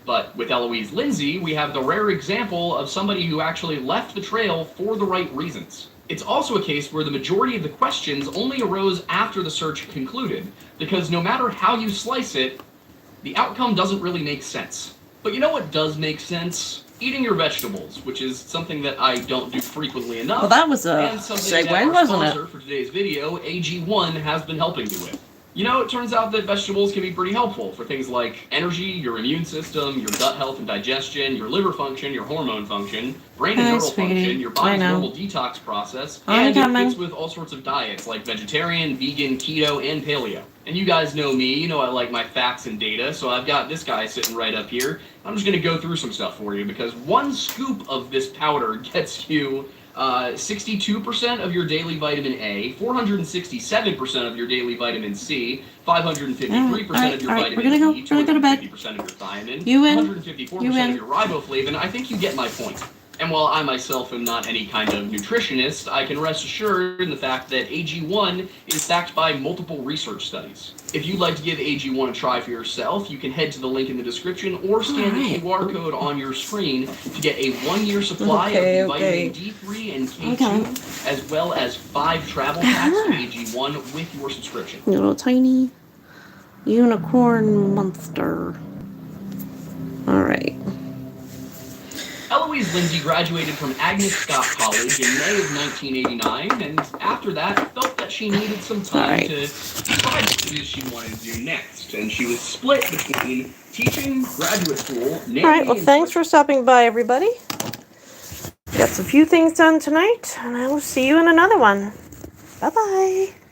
But with Eloise Lindsay, we have the rare example of somebody who actually left the trail for the right reasons. It's also a case where the majority of the questions only arose after the search concluded, because no matter how you slice it, the outcome doesn't really make sense. But you know what does make sense? Eating your vegetables, which is something that I don't do frequently enough. Well, that was a and something segue, that our wasn't sponsor for today's video, AG1, has been helping me with. You know, it turns out that vegetables can be pretty helpful for things like energy, your immune system, your gut health and digestion, your liver function, your hormone function, brain and neural function, your body's normal detox process, and it fits with all sorts of diets like vegetarian, vegan, keto, and paleo. And you guys know me, you know I like my facts and data, so I've got this guy sitting right up here. I'm just going to go through some stuff for you, because 1 scoop of this powder gets you 62% of your daily vitamin A, 467% of your daily vitamin C, 553% of your vitamin E, 250% of your thiamine, 154% of your riboflavin. I think you get my point. And while I myself am not any kind of nutritionist, I can rest assured in the fact that AG1 is backed by multiple research studies. If you'd like to give AG1 a try for yourself, you can head to the link in the description or scan the QR code on your screen to get a 1-year supply of vitamin D3 and K2, as well as 5 travel packs of AG1 with your subscription. Little tiny unicorn monster. Alright. Eloise Lindsay graduated from Agnes Scott College in May of 1989, and after that felt that she needed some time to decide what it is she wanted to do next, and she was split between teaching, graduate school, Alright, well thanks for stopping by, everybody. Got a few things done tonight, and I will see you in another one. Bye-bye.